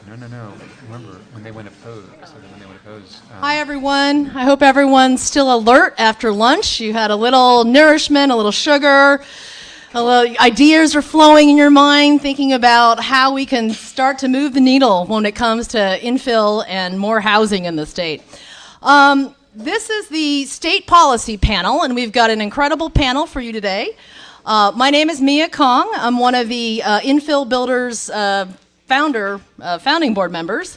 No. Remember when they went opposed? Hi, everyone. I hope everyone's still alert after lunch. You had a little nourishment, a little sugar, a little ideas are flowing in your mind, thinking about how we can start to move the needle when it comes to infill and more housing in the state. This is the state policy panel, and we've got an incredible panel for you today. My name is Mia Kong. I'm one of the Infill Builders founding board members.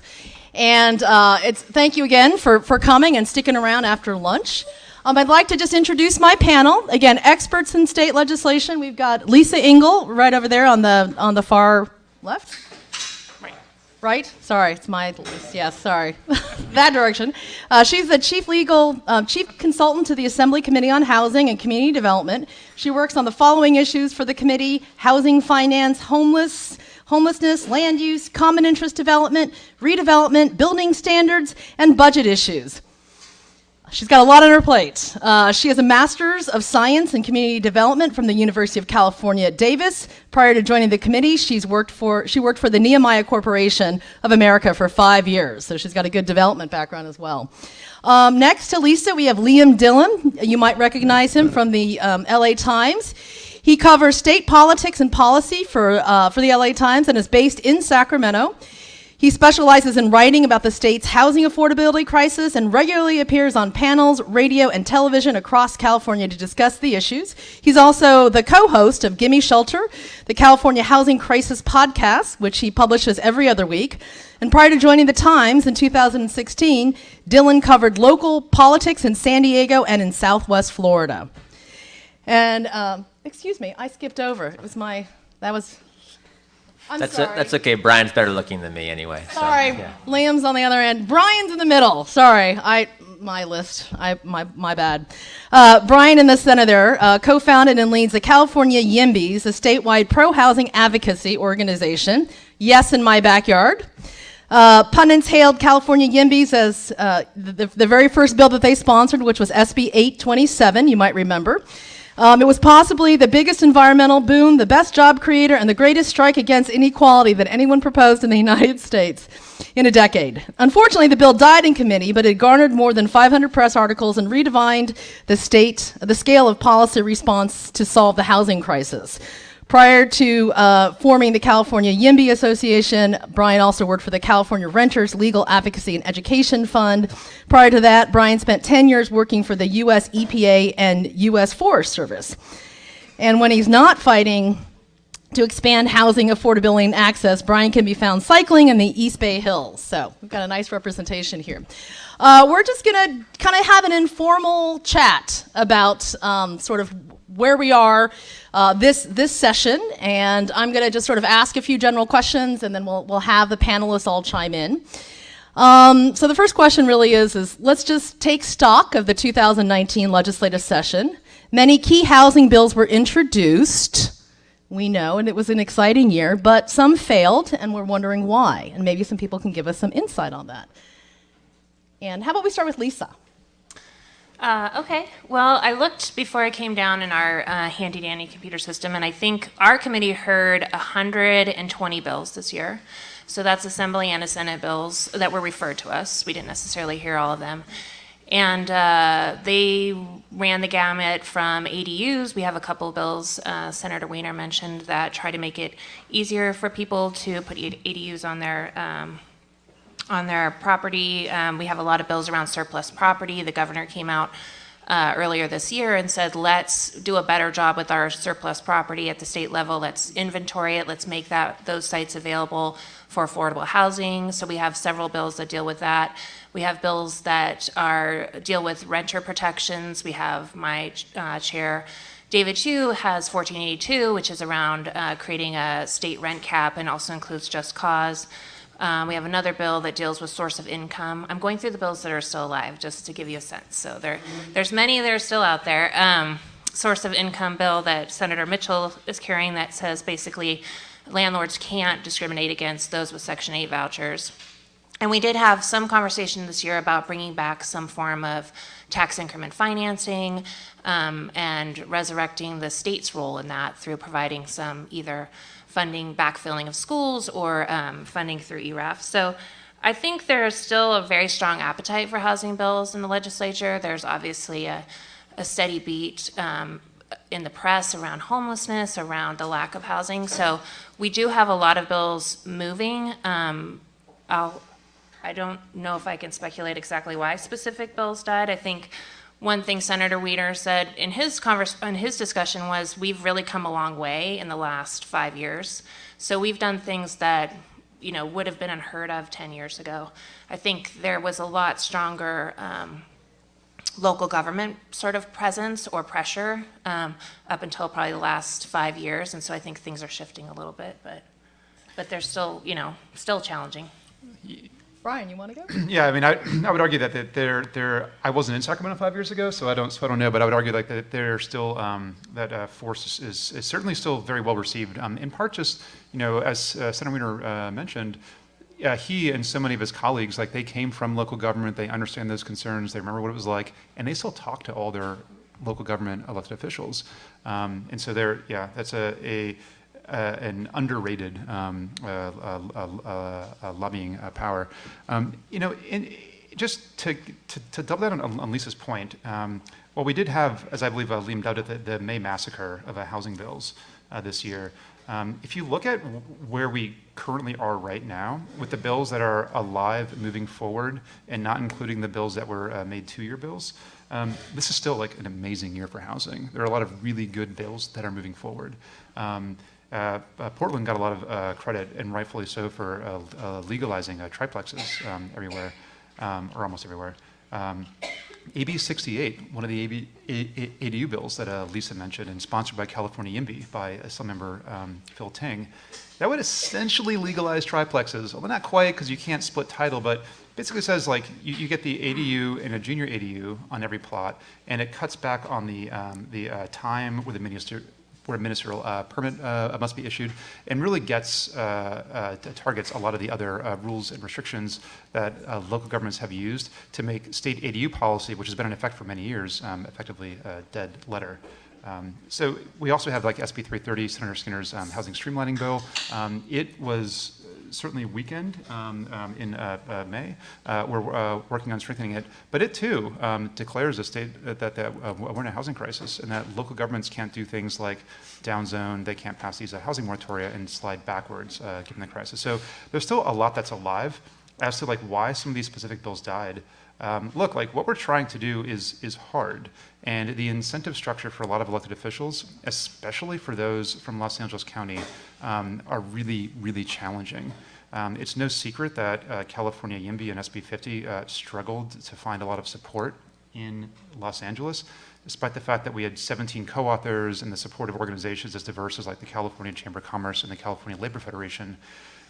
And thank you again for coming and sticking around after lunch. I'd like to just introduce my panel. Again, experts in state legislation. We've got Lisa Engel right over there on the far left. Right? Sorry, it's my list. Yes, sorry. That direction. She's the chief consultant to the Assembly Committee on Housing and Community Development. She works on the following issues for the committee: housing finance, homelessness, land use, common interest development, redevelopment, building standards, and budget issues. She's got a lot on her plate. She has a Master's of Science in Community Development from the University of California at Davis. Prior to joining the committee, she worked for the Nehemiah Corporation of America for 5 years, so she's got a good development background as well. Next to Lisa, we have Liam Dillon. You might recognize him from the LA Times. He covers state politics and policy for the LA Times and is based in Sacramento. He specializes in writing about the state's housing affordability crisis and regularly appears on panels, radio, and television across California to discuss the issues. He's also the co-host of Gimme Shelter, the California Housing Crisis podcast, which he publishes every other week. And prior to joining the Times in 2016, Dillon covered local politics in San Diego and in Southwest Florida. And, excuse me, I skipped over. I'm sorry. That's okay. Brian's better looking than me anyway. Sorry, so, yeah. Liam's on the other end. Brian's in the middle. Sorry, my bad. Brian in the center there co-founded and leads the California YIMBYs, a statewide pro-housing advocacy organization. Yes, in my backyard. Pundits hailed California YIMBYs as the very first bill that they sponsored, which was SB 827, you might remember. It was possibly the biggest environmental boon, the best job creator, and the greatest strike against inequality that anyone proposed in the United States in a decade. Unfortunately, the bill died in committee, but it garnered more than 500 press articles and redefined the scale of policy response to solve the housing crisis. Prior to forming the California YIMBY Association, Brian also worked for the California Renters Legal Advocacy and Education Fund. Prior to that, Brian spent 10 years working for the U.S. EPA and U.S. Forest Service. And when he's not fighting to expand housing affordability and access, Brian can be found cycling in the East Bay Hills. So we've got a nice representation here. We're just going to kind of have an informal chat about sort of where we are this session, and I'm going to just sort of ask a few general questions, and then we'll have the panelists all chime in. So the first question really is let's just take stock of the 2019 legislative session. Many key housing bills were introduced, we know, and it was an exciting year, but some failed, and we're wondering why, and maybe some people can give us some insight on that. And how about we start with Lisa? Okay, well, I looked before I came down in our handy-dandy computer system, and I think our committee heard 120 bills this year. So that's Assembly and Senate bills that were referred to us. We didn't necessarily hear all of them. And they ran the gamut from ADUs. We have a couple of bills Senator Weiner mentioned that try to make it easier for people to put ADUs on their property. We have a lot of bills around surplus property. The governor came out earlier this year and said, let's do a better job with our surplus property at the state level. Let's inventory it. Let's make those sites available for affordable housing. So we have several bills that deal with that. We have bills that deal with renter protections. We have my chair, David Chu, has 1482, which is around creating a state rent cap and also includes just cause. We have another bill that deals with source of income. I'm going through the bills that are still alive, just to give you a sense. So there's many that are still out there. Source of income bill that Senator Mitchell is carrying that says basically landlords can't discriminate against those with Section 8 vouchers. And we did have some conversation this year about bringing back some form of tax increment financing and resurrecting the state's role in that through providing some either funding backfilling of schools or funding through ERAF. So I think there's still a very strong appetite for housing bills in the legislature. There's obviously a steady beat in the press around homelessness, around the lack of housing. So we do have a lot of bills moving. I don't know if I can speculate exactly why specific bills died. I think one thing Senator Weeder said in his discussion was, we've really come a long way in the last 5 years. So we've done things that, would have been unheard of 10 years ago. I think there was a lot stronger local government sort of presence or pressure up until probably the last 5 years. And so I think things are shifting a little bit, but they're still, still challenging. Brian, you want to go? Yeah, I mean, I would argue that I wasn't in Sacramento 5 years ago, so I don't know, but I would argue like that they're still that force is certainly still very well received. In part, just as Senator Weiner mentioned, he and so many of his colleagues, like, they came from local government, they understand those concerns, they remember what it was like, and they still talk to all their local government elected officials, and so that's an underrated lobbying power. Just to double down on Lisa's point, well, we did have, as I believe Liam dubbed it, the May massacre of housing bills this year. If you look at where we currently are right now, with the bills that are alive moving forward, and not including the bills that were made 2-year bills, this is still like an amazing year for housing. There are a lot of really good bills that are moving forward. Portland got a lot of credit, and rightfully so, for legalizing triplexes everywhere, or almost everywhere. AB 68, one of the ADU bills that Lisa mentioned, and sponsored by California YIMBY by some member Phil Ting, that would essentially legalize triplexes, although not quite, because you can't split title, but basically says, like, you get the ADU and a junior ADU on every plot, and it cuts back on the time with the where a ministerial permit must be issued, and really targets a lot of the other rules and restrictions that local governments have used to make state ADU policy, which has been in effect for many years, effectively a dead letter. So we also have, like, SB 330, Senator Skinner's housing streamlining bill. It was certainly weakened in May. We're working on strengthening it, but it too declares a state that we're in a housing crisis, and that local governments can't do things like downzone. They can't pass these housing moratoria and slide backwards given the crisis. So there's still a lot that's alive as to, like, why some of these specific bills died. Look, like, what we're trying to do is hard, and the incentive structure for a lot of elected officials, especially for those from Los Angeles County, are really, really challenging. It's no secret that California YIMBY and SB 50 struggled to find a lot of support in Los Angeles, despite the fact that we had 17 co-authors and the support of organizations as diverse as, like, the California Chamber of Commerce and the California Labor Federation.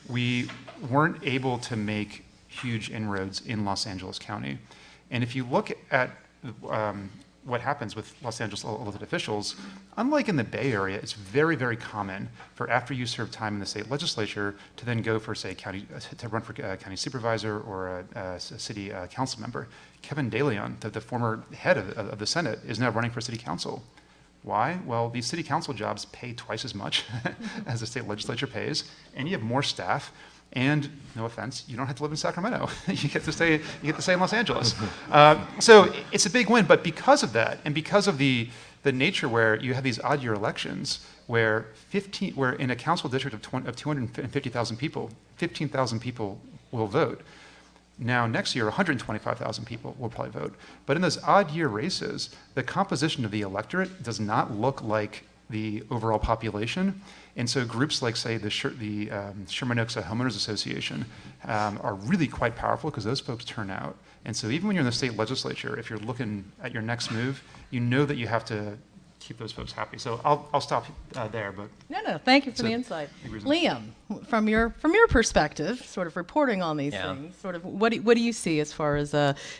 We weren't able to make huge inroads in Los Angeles County. And if you look at what happens with Los Angeles elected officials, unlike in the Bay Area, it's very, very common for, after you serve time in the state legislature, to then go for, say, to run for county supervisor or a city council member. Kevin DeLeon, the former head of the Senate, is now running for city council. Why? Well, these city council jobs pay twice as much as the state legislature pays, and you have more staff. And, no offense, you don't have to live in Sacramento. you get to stay in Los Angeles. So it's a big win. But because of that, and because of the nature where you have these odd year elections, where in a council district of 250,000 people, 15,000 people will vote. Now, next year, 125,000 people will probably vote. But in those odd year races, the composition of the electorate does not look like the overall population. And so groups like, say, the Sherman Oaks Homeowners Association are really quite powerful, because those folks turn out. And so even when you're in the state legislature, if you're looking at your next move, you know that you have to keep those folks happy. So I'll stop there. But No, thank you for the insight. Liam, from your perspective, sort of reporting on these things, sort of what do you see as far as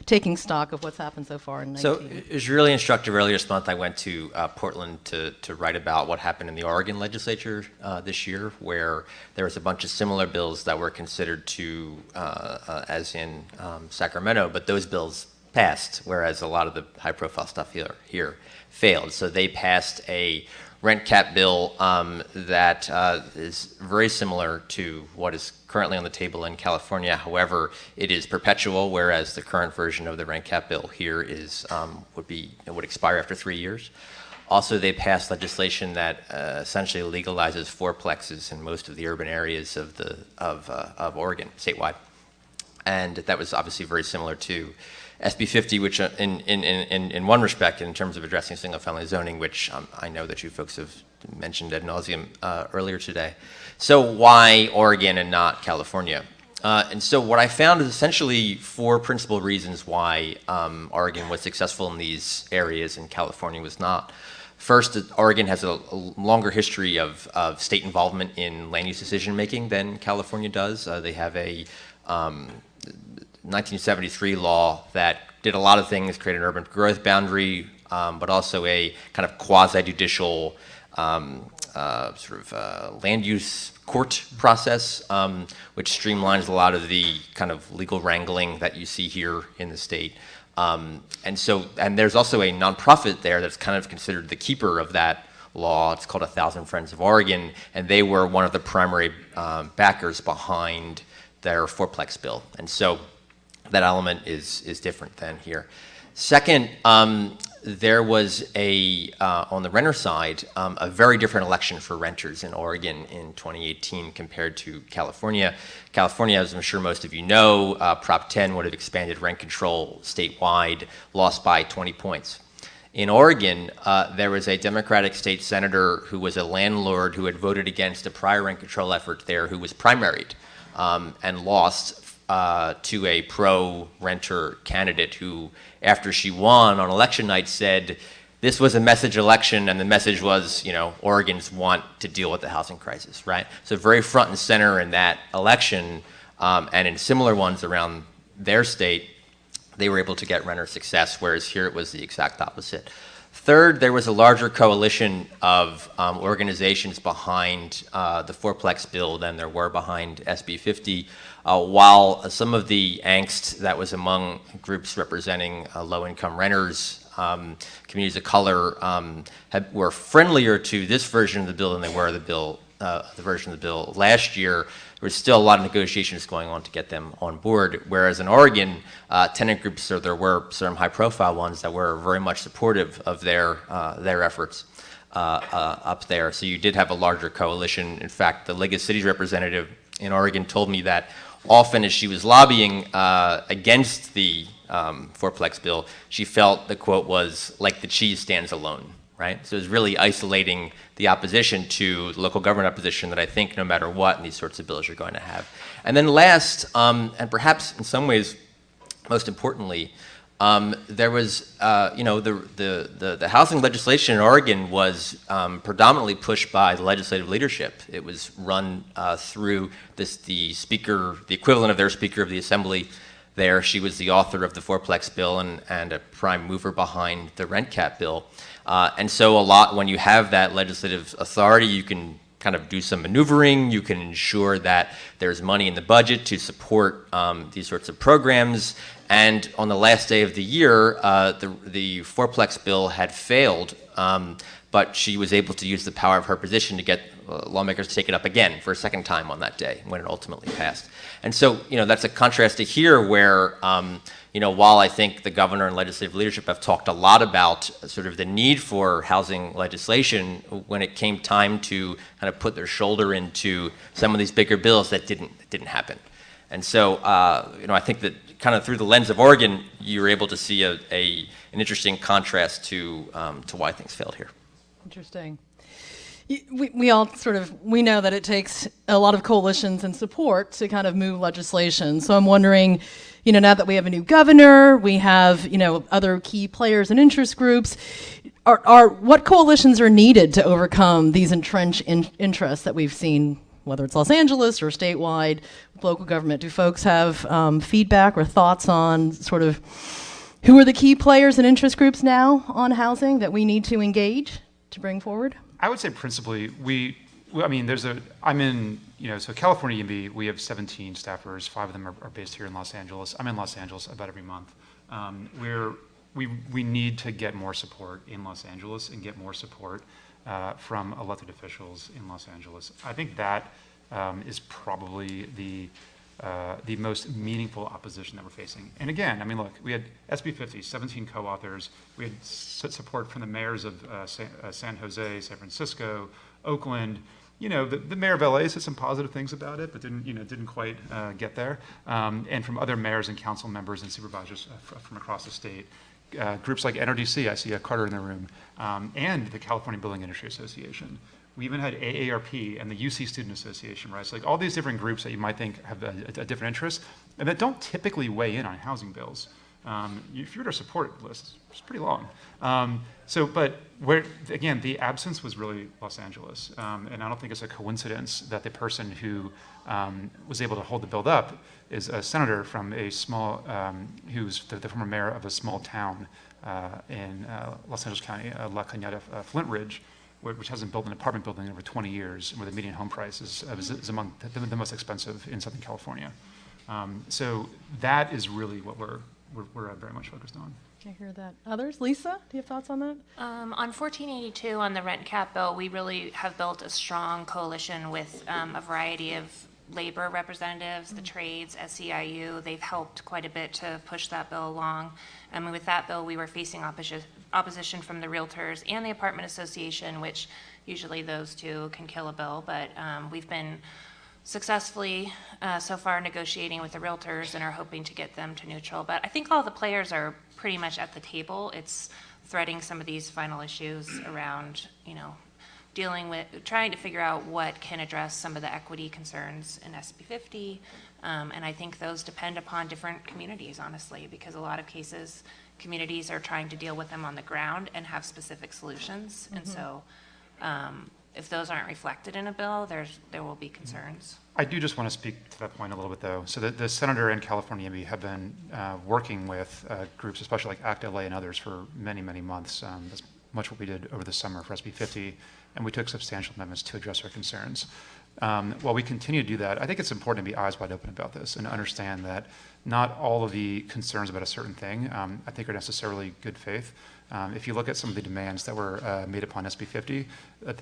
taking stock of what's happened so far in 19? So it was really instructive. Earlier this month, I went to Portland to write about what happened in the Oregon legislature this year, where there was a bunch of similar bills that were considered to, as in Sacramento, but those bills passed, whereas a lot of the high-profile stuff here failed. So they passed a rent cap bill that is very similar to what is currently on the table in California. However, it is perpetual, whereas the current version of the rent cap bill here is would expire after 3 years. Also, they passed legislation that essentially legalizes fourplexes in most of the urban areas of Oregon, statewide, and that was obviously very similar to SB 50, which in one respect, in terms of addressing single-family zoning, which I know that you folks have mentioned ad nauseum earlier today. So why Oregon and not California? And so what I found is essentially 4 principal reasons why Oregon was successful in these areas and California was not. First, Oregon has a longer history of state involvement in land use decision making than California does. They have a 1973 law that did a lot of things, created an urban growth boundary, but also a kind of quasi-judicial land use court process, which streamlines a lot of the kind of legal wrangling that you see here in the state. And there's also a nonprofit there that's kind of considered the keeper of that law. It's called 1,000 Friends of Oregon, and they were one of the primary backers behind their fourplex bill. And so that element is different than here. Second, there was on the renter side, a very different election for renters in Oregon in 2018 compared to California. California, as I'm sure most of you know, Prop 10 would have expanded rent control statewide, lost by 20 points. In Oregon, there was a Democratic state senator who was a landlord who had voted against a prior rent control effort there, who was primaried and lost to a pro-renter candidate who, after she won on election night, said this was a message election, and the message was, Oregons want to deal with the housing crisis, right? So very front and center in that election, and in similar ones around their state, they were able to get renter success, whereas here it was the exact opposite. Third, there was a larger coalition of organizations behind the fourplex bill than there were behind SB 50. While some of the angst that was among groups representing low-income renters, communities of color, were friendlier to this version of the bill than they were the version of the bill last year, there was still a lot of negotiations going on to get them on board. Whereas in Oregon, tenant groups, or there were some high-profile ones that were very much supportive of their efforts up there. So you did have a larger coalition. In fact, the League of Cities representative in Oregon told me that often as she was lobbying against the fourplex bill, she felt the quote was, like the cheese stands alone, right? So it was really isolating the opposition to local government opposition that I think no matter what in these sorts of bills you're going to have. And then last, and perhaps in some ways most importantly, there was, the housing legislation in Oregon was predominantly pushed by the legislative leadership. It was run through the speaker, the equivalent of their Speaker of the Assembly there. She was the author of the fourplex bill and a prime mover behind the rent cap bill. And so when you have that legislative authority, you can kind of do some maneuvering. You can ensure that there's money in the budget to support these sorts of programs. And on the last day of the year, the fourplex bill had failed, but she was able to use the power of her position to get lawmakers to take it up again for a second time on that day when it ultimately passed. And so, that's a contrast to here where, while I think the governor and legislative leadership have talked a lot about sort of the need for housing legislation, when it came time to kind of put their shoulder into some of these bigger bills, that didn't happen. And so, I think that kind of through the lens of Oregon, you were able to see an interesting contrast to why things failed here. Interesting. We all we know that it takes a lot of coalitions and support to kind of move legislation. So I'm wondering, now that we have a new governor, we have, other key players and interest groups, what coalitions are needed to overcome these entrenched interests that we've seen, whether it's Los Angeles or statewide, local government? Do folks have feedback or thoughts on sort of who are the key players and interest groups now on housing that we need to engage to bring forward? I would say principally, I'm in, so California YIMBY, we have 17 staffers, 5 of them are based here in Los Angeles. I'm in Los Angeles about every month. We need to get more support in Los Angeles and get more support from elected officials in Los Angeles. I think that is probably the most meaningful opposition that we're facing. And again, I mean, look, we had SB 50, 17 co-authors. We had support from the mayors of San Jose, San Francisco, Oakland. You know, the mayor of LA said some positive things about it, but didn't quite get there. And from other mayors and council members and supervisors from across the state. Groups like NRDC, I see Carter in the room, and the California Building Industry Association. We even had AARP and the UC Student Association, right? So like all these different groups that you might think have a different interest and that don't typically weigh in on housing bills. If you were to support list, it's pretty long. But where, again, the absence was really Los Angeles. And I don't think it's a coincidence that the person who was able to hold the bill up is a senator from a small, who's the former mayor of a small town in Los Angeles County, La Cañada, Flint Ridge, which hasn't built an apartment building in over 20 years, and where the median home price is among the most expensive in Southern California. So that is really what we're very much focused on. I hear that. Others? Lisa, do you have thoughts on that? On 1482, on the rent cap bill, we really have built a strong coalition with a variety of labor representatives, the trades, SEIU. They've helped quite a bit to push that bill along. And with that bill, we were facing opposition from the realtors and the apartment association, which usually those two can kill a bill. But we've been successfully so far negotiating with the realtors and are hoping to get them to neutral. But I think all the players are pretty much at the table. It's threading some of these final issues around, dealing with, trying to figure out what can address some of the equity concerns in SB 50. And I think those depend upon different communities, honestly, because a lot of cases, communities are trying to deal with them on the ground and have specific solutions. And so if those aren't reflected in a bill, there will be concerns. I do just want to speak to that point a little bit, though. So the senator in California, YIMBY, have been working with groups, especially like ACT LA and others, for many, many months. That's much what we did over the summer for SB 50, and we took substantial amendments to address our concerns. While we continue to do that, I think it's important to be eyes wide open about this and understand that not all of the concerns about a certain thing, I think, are necessarily good faith. If you look at some of the demands that were made upon SB 50,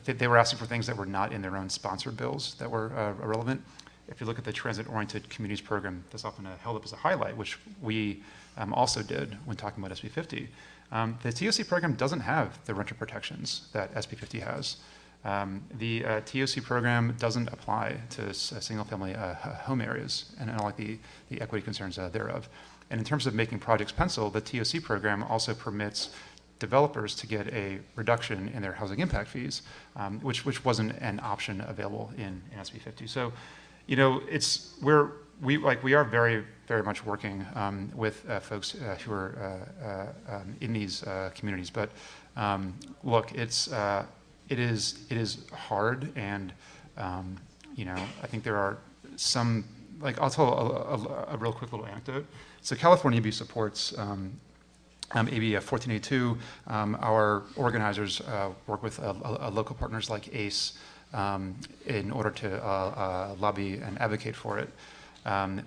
they were asking for things that were not in their own sponsored bills that were irrelevant. If you look at the transit-oriented communities program, that's often held up as a highlight, which we also did when talking about SB 50. The TOC program doesn't have the renter protections that SB 50 has. The TOC program doesn't apply to single-family home areas and all like the equity concerns thereof. And in terms of making projects pencil, the TOC program also permits developers to get a reduction in their housing impact fees, which wasn't an option available in SB 50. So, we are very, very much working with folks who are in these communities. But look, it is hard, and I think there are some. I'll tell a real quick little anecdote. So California YIMBY supports AB 1482. Our organizers work with local partners like ACE in order to lobby and advocate for it.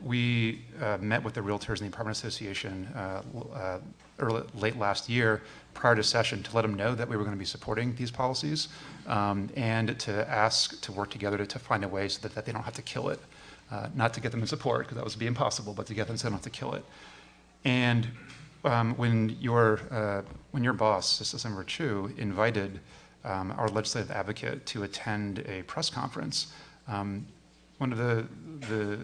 We met with the realtors and the apartment association late last year prior to session to let them know that we were going to be supporting these policies and to ask to work together to find a way so that they don't have to kill it. Not to get them in support, because that would be impossible, but to get them so they don't have to kill it. And when your boss, Assemblyman Chu, invited our legislative advocate to attend a press conference, one of the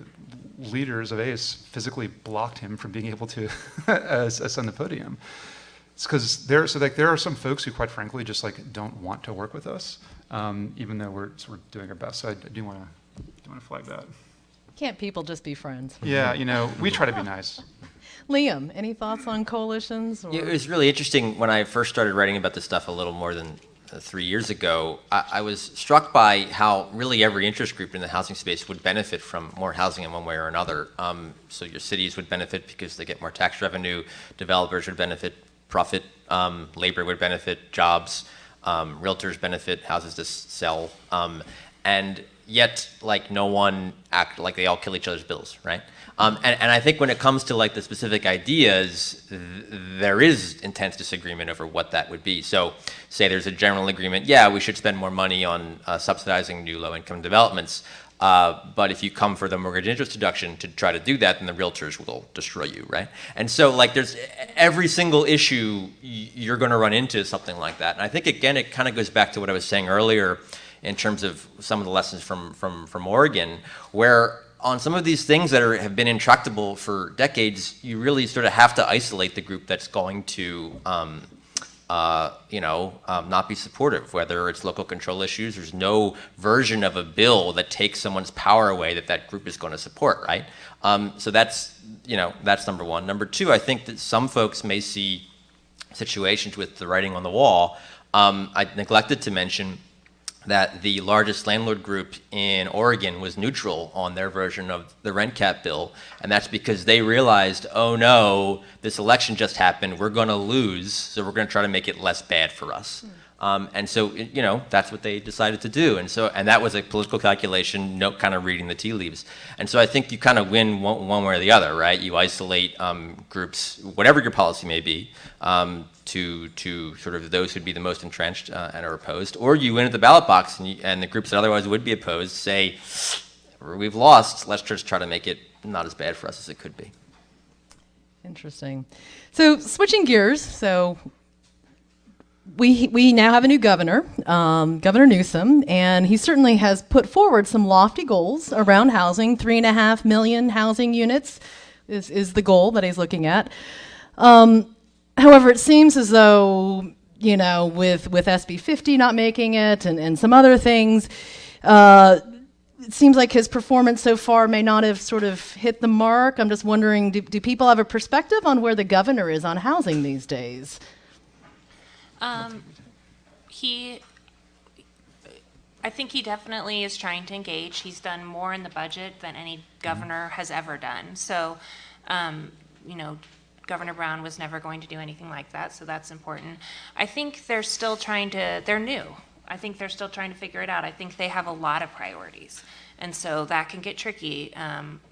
leaders of ACE physically blocked him from being able to ascend the podium. It's because there are some folks who, quite frankly, just don't want to work with us, even though we're sort of doing our best. So I do want to flag that. Can't people just be friends? Yeah, we try to be nice. Liam, any thoughts on coalitions? Yeah, it was really interesting when I first started writing about this stuff a little more than 3 years ago. I was struck by how really every interest group in the housing space would benefit from more housing in one way or another. So your cities would benefit because they get more tax revenue, developers would benefit, profit, labor would benefit, jobs, realtors benefit, houses to sell. And yet like no one act like they all kill each other's bills, right? And I think when it comes to like the specific ideas, there is intense disagreement over what that would be. So say there's a general agreement, yeah, we should spend more money on subsidizing new low-income developments. But if you come for the mortgage interest deduction to try to do that, then the realtors will destroy you, right? And so like there's every single issue you're going to run into something like that. And I think, again, it kind of goes back to what I was saying earlier in terms of some of the lessons from Oregon, where on some of these things that have been intractable for decades, you really sort of have to isolate the group that's going to not be supportive, whether it's local control issues. There's no version of a bill that takes someone's power away that group is going to support, right? So that's number one. Number two, I think that some folks may see situations with the writing on the wall. I neglected to mention that the largest landlord group in Oregon was neutral on their version of the rent cap bill, and that's because they realized, oh no, this election just happened, we're going to lose, so we're going to try to make it less bad for us. And so, that's what they decided to do, and that was a political calculation, kind of reading the tea leaves. And so I think you kind of win one way or the other, right? You isolate groups, whatever your policy may be, to sort of those who'd be the most entrenched and are opposed, or you win at the ballot box and the groups that otherwise would be opposed say, we've lost, let's just try to make it not as bad for us as it could be. Interesting. So switching gears, so we now have a new governor, Governor Newsom, and he certainly has put forward some lofty goals around housing. 3.5 million housing units is the goal that he's looking at. However, it seems as though, with SB 50 not making it and some other things, it seems like his performance so far may not have sort of hit the mark. I'm just wondering, do people have a perspective on where the governor is on housing these days? I think he definitely is trying to engage. He's done more in the budget than any governor has ever done. So, Governor Brown was never going to do anything like that, so that's important. I think they're still they're new. I think they're still trying to figure it out. I think they have a lot of priorities, and so that can get tricky.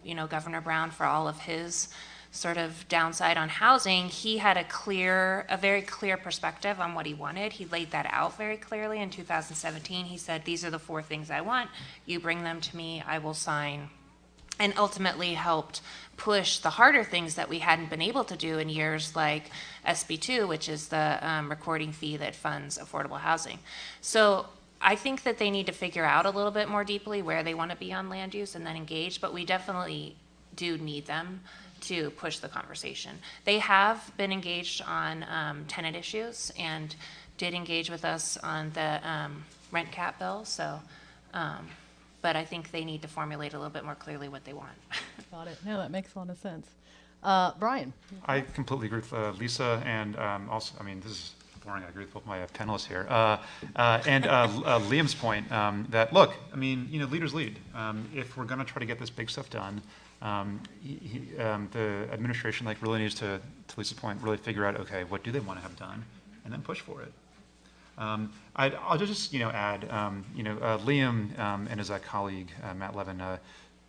Governor Brown, for all of his sort of downside on housing, he had a very clear perspective on what he wanted. He laid that out very clearly in 2017. He said, these are the 4 things I want. You bring them to me, I will sign. And ultimately helped push the harder things that we hadn't been able to do in years, like SB2, which is the recording fee that funds affordable housing. So I think that they need to figure out a little bit more deeply where they want to be on land use and then engage, but we definitely do need them to push the conversation. They have been engaged on tenant issues and did engage with us on the rent cap bill, so but I think they need to formulate a little bit more clearly what they want. Got it. No, that makes a lot of sense. Brian? I completely agree with Lisa, and also, this is boring. I agree with both my panelists here. And Liam's point that, look, leaders lead. If we're going to try to get this big stuff done, the administration really needs to Lisa's point, really figure out, okay, what do they want to have done, and then push for it. I'll just add, Liam and his colleague Matt Levin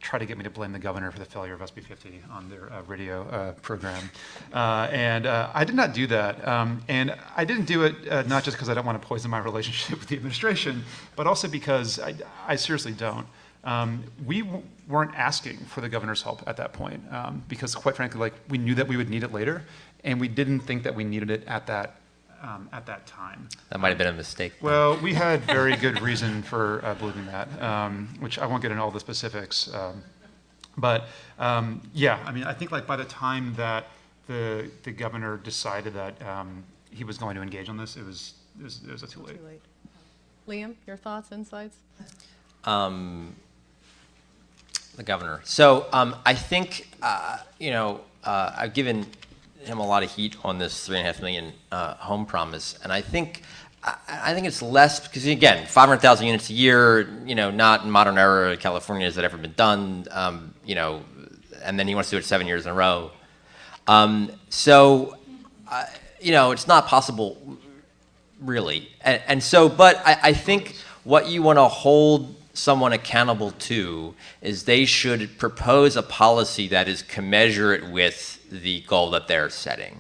tried to get me to blame the governor for the failure of SB 50 on their radio program, and I did not do that. And I didn't do it not just because I don't want to poison my relationship with the administration, but also because I seriously don't. We weren't asking for the governor's help at that point because, quite frankly, we knew that we would need it later, and we didn't think that we needed it at that time. That might have been a mistake. Well, we had very good reason for believing that, which I won't get into all the specifics. But I think by the time that the governor decided that he was going to engage on this, it was too late. Liam, your thoughts, insights? The governor. So I think I've given him a lot of heat on this 3.5 million home promise, and I think it's less because, again, 500,000 units a year, not in modern era California has that ever been done, and then he wants to do it 7 years in a row. It's not possible, really, and so, but I think what you want to hold someone accountable to is they should propose a policy that is commensurate with the goal that they're setting,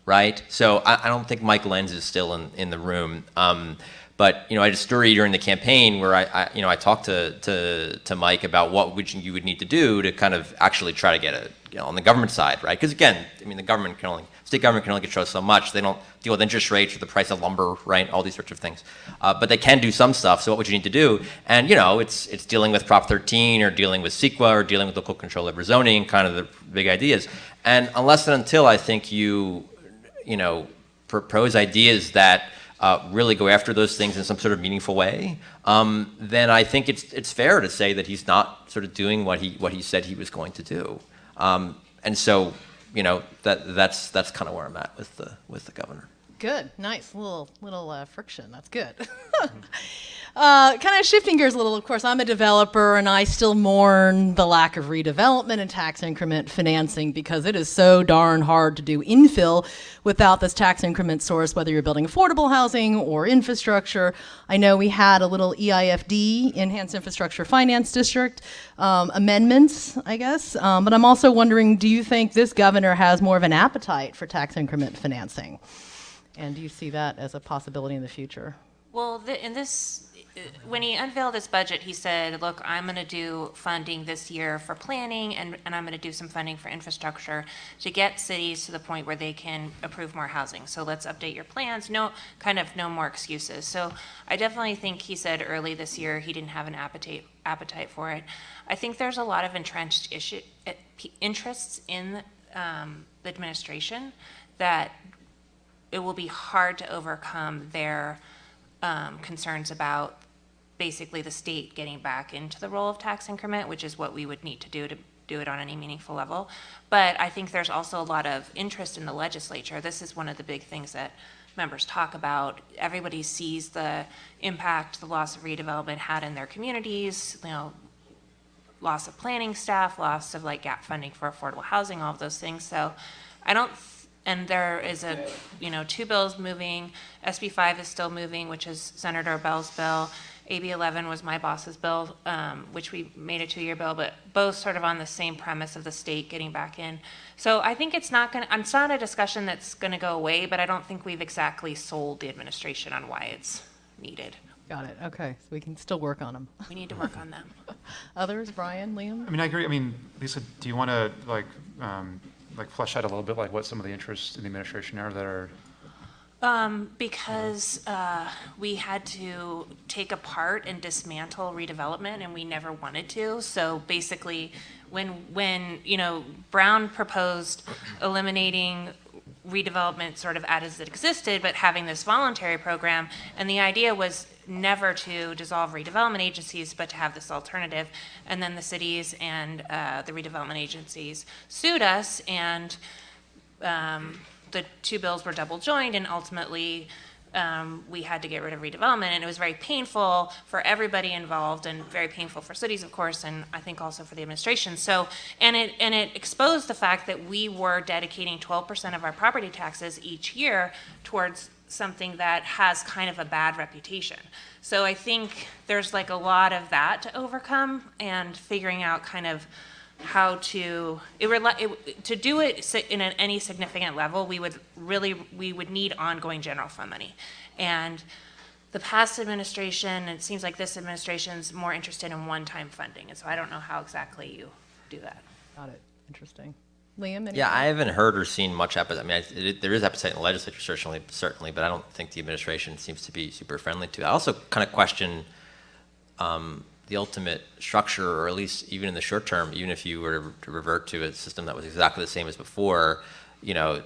right? So I don't think Mike Lenz is still in the room. But I had a story during the campaign where I talked to Mike about what you would need to do to kind of actually try to get on the government side, right? Because again, I mean, state government can only control so much. They don't deal with interest rates or the price of lumber, right? All these sorts of things. But they can do some stuff. So what would you need to do? And it's dealing with Prop 13 or dealing with CEQA or dealing with local control over zoning, kind of the big ideas. And unless and until I think you propose ideas that really go after those things in some sort of meaningful way, then I think it's fair to say that he's not sort of doing what he said he was going to do. And so, that's kind of where I'm at with the governor. Good, nice, little friction. That's good. Kind of shifting gears a little. Of course, I'm a developer, and I still mourn the lack of redevelopment and tax increment financing because it is so darn hard to do infill without this tax increment source. Whether you're building affordable housing or infrastructure, I know we had a little EIFD, Enhanced Infrastructure Finance District, amendments, I guess. But I'm also wondering, do you think this governor has more of an appetite for tax increment financing? And do you see that as a possibility in the future? Well, when he unveiled his budget, he said, look, I'm going to do funding this year for planning, and I'm going to do some funding for infrastructure to get cities to the point where they can approve more housing. So let's update your plans. No more excuses. So I definitely think he said early this year he didn't have an appetite for it. I think there's a lot of entrenched interests in the administration that it will be hard to overcome their concerns about basically the state getting back into the role of tax increment, which is what we would need to do it on any meaningful level. But I think there's also a lot of interest in the legislature. This is one of the big things that members talk about. Everybody sees the impact the loss of redevelopment had in their communities, loss of planning staff, loss of gap funding for affordable housing, all of those things. So and there is two bills moving. SB 5 is still moving, which is Senator Bell's bill. AB 11 was my boss's bill, which we made a 2-year bill, but both sort of on the same premise of the state getting back in. So I think it's not a discussion that's going to go away, but I don't think we've exactly sold the administration on why it's needed. Got it. Okay, so we can still work on them. We need to work on them. Others, Brian, Liam? I mean, I agree. I mean, Lisa, do you want to flesh out a little bit what some of the interests in the administration are that are? Because we had to take apart and dismantle redevelopment, and we never wanted to. So basically, when Brown proposed eliminating redevelopment sort of as it existed, but having this voluntary program, and the idea was never to dissolve redevelopment agencies, but to have this alternative. And then the cities and the redevelopment agencies sued us, and the two bills were double joined, and ultimately we had to get rid of redevelopment, and it was very painful for everybody involved, and very painful for cities, of course, and I think also for the administration. So, and it exposed the fact that we were dedicating 12% of our property taxes each year towards something that has kind of a bad reputation. So I think there's a lot of that to overcome, and figuring out kind of how to do it in any significant level. We would need ongoing general fund money, and the past administration, it seems like this administration's more interested in one-time funding, and so I don't know how exactly you do that. Got it. Interesting. Liam, anything? Yeah, I haven't heard or seen much appetite. I mean, there is appetite in the legislature, certainly, but I don't think the administration seems to be super friendly to it. I also kind of question the ultimate structure, or at least even in the short term, even if you were to revert to a system that was exactly the same as before,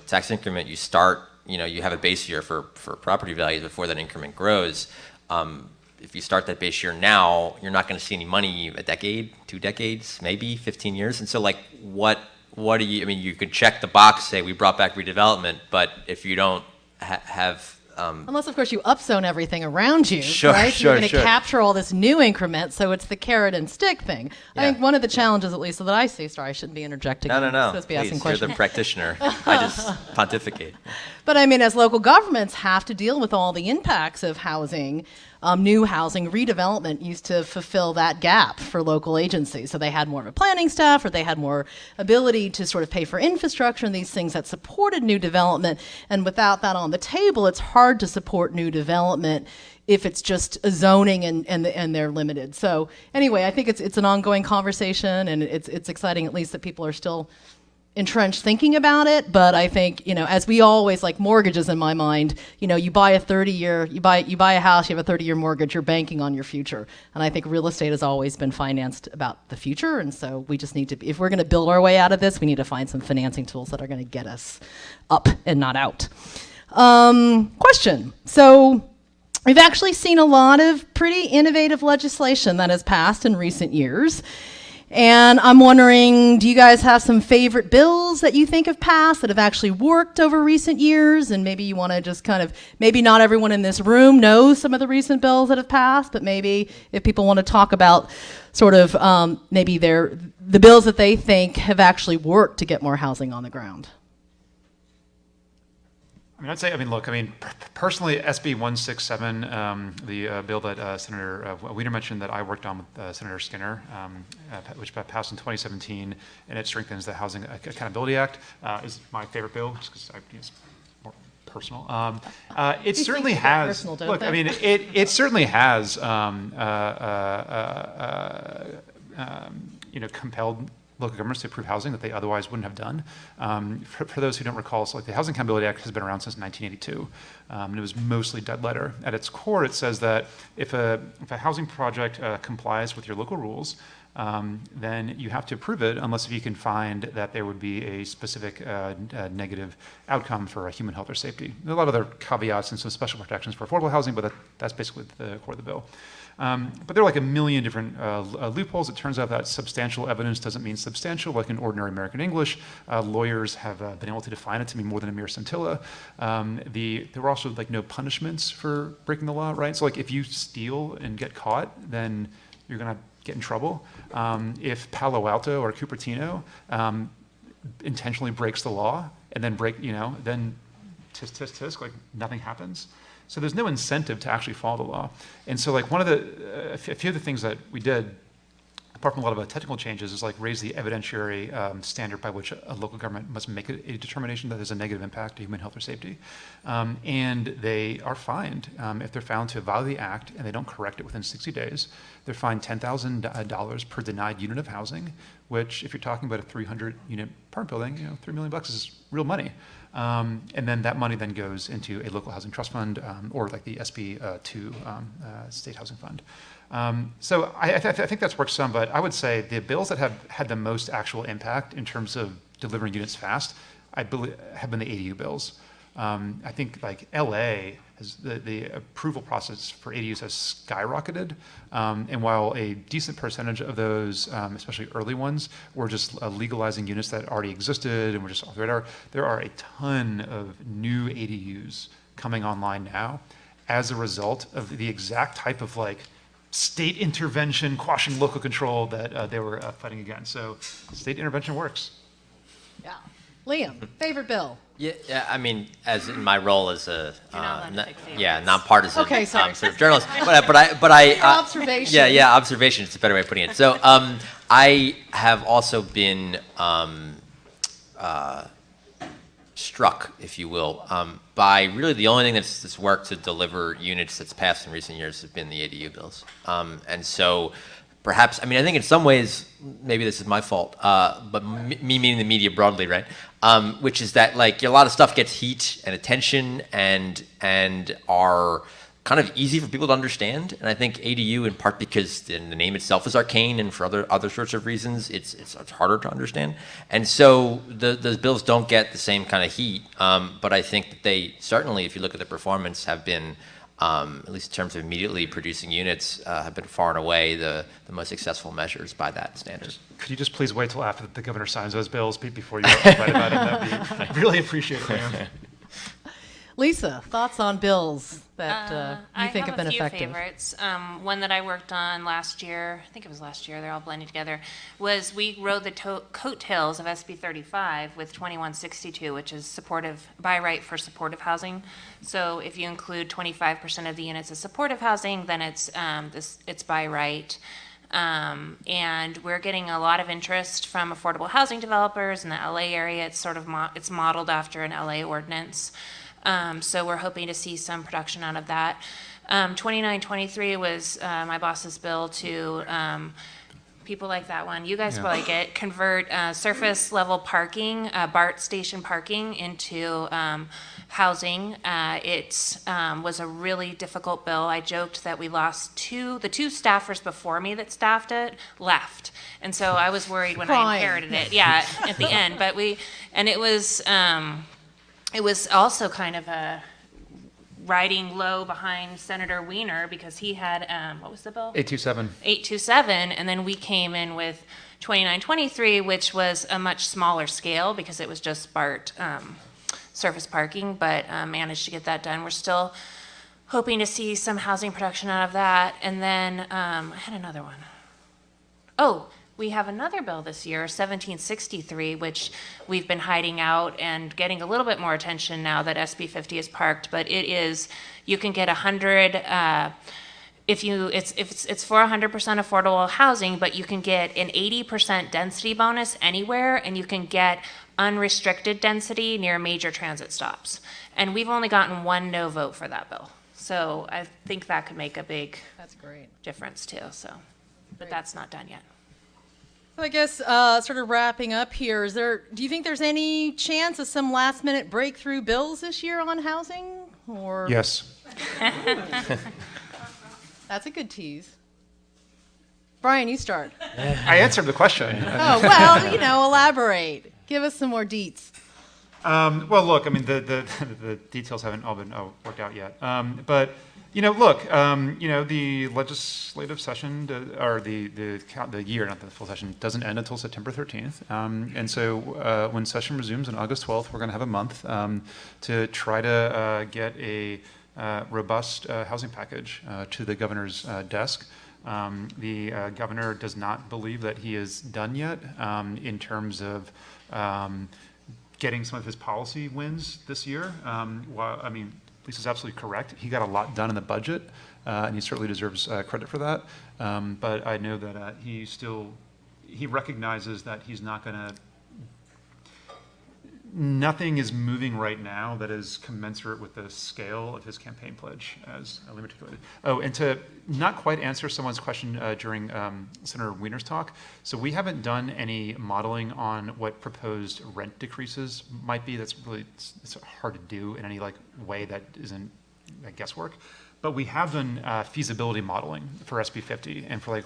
tax increment, you start, you have a base year for property values before that increment grows. If you start that base year now, you're not going to see any money a decade, 2 decades, maybe 15 years. And so what do you, I mean, you could check the box, say we brought back redevelopment, but if you don't have unless, of course, you upzone everything around you, Sure, right? sure, You're going to sure. capture all this new increment, so it's the carrot and stick thing. I Yeah. think one of the challenges, at least, that I see, sorry, I shouldn't be interjecting. No. I'm supposed to be asking Please, you're questions. the practitioner. I just pontificate. But I mean, as local governments have to deal with all the impacts of housing, new housing. Redevelopment used to fulfill that gap for local agencies. So they had more of a planning staff, or they had more ability to sort of pay for infrastructure and these things that supported new development. And without that on the table, it's hard to support new development if it's just a zoning and they're limited. So anyway, I think it's an ongoing conversation, and it's exciting at least that people are still entrenched thinking about it. But I think, as we always, like mortgages in my mind, you buy a 30-year, you buy a house, you have a 30-year mortgage, you're banking on your future. And I think real estate has always been financed about the future. And so we just need to, if we're going to build our way out of this, we need to find some financing tools that are going to get us up and not out. Question. So we've actually seen a lot of pretty innovative legislation that has passed in recent years. And I'm wondering, do you guys have some favorite bills that you think have passed that have actually worked over recent years? And maybe you want to just maybe not everyone in this room knows some of the recent bills that have passed, but maybe if people want to talk about sort of maybe the bills that they think have actually worked to get more housing on the ground. Personally, SB 167, the bill that Senator Wiener mentioned that I worked on with Senator Skinner, which passed in 2017, and it strengthens the Housing Accountability Act, is my favorite bill, just because it's more personal. It certainly has. It certainly has, compelled local governments to approve housing that they otherwise wouldn't have done. For those who don't recall, so the Housing Accountability Act has been around since 1982, and it was mostly dead letter. At its core, it says that if a housing project complies with your local rules, then you have to approve it unless if you can find that there would be a specific negative outcome for human health or safety. There are a lot of other caveats and some special protections for affordable housing, but that's basically the core of the bill. But there are like a million different loopholes. It turns out that substantial evidence doesn't mean substantial, like in ordinary American English. Lawyers have been able to define it to mean more than a mere scintilla. There were also like no punishments for breaking the law, right? So like if you steal and get caught, then you're gonna get in trouble. If Palo Alto or Cupertino intentionally breaks the law and then then tisk, like nothing happens. So there's no incentive to actually follow the law. And so like a few of the things that we did, apart from a lot of technical changes, is like raise the evidentiary standard by which a local government must make a determination that there's a negative impact to human health or safety. And they are fined if they're found to violate the act and they don't correct it within 60 days. They're fined $10,000 per denied unit of housing, which if you're talking about a 300-unit apartment building, $3 million is real money. And then that money then goes into a local housing trust fund or like the SB 2 state housing fund. So I think that's worked some, but I would say the bills that have had the most actual impact in terms of delivering units fast, I believe, have been the ADU bills. I think like LA has the approval process for ADUs has skyrocketed, and while a decent percentage of those, especially early ones, were just legalizing units that already existed and were just off the radar, there are a ton of new ADUs coming online now as a result of the exact type of like state intervention quashing local control that they were fighting against. So state intervention works. Yeah. Liam, favorite bill? Yeah, I mean, as in my role as a favorites. nonpartisan Okay, sorry. sort of journalist, but I Observation. Yeah, observation is a better way of putting it. So I have also been struck, if you will, by really the only thing that's worked to deliver units that's passed in recent years have been the ADU bills, and so. Perhaps, I think in some ways, maybe this is my fault, but me meaning the media broadly, right? Which is that like a lot of stuff gets heat and attention and are kind of easy for people to understand. And I think ADU, in part because the name itself is arcane, and for other sorts of reasons, it's harder to understand. And so the bills don't get the same kind of heat. But I think that they certainly, if you look at the performance, have been. At least in terms of immediately producing units, have been far and away the most successful measures by that standard. Could you just please wait till after the governor signs those bills before you write about it? That would be really appreciated, ma'am. Lisa, thoughts on bills that you think have been I have a few effective? favorites. One that I worked on last year, I think it was last year, they're all blending together, was we rode the coattails of SB 35 with 2162, which is supportive, by right for supportive housing. So if you include 25% of the units as supportive housing, then it's by right. And we're getting a lot of interest from affordable housing developers in the LA area. It's sort of it's modeled after an LA ordinance. So we're hoping to see some production out of that. 2923 was my boss's bill to, people like that one. You guys will like it. Convert surface level parking, BART station parking into housing. It was a really difficult bill. I joked that we lost the two staffers before me that staffed it left. And so I was worried when I inherited it. Yeah, at the end. But it was also kind of a riding low behind Senator Wiener because he had, what was the bill? 827. 827, and then we came in with 2923, which was a much smaller scale because it was just BART surface parking, but managed to get that done. We're still hoping to see some housing production out of that. And then I had another one. Oh, we have another bill this year, 1763, which we've been hiding out and getting a little bit more attention now that SB 50 is parked. But it is, you can get 100. It's for 100% affordable housing, but you can get an 80% density bonus anywhere, and you can get unrestricted density near major transit stops. And we've only gotten one no vote for that bill. So I think that could make a big difference too. So, but that's not done yet. So I guess sort of wrapping up here, do you think there's any chance of some last minute breakthrough bills this year on housing? Or Yes. That's a good tease. Brian, you start. I answered the question. Oh, well, elaborate. Give us some more deets. Well, look, I mean, the details haven't all been worked out yet. But, look, the legislative session, or the year, not the full session, doesn't end until September 13th. And so when session resumes on August 12th, we're going to have a month to try to get a robust housing package to the governor's desk. The governor does not believe that he is done yet in terms of getting some of his policy wins this year. Lisa's absolutely correct. He got a lot done in the budget, and he certainly deserves credit for that. But I know that he recognizes that he's not going to. Nothing is moving right now that is commensurate with the scale of his campaign pledge, as Lee articulated. Oh, and to not quite answer someone's question during Senator Wiener's talk, so we haven't done any modeling on what proposed rent decreases might be. That's really it's hard to do in any way that isn't guesswork. But we have done feasibility modeling for SB 50 and for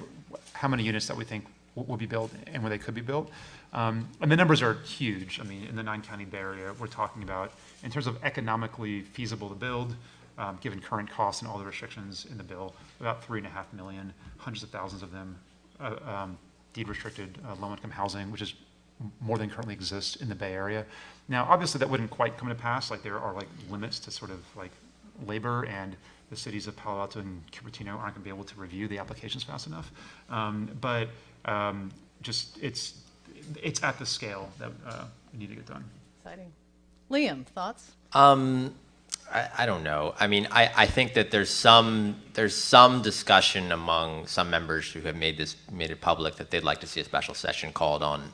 how many units that we think will be built and where they could be built. And the numbers are huge. I mean, in the 9-county Bay Area, we're talking about, in terms of economically feasible to build, given current costs and all the restrictions in the bill, about 3.5 million, hundreds of thousands of them, deed-restricted low-income housing, which is more than currently exists in the Bay Area. Now, obviously, that wouldn't quite come to pass. There are limits to sort of labor, and the cities of Palo Alto and Cupertino aren't going to be able to review the applications fast enough. It's at the scale that we need to get done. Exciting. Liam, thoughts? I don't know. I mean, I think that there's some discussion among some members who have made it public that they'd like to see a special session called on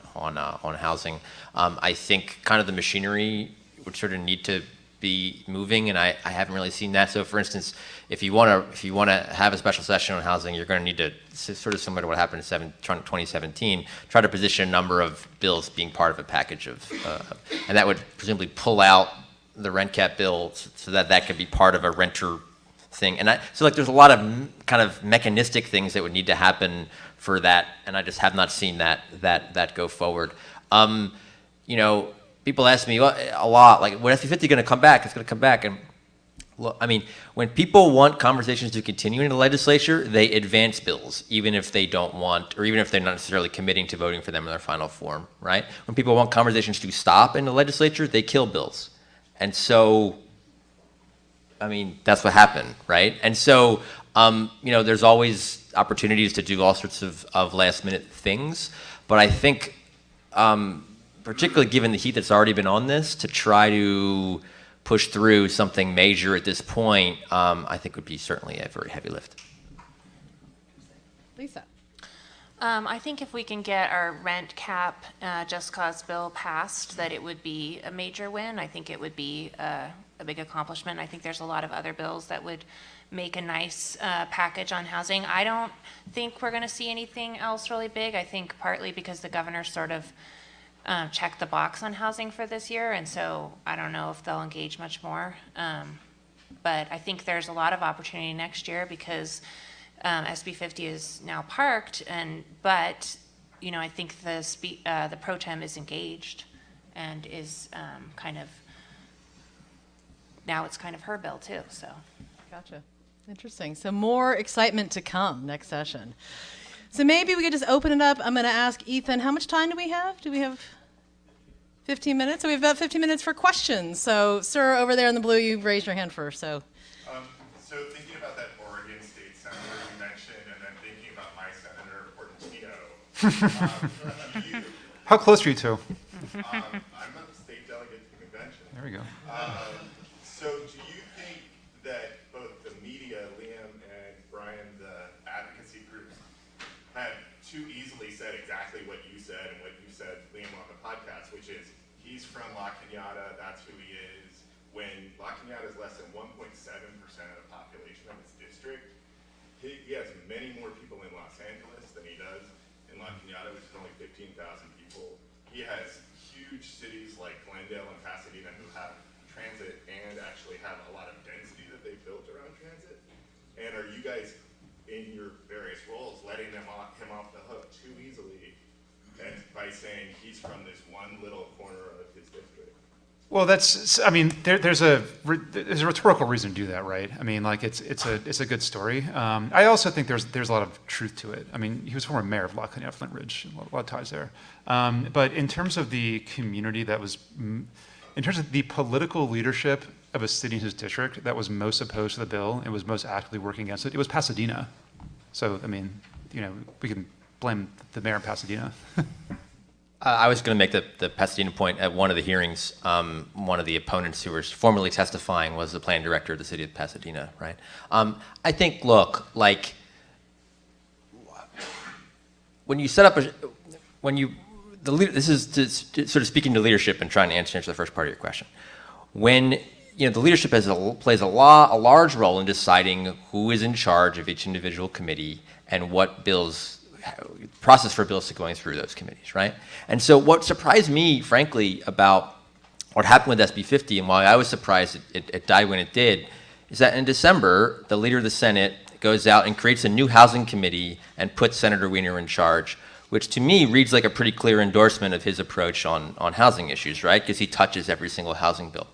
housing. I think kind of the machinery would sort of need to be moving, and I haven't really seen that. So, for instance, if you want to have a special session on housing, you're going to need to, sort of similar to what happened in 2017, try to position a number of bills being part of a package of, and that would presumably pull out the rent cap bill so that could be part of a renter thing. And there's a lot of kind of mechanistic things that would need to happen for that, and I just have not seen that go forward. People ask me a lot, when SB 50 going to come back? It's going to come back. And look, I mean, when people want conversations to continue in the legislature, they advance bills, even if they don't want, or even if they're not necessarily committing to voting for them in their final form, right? When people want conversations to stop in the legislature, they kill bills. And so I mean, that's what happened, right? And so, there's always opportunities to do all sorts of last minute things. But I think, particularly given the heat that's already been on this, to try to push through something major at this point, I think would be certainly a very heavy lift. Lisa. I think if we can get our rent cap just cause bill passed, that it would be a major win. I think it would be a big accomplishment. I think there's a lot of other bills that would make a nice package on housing. I don't think we're going to see anything else really big. I think partly because the governor sort of checked the box on housing for this year, and so I don't know if they'll engage much more. But I think there's a lot of opportunity next year because SB 50 is now parked, but I think the pro tem is engaged and is now it's kind of her bill too. So, Gotcha. Interesting. So more excitement to come next session. So maybe we could just open it up. I'm going to ask Ethan, how much time do we have? Do we have 15 minutes? So we have about 15 minutes for questions. So, sir, over there in the blue, you raised your hand first. So Thinking about that Oregon State Senator you mentioned, and then thinking about my Senator Portillo, How close are you two? I'm a state delegate to the convention. There we go. So do you think that both the media, Liam and Brian, the advocacy groups, have too easily said exactly what you said and what you said, Liam, on the podcast, which is he's from La Cañada, that's who he is, when La Cañada is less than 1.7% of the population of his district. He has many more people in Los Angeles than he does in La Cañada, which is only 15,000 people. He has huge cities like Glendale and Pasadena who have transit and actually have a lot of density that they've built around transit. And are you guys, in your various roles, letting him off the hook too easily and by saying he's from this one little corner of his district? Well, there's a rhetorical reason to do that, right? I mean, like it's a good story. I also think there's a lot of truth to it. I mean, he was former mayor of La Cañada, Flint Ridge, a lot of ties there. But in terms of the community in terms of the political leadership of a city in his district that was most opposed to the bill and was most actively working against it, it was Pasadena. So, I mean, we can blame the mayor of Pasadena. I was going to make the Pasadena point at one of the hearings. One of the opponents who was formally testifying was the planning director of the city of Pasadena, right? I think, look, like, when you set up this is sort of speaking to leadership and trying to answer the first part of your question. When the leadership plays a large role in deciding who is in charge of each individual committee and what process for bills to going through those committees, right? And so what surprised me, frankly, about what happened with SB 50 and why I was surprised it died when it did, is that in December, the leader of the Senate goes out and creates a new housing committee and puts Senator Wiener in charge, which to me reads like a pretty clear endorsement of his approach on housing issues, right? Because he touches every single housing bill.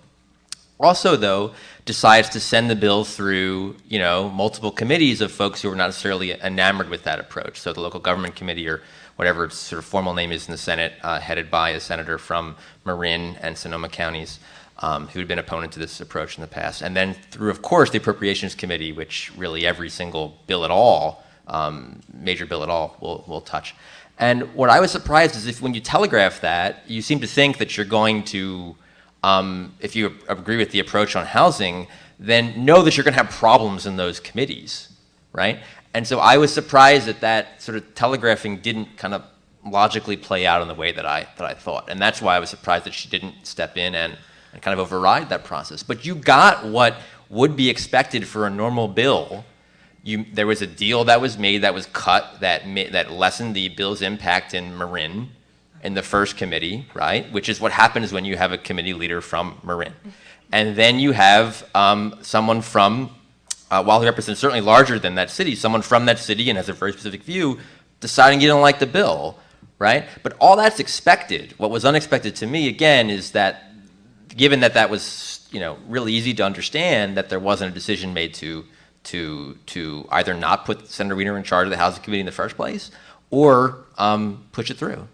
Also, though, decides to send the bill through, multiple committees of folks who are not necessarily enamored with that approach. So the local government committee, or whatever its sort of formal name is in the Senate, headed by a senator from Marin and Sonoma counties, who had been opponent to this approach in the past. And then through, of course, the Appropriations Committee, which really every single bill at all, major bill at all, will touch. And what I was surprised is when you telegraph that, you seem to think that you're going to, if you agree with the approach on housing, then know that you're going to have problems in those committees, right? And so I was surprised that sort of telegraphing didn't kind of logically play out in the way that I thought. And that's why I was surprised that she didn't step in and kind of override that process. But you got what would be expected for a normal bill. There was a deal that was made that was cut that lessened the bill's impact in Marin in the first committee, right? Which is what happens when you have a committee leader from Marin. And then you have someone from, while he represents certainly larger than that city, someone from that city and has a very specific view, deciding you don't like the bill, right? But all that's expected. What was unexpected to me, again, is that given that was, really easy to understand, that there wasn't a decision made to either not put Senator Wiener in charge of the Housing Committee in the first place, or push it through.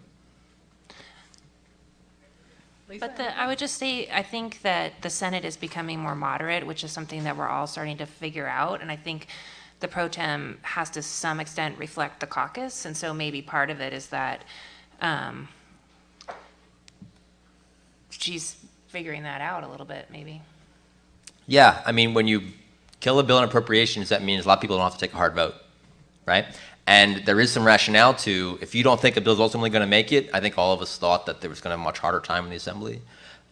Lisa? But I would just say, I think that the Senate is becoming more moderate, which is something that we're all starting to figure out. And I think the pro tem has to some extent reflect the caucus. And so maybe part of it is that she's figuring that out a little bit, maybe. Yeah, I mean, when you kill a bill in appropriations, that means a lot of people don't have to take a hard vote, right? And there is some rationale to, if you don't think a bill's ultimately going to make it, I think all of us thought that there was going to have a much harder time in the assembly,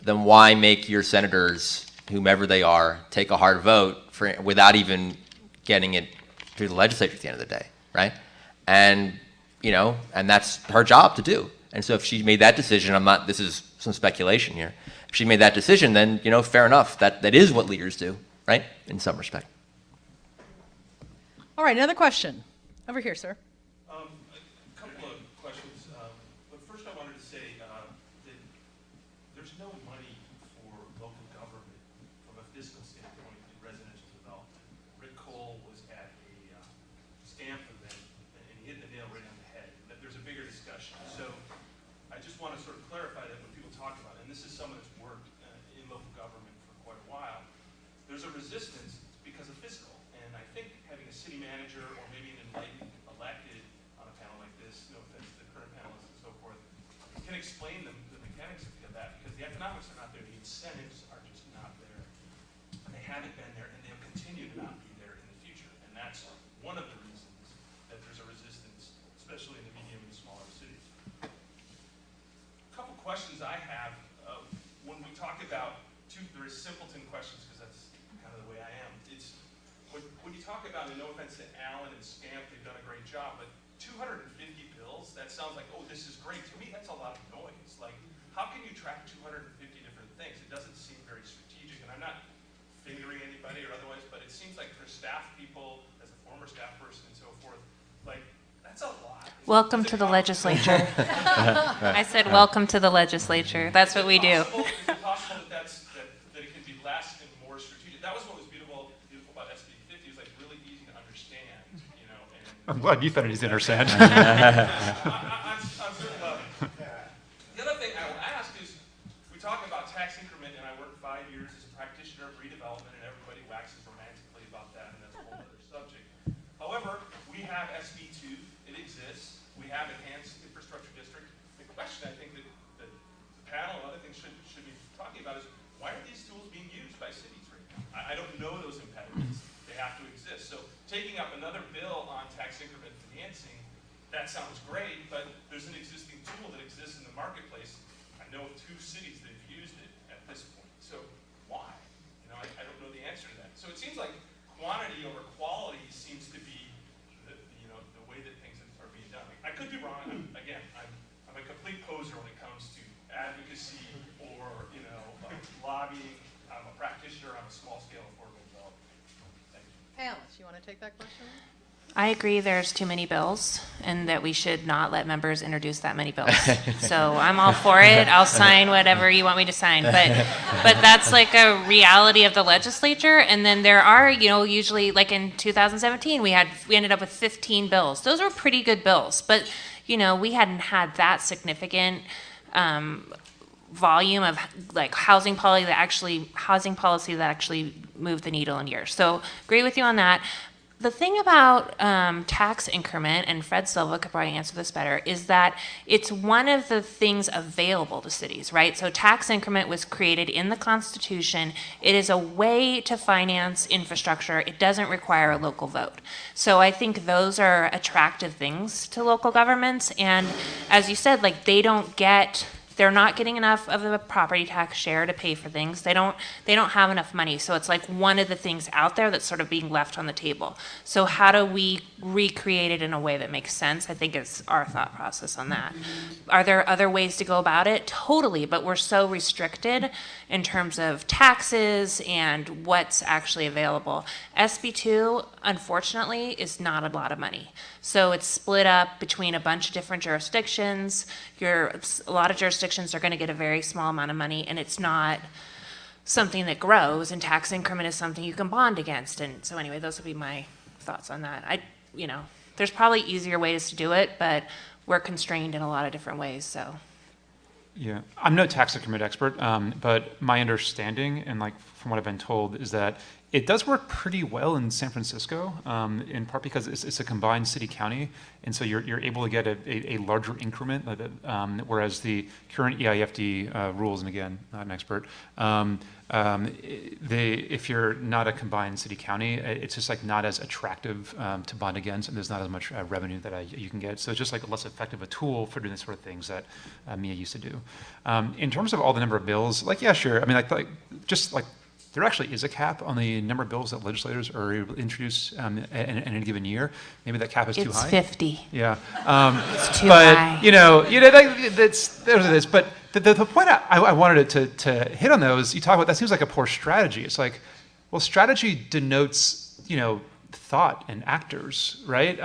then why make your senators, whomever they are, take a hard vote without even getting it through the legislature at the end of the day, right? And, and that's her job to do. And so if she made that decision, this is some speculation here. If she made that decision, then, fair enough. That is what leaders do, right? In some respect. All right, another question. Over here, sir. A couple of questions. But first I wanted to say that there's no money for local government from a fiscal standpoint in residential development. Rick Cole was at a stamp event and he hit the nail right on the head, that there's a bigger discussion. So I just want to sort of clarify that when people talk about it, and this is someone that's worked in local government for quite a while, there's a resistance because of fiscal. And I think having a city manager or maybe an enlightened elected on a panel like this, no offense to the current panelists and so forth, can explain the mechanics of that, because the economics are not there, the incentives are just not there. And they haven't been there, and they'll continue to not be there in the future. And that's one of the reasons that there's a resistance, especially in the medium and smaller cities. A couple questions I have when we talk about there is simpleton questions, because that's kind of the way I am. It's when you talk about, and no offense to Allen and Stamp, they've done a great job, but 250 bills, that sounds like, oh, this is great. To me, that's a lot of noise. Like, how can you track 250 different things? It doesn't seem very strategic, and I'm not fingering anybody or otherwise, but it seems like for staff people, as a former staff person and so forth, like, that's a lot. Welcome to the legislature. I said, welcome to the legislature. That's what we do. Is it possible that it can be less and more strategic? That was what was beautiful about SB 50. It's like really easy to understand, And I'm glad you found it easy to understand. I'm sort of the other thing I will ask is, we talk about tax increment, and I worked 5 years as a practitioner of redevelopment, and everybody waxes romantically about that, and that's a whole other subject. However, we have SB 2. It exists. We have enhanced infrastructure district. The question I think that the panel and other things should be talking about is, why are these tools being used by cities right now? I don't know those impediments. They have to exist. So taking up another bill on tax increment financing, that sounds great, but there's an existing tool that exists in the marketplace. I know of 2 cities that have used it at this point. So why? I don't know the answer to that. So it seems like quantity over quality seems to be the way that things are being done. I could be wrong. Again, I'm a complete poser when it comes to advocacy or lobbying. I'm a practitioner on a small scale affordable development. Thank you. Panelists, you want to take that question? I agree there's too many bills and that we should not let members introduce that many bills. So I'm all for it. I'll sign whatever you want me to sign. But that's like a reality of the legislature. And then there are, usually like in 2017, we ended up with 15 bills. Those were pretty good bills. But, we hadn't had that significant volume of like housing policy that actually moved the needle in years. So agree with you on that. The thing about tax increment, and Fred Silva could probably answer this better, is that it's one of the things available to cities, right? So tax increment was created in the Constitution. It is a way to finance infrastructure. It doesn't require a local vote. So I think those are attractive things to local governments. And as you said, like they're not getting enough of the property tax share to pay for things. They don't have enough money. So it's like one of the things out there that's sort of being left on the table. So how do we recreate it in a way that makes sense? I think it's our thought process on that. Are there other ways to go about it? Totally, but we're so restricted in terms of taxes and what's actually available. SB2, unfortunately, is not a lot of money. So it's split up between a bunch of different jurisdictions. A lot of jurisdictions are going to get a very small amount of money, and it's not something that grows, and tax increment is something you can bond against. And so anyway, those would be my thoughts on that. There's probably easier ways to do it, but we're constrained in a lot of different ways, so. Yeah, I'm no tax increment expert, but my understanding and like from what I've been told is that it does work pretty well in San Francisco, in part because it's a combined city-county, and so you're able to get a larger increment, whereas the current EIFD rules, and again, not an expert, if you're not a combined city-county, it's just like not as attractive to bond against, and there's not as much revenue that you can get. So it's just like less effective a tool for doing the sort of things that Mia used to do. In terms of all the number of bills, like yeah, sure. I mean, like just like. There actually is a cap on the number of bills that legislators are able to introduce in any given year. Maybe that cap is too high. It's 50. Yeah. It's too but, high. There's this. But the point I wanted to hit on though is you talk about that seems like a poor strategy. It's like, well, strategy denotes, thought and actors, right?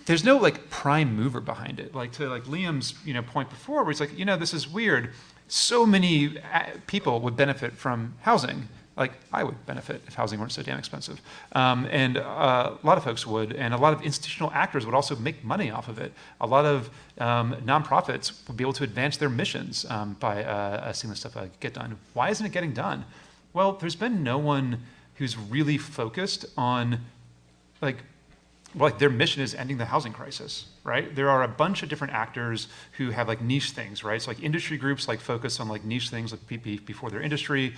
There's no like prime mover behind it. Like to like Liam's, point before where he's like, this is weird. So many people would benefit from housing. Like I would benefit if housing weren't so damn expensive. And a lot of folks would, and a lot of institutional actors would also make money off of it. A lot of nonprofits would be able to advance their missions by seeing this stuff get done. Why isn't it getting done? Well, there's been no one who's really focused on their mission is ending the housing crisis, right? There are a bunch of different actors who have like niche things, right? So like industry groups like focus on like niche things like before their industry.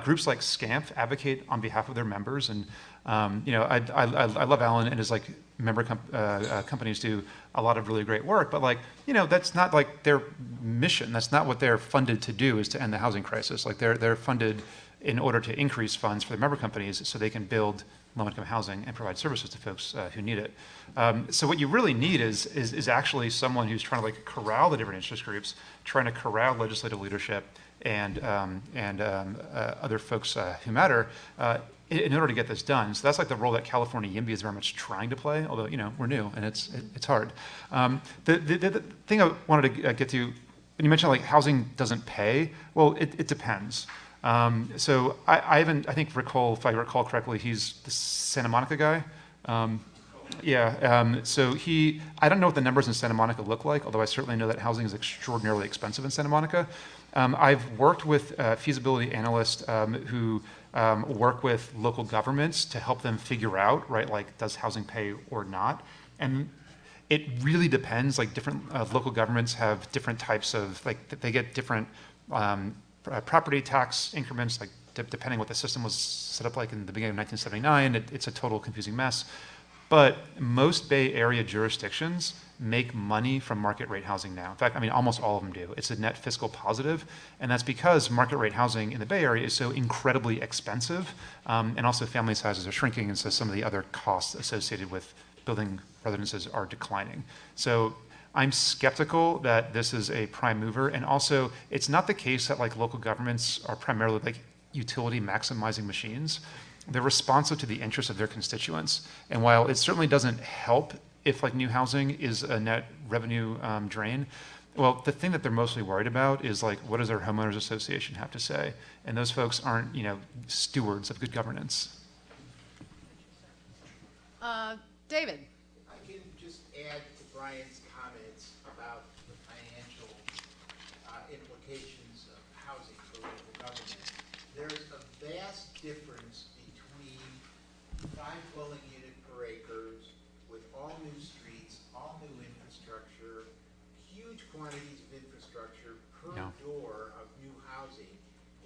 Groups like SCAMP advocate on behalf of their members, and I love Alan and his like member companies do a lot of really great work, but like that's not like their mission. That's not what they're funded to do, is to end the housing crisis. Like they're funded in order to increase funds for their member companies so they can build low-income housing and provide services to folks who need it. So what you really need is actually someone who's trying to like corral the different interest groups, trying to corral legislative leadership and other folks who matter in order to get this done. So that's like the role that California YIMBY is very much trying to play, although we're new and it's hard. The thing I wanted to get to, when you mentioned like housing doesn't pay, well, it depends. So I think if I recall correctly, he's the Santa Monica guy. So I don't know what the numbers in Santa Monica look like, although I certainly know that housing is extraordinarily expensive in Santa Monica. I've worked with feasibility analysts who work with local governments to help them figure out, right, like does housing pay or not? And it really depends, like different local governments have different types of, like they get different property tax increments, like depending what the system was set up like in the beginning of 1979, it's a total confusing mess. But most Bay Area jurisdictions make money from market rate housing now. In fact, almost all of them do. It's a net fiscal positive, and that's because market rate housing in the Bay Area is so incredibly expensive, and also family sizes are shrinking, and so some of the other costs associated with building residences are declining. So I'm skeptical that this is a prime mover, and also it's not the case that like local governments are primarily like utility maximizing machines. They're responsive to the interests of their constituents, and while it certainly doesn't help if like new housing is a net revenue drain, well, the thing that they're mostly worried about is like what does their homeowners association have to say, and those folks aren't stewards of good governance. David. I can just add to Brian's comments about the financial implications of housing for local government. There's a vast difference between 5 dwelling unit per acres with all new streets, all new infrastructure, huge quantities of infrastructure per door of new housing,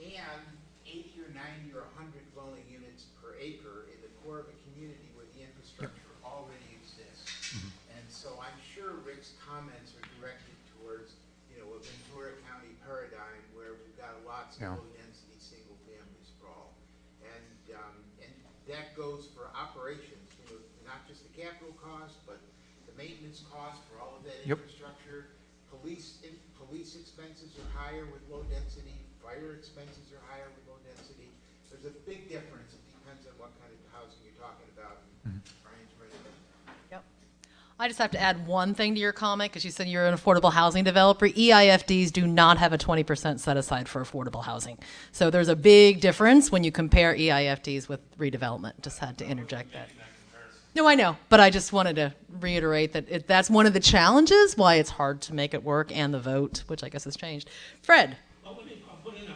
and 80 or 90 or 100 dwelling units per acre in the core of a community where the infrastructure already exists. And so I'm sure Rick's comments are directed towards, a Ventura County paradigm where we've got lots of low density single family sprawl. And that goes for operations, not just the capital cost, but the maintenance cost for all of that infrastructure. Police expenses are higher with low density, fire expenses are higher with low density. There's a big difference. It depends on what kind of housing you're talking about. Brian's right. Yep. I just have to add one thing to your comment, because you said you're an affordable housing developer. EIFDs do not have a 20% set aside for affordable housing. So there's a big difference when you compare EIFDs with redevelopment. Just had to interject that. No, I know, but I just wanted to reiterate that that's one of the challenges why it's hard to make it work, and the vote, which I guess has changed. Fred. Well, let me put in a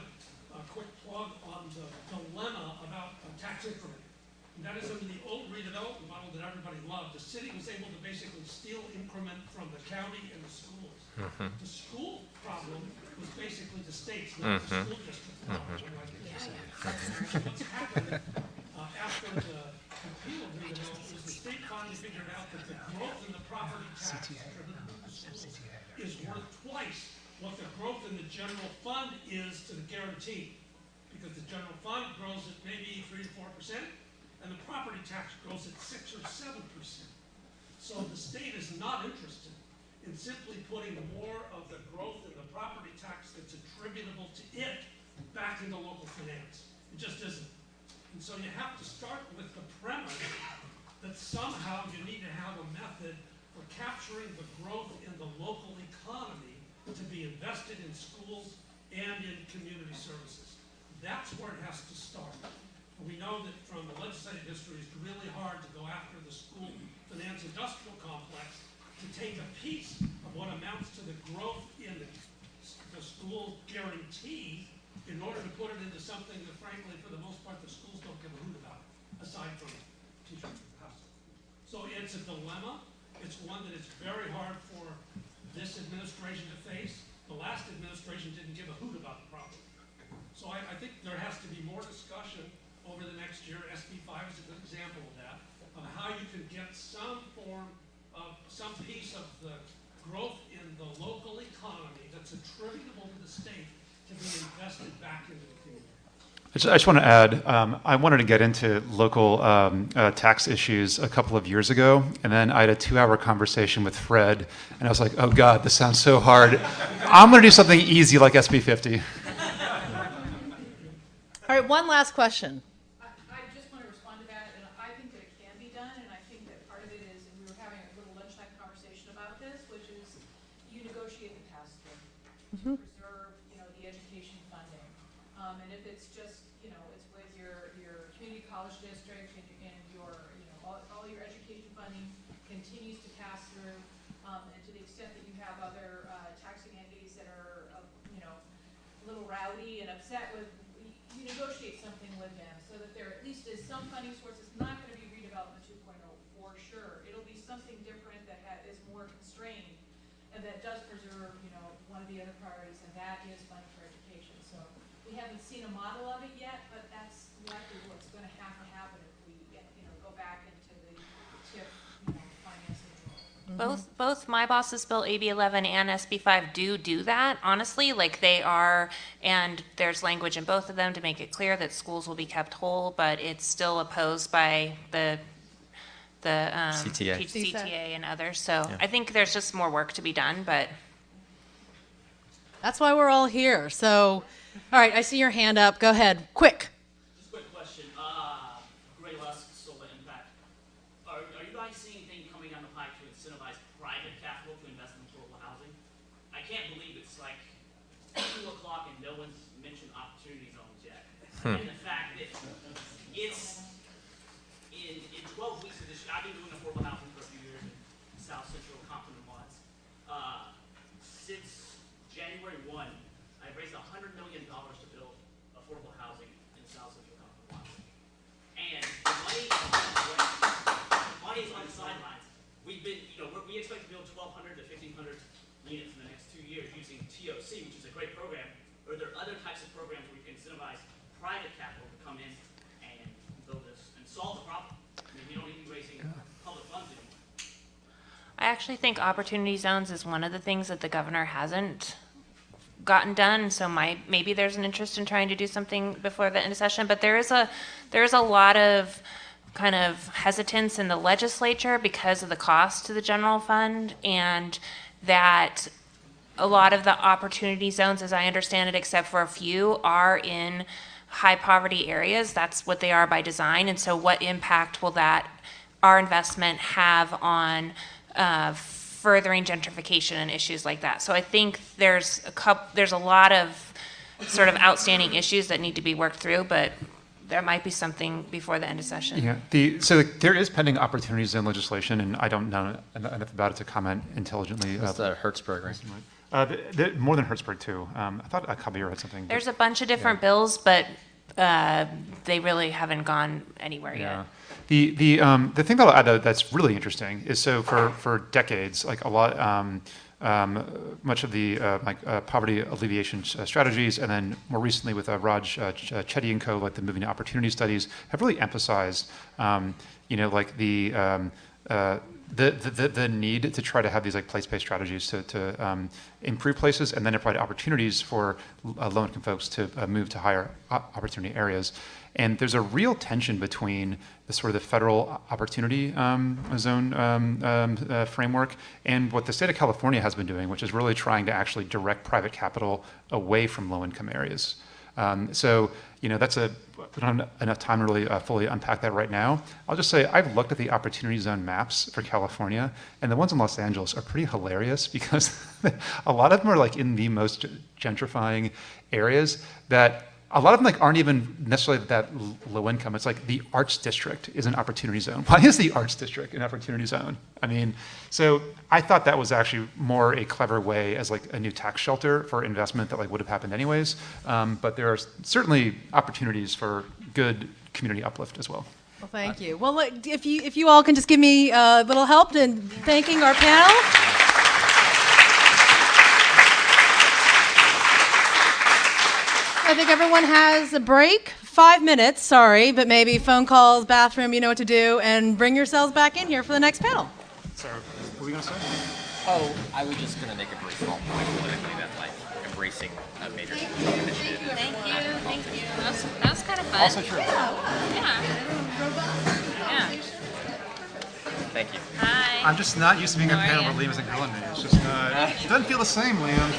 quick plug on the dilemma about tax increment. And that is under the old redevelopment model that everybody loved. The city was able to basically steal increment from the county and the schools. The school problem was basically the state's, not the school district. What's happened after the repeal of redevelopment is the state finally figured out that the growth in the property tax attributable to schools is worth twice what the growth in the general fund is to the guarantee. Because the general fund grows at maybe 3 to 4%, and the property tax grows at 6 or 7%. So the state is not interested in simply putting more of the growth in the property tax that's attributable to it back into local finance. It just isn't. And so you have to start with the premise that somehow you need to have a method for capturing the growth in the local economy to be invested in schools and in community services. That's where it has to start. We know that from the legislative history, it's really hard to go after the school finance industrial complex to take a piece of what amounts to the growth in the school guarantee in order to put it into something that, frankly, for the most part, the schools don't give a hoot about, aside from teachers in the house. So it's a dilemma. It's one that is very hard for this administration to face. The last administration didn't give a hoot about the problem. So I think there has to be more discussion over the next year. SB 5 is a good example of that, of how you can get some form of, some piece of the growth in the local economy that's attributable to the state to be invested back into the community. I just want to add, I wanted to get into local tax issues a couple of years ago, and then I had a 2-hour conversation with Fred, and I was like, oh God, this sounds so hard. I'm going to do something easy like SB 50. All right, one last question. I just want to respond to that, and I think that it can be done, and I think that part of it is, and we were having a little lunchtime conversation about this, which is you negotiate the pass-through to preserve, the education funding. And if it's just, it's with your community college district and your, all your education funding continues to pass through, and to the extent that you have other taxing entities that are, a little rowdy and upset with, you negotiate something with them so that there at least is some funding source. It's not going to be redevelopment 2.0 for sure. It'll be something different that is more constrained and that does preserve, one of the other priorities, and that is funding for education. So we haven't seen a model of it yet, but that's likely what's going to have to happen if we get, go back into the TIF, financing role. Both my boss's bill, AB 11 and SB 5, do that, honestly. Like they are, and there's language in both of them to make it clear that schools will be kept whole, but it's still opposed by the CTA. CTA and others. So I think there's just more work to be done, but. That's why we're all here. So, all right, I see your hand up. Go ahead, quick. Just a quick question. Gray Lusk, Solar Impact. Are you guys seeing anything coming down the pipe to incentivize private capital to invest in affordable housing? I can't believe it's like 2 o'clock and no one's mentioned opportunity zones yet. And the fact that it's in 12 weeks of this year, I've been doing affordable housing for a few years in South Central Compton and Watts. Since January 1, I've raised $100 million to build affordable housing in South Central Compton and Watts. And the money is on the sidelines. We've been, we expect to build 1,200 to 1,500 units in the next 2 years using TOC, which is a great program. Or are there other types of programs where we can incentivize private capital to come in and build this and solve the problem? I mean, we don't need to be raising public funds anymore. I actually think opportunity zones is one of the things that the governor hasn't gotten done. So maybe there's an interest in trying to do something before the end of session. But there is a lot of kind of hesitance in the legislature because of the cost to the general fund, and that a lot of the opportunity zones, as I understand it, except for a few, are in high poverty areas. That's what they are by design. And so what impact will our investment have on furthering gentrification and issues like that? So I think there's a lot of sort of outstanding issues that need to be worked through, but there might be something before the end of session. Yeah. So there is pending opportunity zone legislation, and I don't know enough about it to comment intelligently. It's the Hertzberg, right? More than Hertzberg too. I thought Caballero had something. There's a bunch of different bills, but they really haven't gone anywhere yet. The thing that I'll add that's really interesting is so for decades, like a lot, much of the poverty alleviation strategies, and then more recently with Raj Chetty and co, like the moving to opportunity studies, have really emphasized, like the need to try to have these like place-based strategies to improve places, and then to provide opportunities for low-income folks to move to higher opportunity areas. And there's a real tension between the sort of the federal opportunity zone framework and what the state of California has been doing, which is really trying to actually direct private capital away from low-income areas. So, that's we don't have enough time to really fully unpack that right now. I'll just say I've looked at the opportunity zone maps for California, and the ones in Los Angeles are pretty hilarious because a lot of them are like in the most gentrifying areas that a lot of them like aren't even necessarily that low income. It's like the arts district is an opportunity zone. Why is the arts district an opportunity zone? I mean, so I thought that was actually more a clever way as like a new tax shelter for investment that like would have happened anyways. But there are certainly opportunities for good community uplift as well. Well, thank you. Well, if you all can just give me a little help in thanking our panel. I think everyone has a break, 5 minutes, sorry, but maybe phone calls, bathroom, you know what to do, and bring yourselves back in here for the next panel. So, what were we going to say? Oh, I was just going to make a very small point politically that, like, embracing a major initiative. Thank you. That was kind of fun. Also true. Yeah. Thank you. Hi. I'm just not used to being on a How are panel ya? where Liam isn't grilling me. It's just not, it doesn't feel the same, Liam.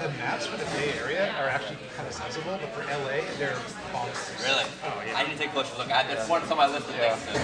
The maps for the Bay Area are actually kind of sensible, but for LA, they're bonkers. Really? Oh, yeah. I didn't take a closer look. That's one on my list of things to...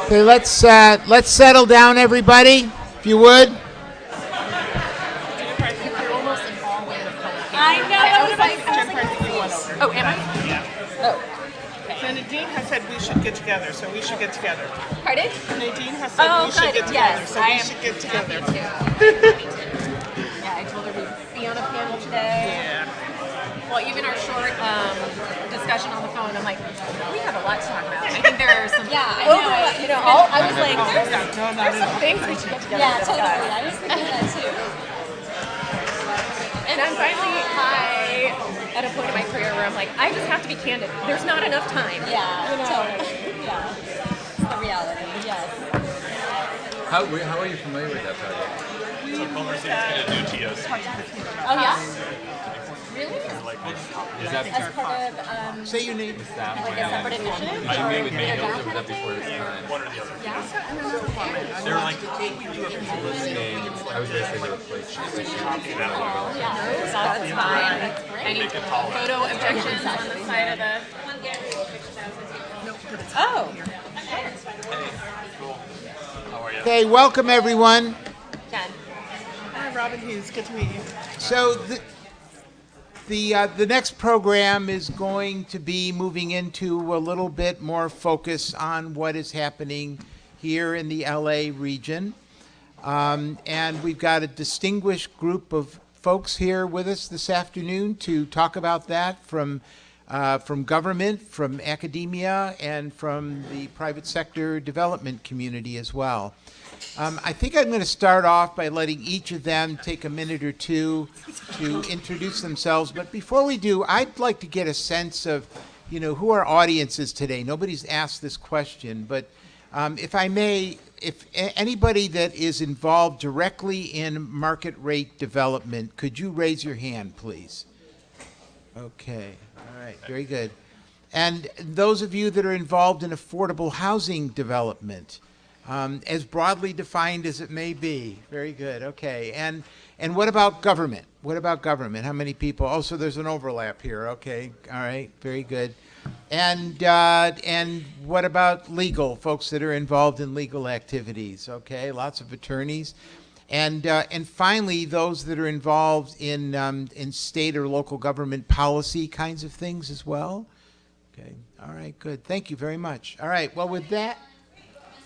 Okay, let's settle down, everybody, if you would. I know. Oh, am I? Yeah. Oh. So Nadine has said we should get together, so we should get together. Pardon? Nadine has said we should get together, Yes, so we should get together. Yeah, I told her we'd be on a panel today. Yeah. Well, even our short discussion on the phone, I'm like, we have a lot to talk about. I think there are some I was like, there's some things we should get together. Yeah, and discuss. totally. I was thinking that too. And I'm finally at a point in my career where I'm like, I just have to be candid. There's not enough time. Yeah, totally. Yeah. It's the reality, yes. How are you familiar with that project? Oh, yeah? Really? Is that As part of, Say your name. like a separate initiative? I knew with Mayhill, or was that before its time? They're like, This name, I was going to say they were placed. That's fine. Any photo objections on the side of the... Oh. Okay, welcome everyone. Jen. Hi, Robin Hughes. Good to meet you. So the next program is going to be moving into a little bit more focus on what is happening here in the LA region. And we've got a distinguished group of folks here with us this afternoon to talk about that from government, from academia, and from the private sector development community as well. I think I'm going to start off by letting each of them take a minute or two to introduce themselves. But before we do, I'd like to get a sense of, who our audience is today. Nobody's asked this question, but if I may, if anybody that is involved directly in market rate development, could you raise your hand, please? Okay, all right, very good. And those of you that are involved in affordable housing development, as broadly defined as it may be. Very good. Okay. And what about government? What about government? How many people? Oh, so there's an overlap here. Okay. All right. Very good. And what about legal folks that are involved in legal activities? Okay. Lots of attorneys. And finally, those that are involved in state or local government policy kinds of things as well. Okay. All right. Good. Thank you very much. All right. Well, with that,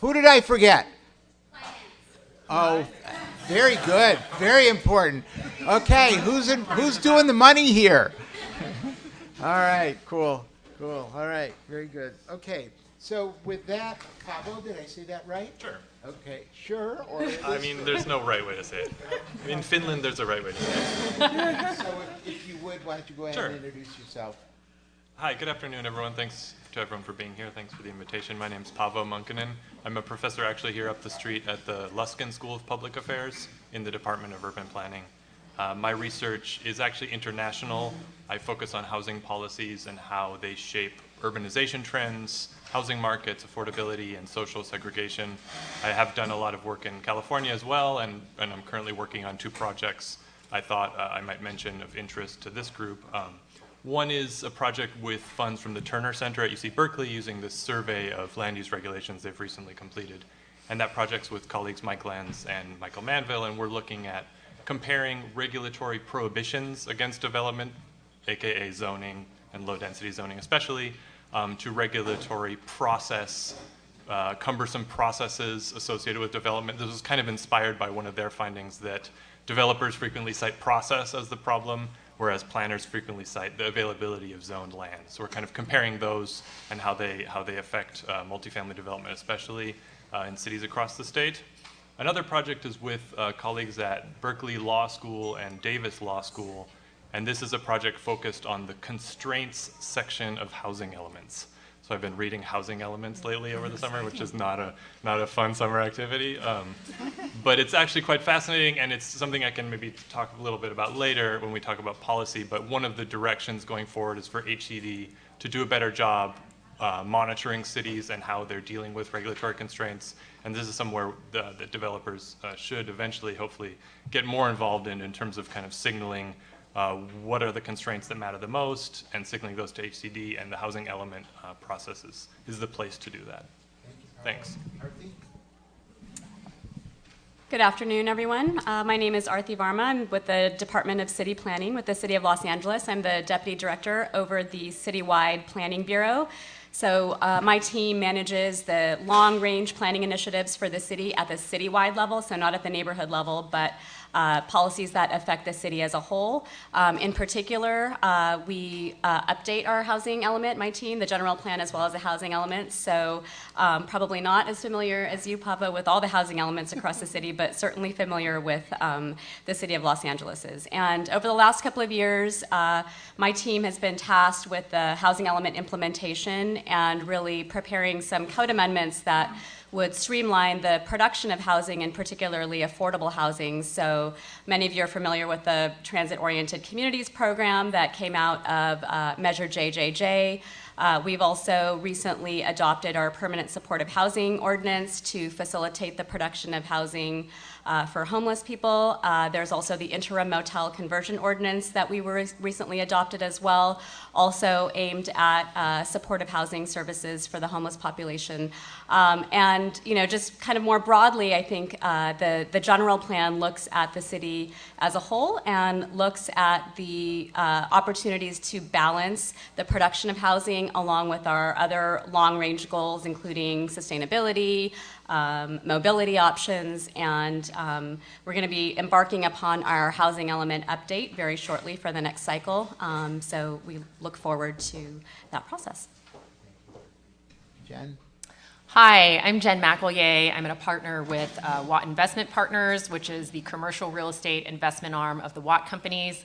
who did I forget? Oh, very good. Very important. Okay. Who's doing the money here? All right. Cool. Cool. All right. Very good. Okay. So with that, Pablo, did I say that right? Sure. Okay, sure, or... I mean, there's no right way to say it. In Finland, there's a right way to say it. So if you would, why don't you go ahead and introduce yourself? Hi, good afternoon, everyone. Thanks to everyone for being here. Thanks for the invitation. My name's Paavo Munkinen. I'm a professor actually here up the street at the Luskin School of Public Affairs in the Department of Urban Planning. My research is actually international. I focus on housing policies and how they shape urbanization trends, housing markets, affordability, and social segregation. I have done a lot of work in California as well, and I'm currently working on 2 projects I thought I might mention of interest to this group. One is a project with funds from the Turner Center at UC Berkeley using this survey of land use regulations they've recently completed. And that project's with colleagues Mike Lenz and Michael Manville, and we're looking at comparing regulatory prohibitions against development, AKA zoning and low density zoning especially, to regulatory process, cumbersome processes associated with development. This was kind of inspired by one of their findings that developers frequently cite process as the problem, whereas planners frequently cite the availability of zoned land. So we're kind of comparing those and how they affect multifamily development, especially in cities across the state. Another project is with colleagues at Berkeley Law School and Davis Law School, and this is a project focused on the constraints section of housing elements. So I've been reading housing elements lately over the summer, which is not a fun summer activity, but it's actually quite fascinating, and it's something I can maybe talk a little bit about later when we talk about policy. But one of the directions going forward is for HCD to do a better job monitoring cities and how they're dealing with regulatory constraints. And this is somewhere that developers should eventually, hopefully, get more involved in terms of kind of signaling what are the constraints that matter the most, and signaling those to HCD, and the housing element processes is the place to do that. Thanks. Good afternoon, everyone. My name is Arthi Varma. I'm with the Department of City Planning with the City of Los Angeles. I'm the Deputy Director over the Citywide Planning Bureau. So my team manages the long-range planning initiatives for the city at the citywide level, so not at the neighborhood level, but policies that affect the city as a whole. In particular, we update our housing element, my team, the general plan as well as the housing element. So probably not as familiar as you, Papa, with all the housing elements across the city, but certainly familiar with the city of Los Angeles is. And over the last couple of years, my team has been tasked with the housing element implementation and really preparing some code amendments that would streamline the production of housing, and particularly affordable housing. So many of you are familiar with the Transit-Oriented Communities program that came out of Measure JJJ. We've also recently adopted our permanent supportive housing ordinance to facilitate the production of housing for homeless people. There's also the interim motel conversion ordinance that we were recently adopted as well, also aimed at supportive housing services for the homeless population. And just kind of more broadly, I think the general plan looks at the city as a whole and looks at the opportunities to balance the production of housing along with our other long-range goals, including sustainability, mobility options, and we're going to be embarking upon our housing element update very shortly for the next cycle. So we look forward to that process. Jen? Hi, I'm Jen McEllier. I'm a partner with Watt Investment Partners, which is the commercial real estate investment arm of the Watt Companies.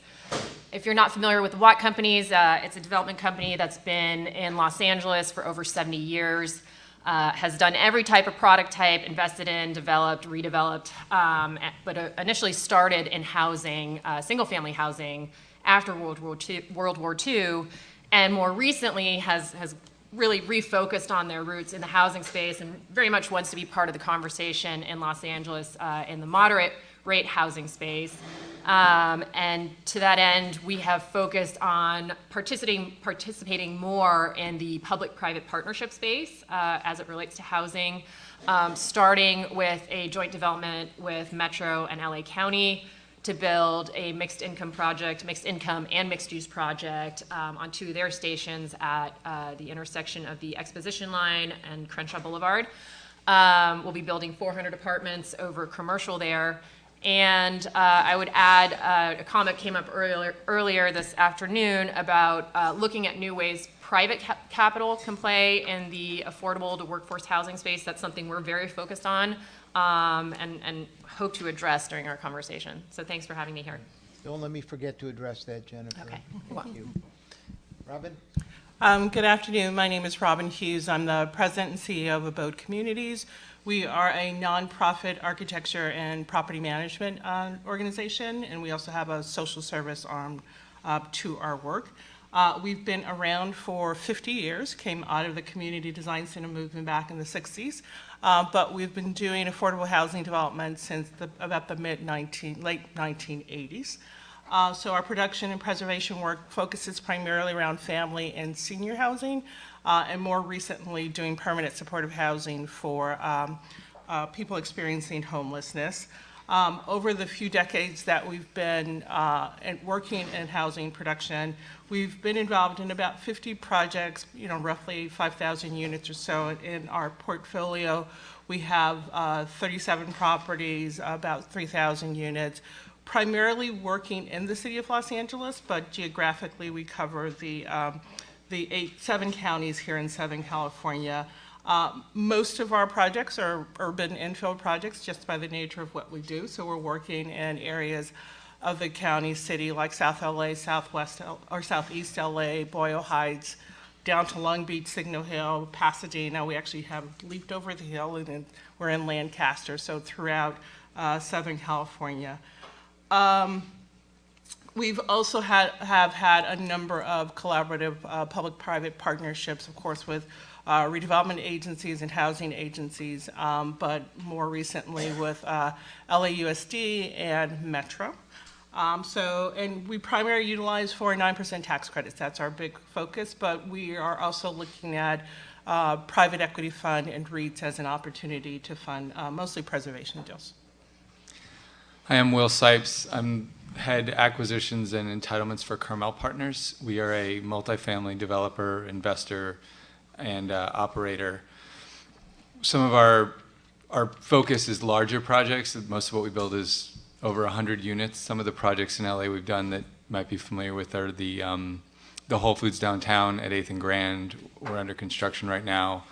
If you're not familiar with the Watt Companies, it's a development company that's been in Los Angeles for over 70 years. Has done every type of product type, invested in, developed, redeveloped, but initially started in housing, single-family housing, after World War II, and more recently has really refocused on their roots in the housing space and very much wants to be part of the conversation in Los Angeles in the moderate rate housing space. And to that end, we have focused on participating more in the public-private partnership space as it relates to housing, starting with a joint development with Metro and LA County to build a mixed income and mixed use project on 2 of their stations at the intersection of the Exposition Line and Crenshaw Boulevard. We'll be building 400 apartments over commercial there. And I would add, a comment came up earlier this afternoon about looking at new ways private capital can play in the affordable to workforce housing space. That's something we're very focused on and hope to address during our conversation. So thanks for having me here. Don't let me forget to address that, Jennifer. Okay. Thank you. Robin? Good afternoon. My name is Robin Hughes. I'm the president and CEO of Abode Communities. We are a nonprofit architecture and property management organization, and we also have a social service arm to our work. We've been around for 50 years, came out of the community design center movement back in the 60s, but we've been doing affordable housing development since about the late 1980s. So our production and preservation work focuses primarily around family and senior housing, and more recently doing permanent supportive housing for people experiencing homelessness. Over the few decades that we've been working in housing production, we've been involved in about 50 projects, roughly 5,000 units or so in our portfolio. We have 37 properties, about 3,000 units, primarily working in the city of Los Angeles, but geographically we cover the 7 counties here in Southern California. Most of our projects are urban infill projects just by the nature of what we do. So we're working in areas of the county, city, like South LA, Southeast LA, Boyle Heights, down to Long Beach, Signal Hill, Pasadena. We actually have leaped over the hill and then we're in Lancaster, so throughout Southern California. We've also have had a number of collaborative public-private partnerships, of course, with redevelopment agencies and housing agencies, but more recently with LAUSD and Metro. And we primarily utilize 4 and 9% tax credits. That's our big focus, but we are also looking at private equity fund and REITs as an opportunity to fund mostly preservation deals. Hi, I'm Will Sipes. I'm head acquisitions and entitlements for Carmel Partners. We are a multifamily developer, investor, and operator. Some of our focus is larger projects. Most of what we build is over 100 units. Some of the projects in LA we've done that you might be familiar with are the Whole Foods downtown at 8th and Grand. We're under construction right now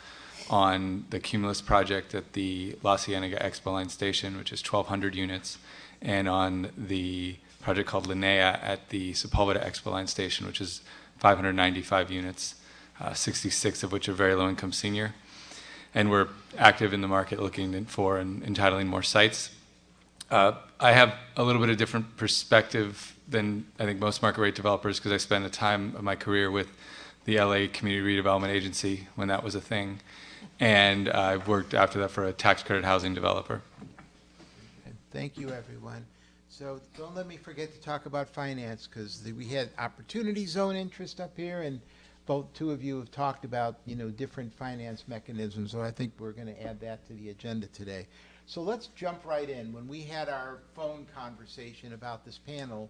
on the Cumulus project at the La Cienega Expo Line Station, which is 1,200 units, and on the project called Linnea at the Sepulveda Expo Line Station, which is 595 units, 66 of which are very low-income senior. And we're active in the market looking for and entitling more sites. I have a little bit of different perspective than I think most market rate developers because I spent a time of my career with the LA Community Redevelopment Agency when that was a thing. And I've worked after that for a tax credit housing developer. Thank you, everyone. So don't let me forget to talk about finance because we had opportunity zone interest up here, and two of you have talked about different finance mechanisms. So I think we're going to add that to the agenda today. So let's jump right in. When we had our phone conversation about this panel,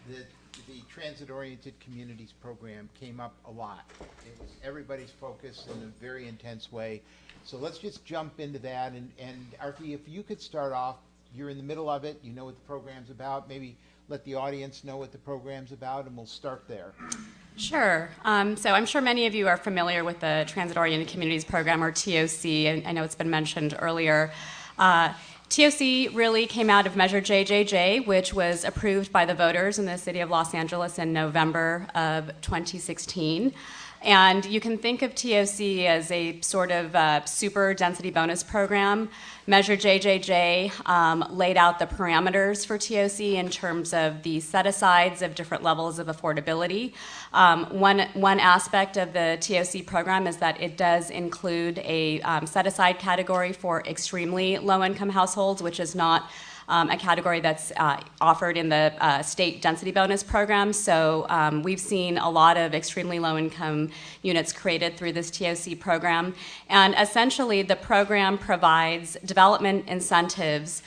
the Transit-Oriented Communities program came up a lot. It was everybody's focus in a very intense way. So let's just jump into that. And Arthi, if you could start off, you're in the middle of it, you know what the program's about, maybe let the audience know what the program's about, and we'll start there. Sure. So I'm sure many of you are familiar with the Transit-Oriented Communities Program, or TOC, and I know it's been mentioned earlier. TOC really came out of Measure JJJ, which was approved by the voters in the city of Los Angeles in November of 2016. And you can think of TOC as a sort of super density bonus program. Measure JJJ laid out the parameters for TOC in terms of the set-asides of different levels of affordability. One aspect of the TOC program is that it does include a set-aside category for extremely low-income households, which is not a category that's offered in the state density bonus program. So we've seen a lot of extremely low-income units created through this TOC program. And essentially, the program provides development incentives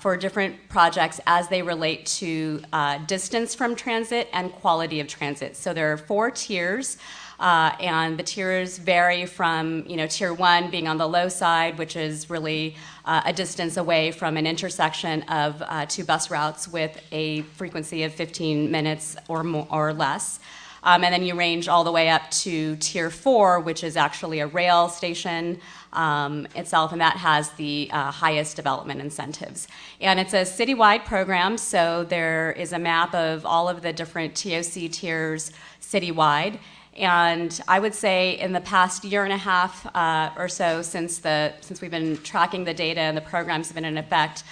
for different projects as they relate to distance from transit and quality of transit. So there are 4 tiers. And the tiers vary from, tier 1 being on the low side, which is really a distance away from an intersection of 2 bus routes with a frequency of 15 minutes or more or less. And then you range all the way up to tier 4, which is actually a rail station itself, and that has the highest development incentives. And it's a citywide program, so there is a map of all of the different TOC tiers citywide. And I would say in the past year and a half or so since we've been tracking the data and the programs have been in effect,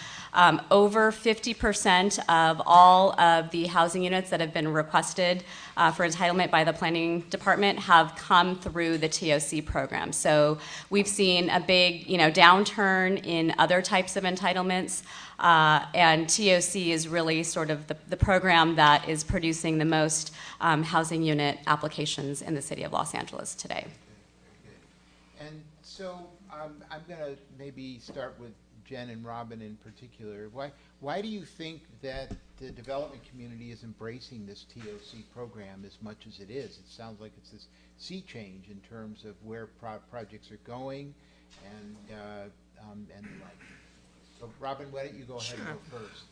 over 50% of all of the housing units that have been requested for entitlement by the planning department have come through the TOC program. So we've seen a big, downturn in other types of entitlements. And TOC is really sort of the program that is producing the most housing unit applications in the city of Los Angeles today. Very good. And so I'm going to maybe start with Jen and Robin in particular. Why do you think that the development community is embracing this TOC program as much as it is? It sounds like it's this sea change in terms of where projects are going and the like. So Robin, why don't you go ahead and go first?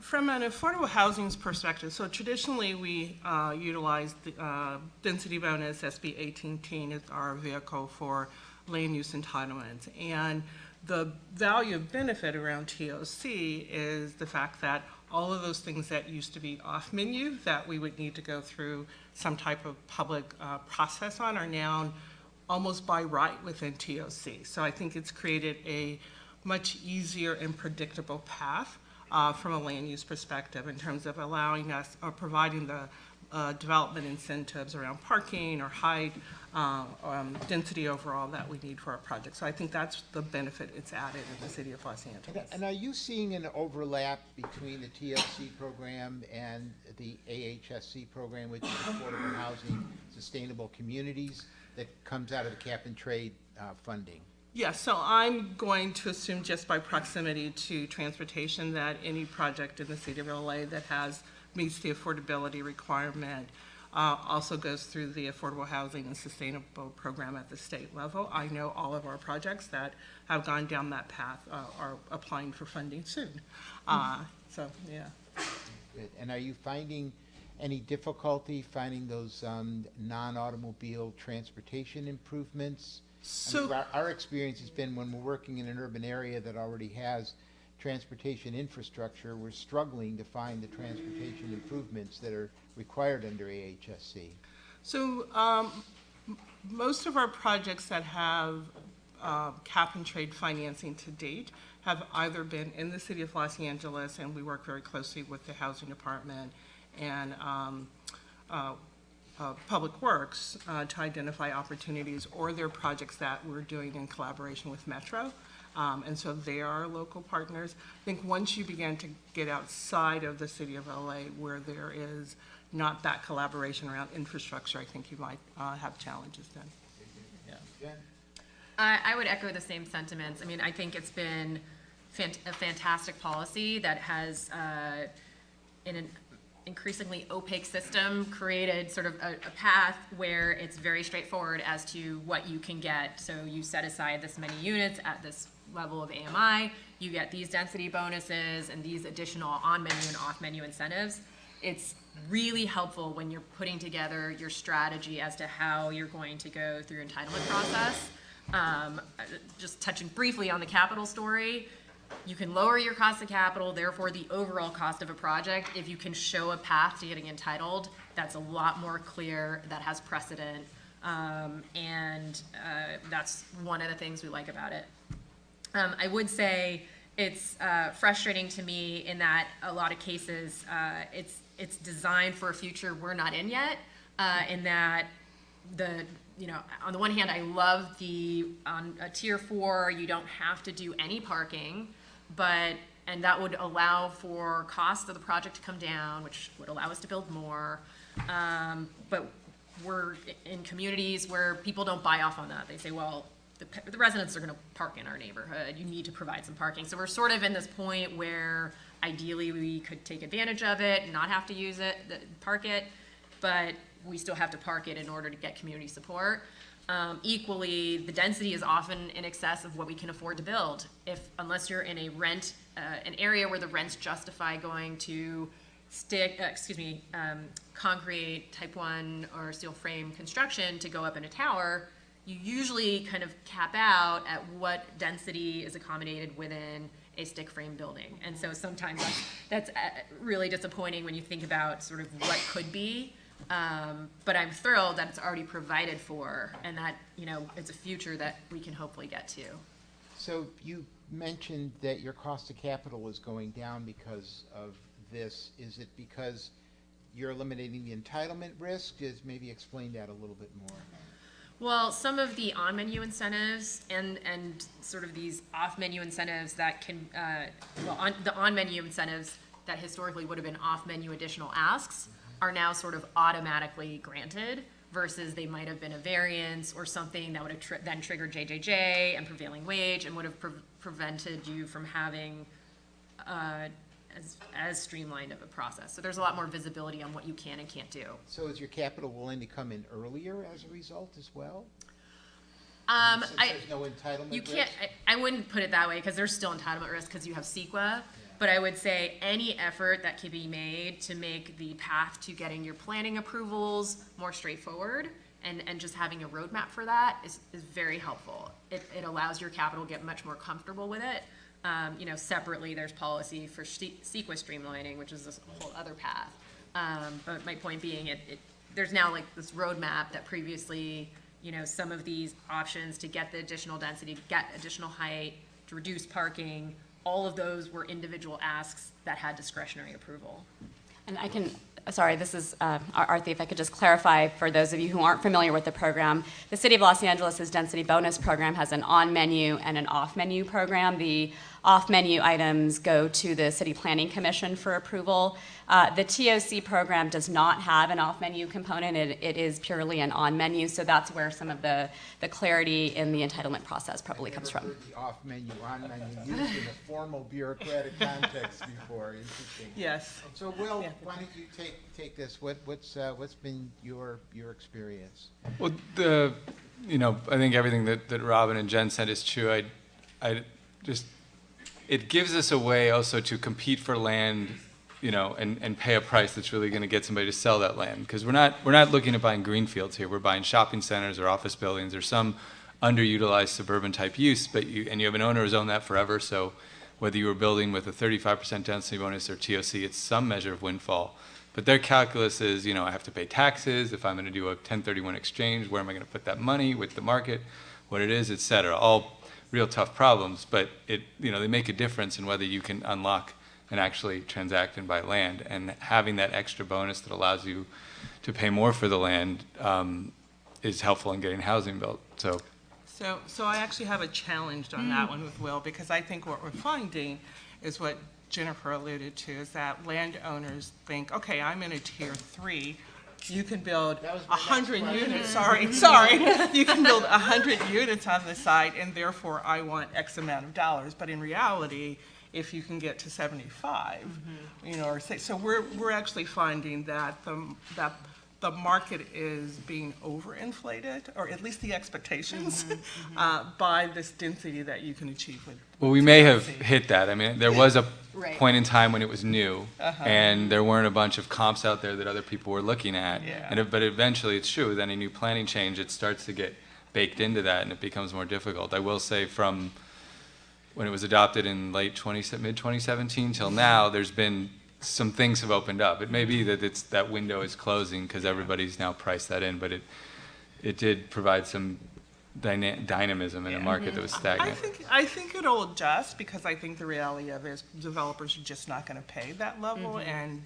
From an affordable housing perspective, so traditionally we utilize the density bonus, SB 1810 is our vehicle for land use entitlements. And the value of benefit around TOC is the fact that all of those things that used to be off menu that we would need to go through some type of public process on are now almost by right within TOC. So I think it's created a much easier and predictable path from a land use perspective in terms of allowing us or providing the development incentives around parking or height, density overall that we need for our project. So I think that's the benefit it's added in the city of Los Angeles. And are you seeing an overlap between the TLC program and the AHSC program, which is Affordable Housing Sustainable Communities, that comes out of the cap and trade funding? Yeah, so I'm going to assume just by proximity to transportation that any project in the city of LA that meets the affordability requirement also goes through the Affordable Housing and Sustainable Program at the state level. I know all of our projects that have gone down that path are applying for funding soon. So, yeah. Good. And are you finding any difficulty finding those non-automobile transportation improvements? So our experience has been when we're working in an urban area that already has transportation infrastructure, we're struggling to find the transportation improvements that are required under AHSC. So most of our projects that have cap and trade financing to date have either been in the city of Los Angeles, and we work very closely with the housing department and Public Works to identify opportunities, or they're projects that we're doing in collaboration with Metro. And so they are local partners. I think once you begin to get outside of the city of LA where there is not that collaboration around infrastructure, I think you might have challenges then. Yeah. Jen? I would echo the same sentiments. I mean, I think it's been a fantastic policy that has, in an increasingly opaque system, created sort of a path where it's very straightforward as to what you can get. So you set aside this many units at this level of AMI, you get these density bonuses and these additional on-menu and off-menu incentives. It's really helpful when you're putting together your strategy as to how you're going to go through your entitlement process. Just touching briefly on the capital story, you can lower your cost of capital, therefore the overall cost of a project. If you can show a path to getting entitled, that's a lot more clear, that has precedent, and that's one of the things we like about it. I would say it's frustrating to me in that a lot of cases it's designed for a future we're not in yet, in that on the one hand, I love on a tier 4, you don't have to do any parking, but And that would allow for costs of the project to come down, which would allow us to build more. But we're in communities where people don't buy off on that. They say, well, the residents are going to park in our neighborhood. You need to provide some parking. So we're sort of in this point where ideally we could take advantage of it and not have to use it, park it, but we still have to park it in order to get community support. Equally, the density is often in excess of what we can afford to build. Unless you're in an area where the rents justify going to concrete type 1 or steel frame construction to go up in a tower, you usually kind of cap out at what density is accommodated within a stick frame building. And so sometimes that's really disappointing when you think about sort of what could be. But I'm thrilled that it's already provided for and that, it's a future that we can hopefully get to. So you mentioned that your cost of capital is going down because of this. Is it because you're eliminating the entitlement risk? Just maybe explain that a little bit more. Well, some of the on-menu incentives and sort of these off-menu incentives that can, the on-menu incentives that historically would have been off-menu additional asks are now sort of automatically granted versus they might have been a variance or something that would have then triggered JJJ and prevailing wage and would have prevented you from having as streamlined of a process. So there's a lot more visibility on what you can and can't do. So is your capital willing to come in earlier as a result as well? Since there's no entitlement you can't. risk? I wouldn't put it that way because there's still entitlement risk because you have CEQA. Yeah. But I would say any effort that can be made to make the path to getting your planning approvals more straightforward and just having a roadmap for that is very helpful. It allows your capital to get much more comfortable with it. Separately, there's policy for CEQA streamlining, which is this whole other path. But my point being, there's now like this roadmap that previously, some of these options to get the additional density, to get additional height, to reduce parking, all of those were individual asks that had discretionary approval. And this is Arthi, if I could just clarify for those of you who aren't familiar with the program, the City of Los Angeles' Density Bonus Program has an on-menu and an off-menu program. The off-menu items go to the City Planning Commission for approval. The TOC program does not have an off-menu component. It is purely an on-menu, so that's where some of the clarity in the entitlement process probably comes from. I've never heard the off-menu, on-menu used in a formal bureaucratic context before. Interesting. Yes. So, Will, why don't you take this? What's been your experience? Well, I think everything that Robin and Jen said is true. It gives us a way also to compete for land, and pay a price that's really going to get somebody to sell that land. Because we're not looking at buying greenfields here. We're buying shopping centers or office buildings or some underutilized suburban type use. But you have an owner who's owned that forever. So whether you were building with a 35% density bonus or TOC, it's some measure of windfall. But their calculus is, I have to pay taxes. If I'm going to do a 1031 exchange, where am I going to put that money with the market, what it is, et cetera. All real tough problems, but they make a difference in whether you can unlock and actually transact and buy land. And having that extra bonus that allows you to pay more for the land is helpful in getting housing built. So I actually have a challenge on that one with Will, because I think what we're finding is what Jennifer alluded to, is that landowners think, okay, I'm in a tier 3. You can build 100 units, sorry. You can build 100 units on the site, and therefore I want X amount of dollars. But in reality, if you can get to 75, or say, so we're actually finding that the market is being overinflated, or at least the expectations, by this density that you can achieve with. Well, we may have hit that. I mean, there was a point in time when it was new, and there weren't a bunch of comps out there that other people were looking at. Yeah. Yeah. But eventually, it's true, with any new planning change, it starts to get baked into that, and it becomes more difficult. I will say from when it was adopted in mid-2017 till now, there's been some things have opened up. It may be that that window is closing because everybody's now priced that in, but it did provide some dynamism in a market that was stagnant. I think it'll adjust, because I think the reality of it is developers are just not going to pay that level, and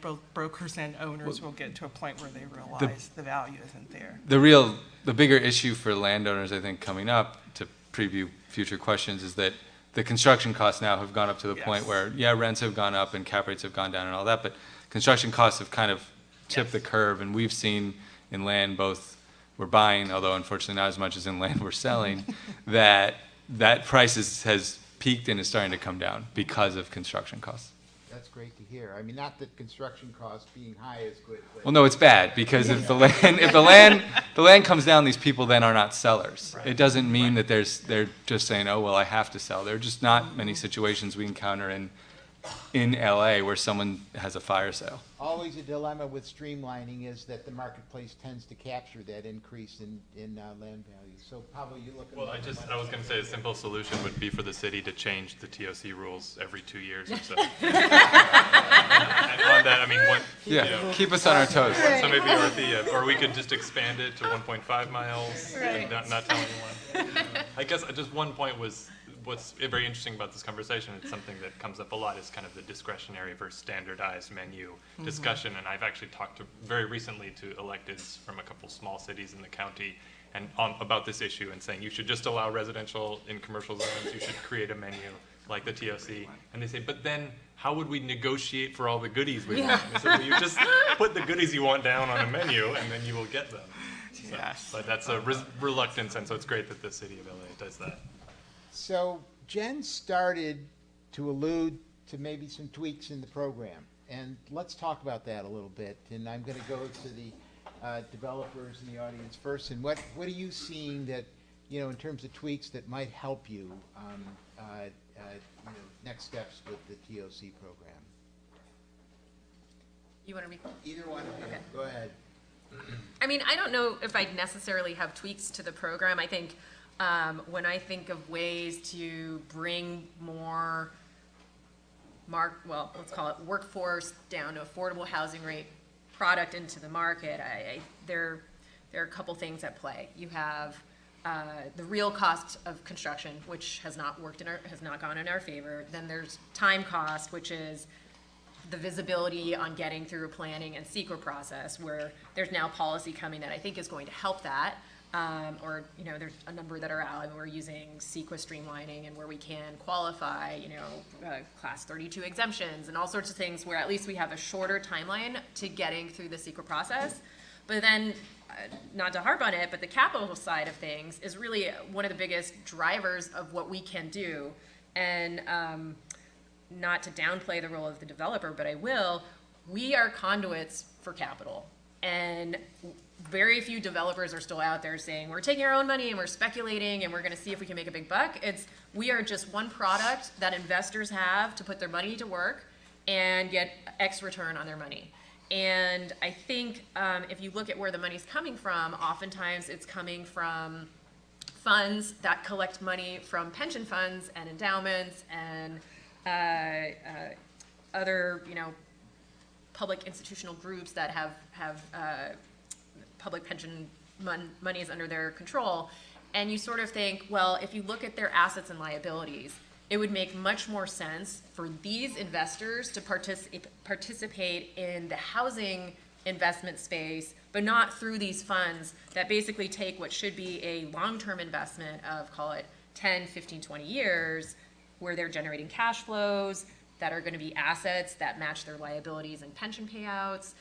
both brokers and owners will get to a point where they realize the value isn't there. The bigger issue for landowners, I think, coming up, to preview future questions, is that the construction costs now have gone up to the point where, yeah, rents have gone up and cap rates have gone down and all that, but construction costs have kind of tipped the curve, and we've seen in land both, we're buying, although unfortunately not as much as in land we're selling, that price has peaked and is starting to come down because of construction costs. That's great to hear. I mean, not that construction costs being high is good. But Well, no, it's bad, because if the land comes down, these people then are not sellers. It doesn't mean that they're just saying, oh, well, I have to sell. There are just not many situations we encounter in LA where someone has a fire sale. always a dilemma with streamlining is that the marketplace tends to capture that increase in land values. So Pablo, you look at. Well, I was going to say a simple solution would be for the city to change the TOC rules every 2 years or so. And on that, I mean, keep us on our toes. So maybe, or we could just expand it to 1.5 miles and not tell anyone. I guess just one point was, what's very interesting about this conversation, it's something that comes up a lot, is kind of the discretionary versus standardized menu discussion. And I've actually talked very recently to electeds from a couple small cities in the county and about this issue, and saying you should just allow residential in commercial zones, you should create a menu like the TOC. And they say, but then how would we negotiate for all the goodies we want? And I said, well, you just put the goodies you want down on a menu and then you will get them. So, but that's a reluctance, and so it's great that the city of LA does that. So Jen started to allude to maybe some tweaks in the program, and let's talk about that a little bit. And I'm going to go to the developers in the audience first. And what are you seeing that, in terms of tweaks that might help you, next steps with the TOC program? You want to Either one of you. Okay. Go ahead. I mean, I don't know if I'd necessarily have tweaks to the program. I think when I think of ways to bring more let's call it workforce down to affordable housing rate product into the market, there are a couple things at play. You have the real cost of construction, which has not gone in our favor. Then there's time cost, which is the visibility on getting through a planning and CEQA process, where there's now policy coming that I think is going to help that. There's a number that are out, and we're using CEQA streamlining, and where we can qualify, class 32 exemptions and all sorts of things, where at least we have a shorter timeline to getting through the CEQA process. But then, not to harp on it, but the capital side of things is really one of the biggest drivers of what we can do. And not to downplay the role of the developer, but I will, we are conduits for capital. And very few developers are still out there saying, we're taking our own money and we're speculating and we're gonna see if we can make a big buck. We are just one product that investors have to put their money to work and get X return on their money. And I think if you look at where the money's coming from, oftentimes it's coming from funds that collect money from pension funds and endowments and other, public institutional groups that have public pension monies under their control. And you sort of think, well, if you look at their assets and liabilities, it would make much more sense for these investors to participate in the housing investment space, but not through these funds that basically take what should be a long-term investment of, call it 10, 15, 20 years, where they're generating cash flows that are going to be assets that match their liabilities and pension payouts,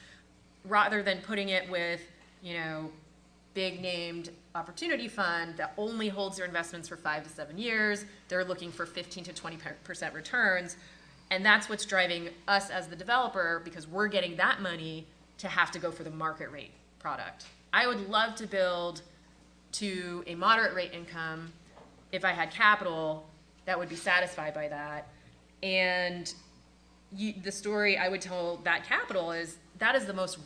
rather than putting it with, big named opportunity fund that only holds their investments for 5 to 7 years. They're looking for 15 to 20% returns. And that's what's driving us as the developer, because we're getting that money to have to go for the market rate product. I would love to build to a moderate rate income if I had capital that would be satisfied by that. And the story I would tell that capital is that is the most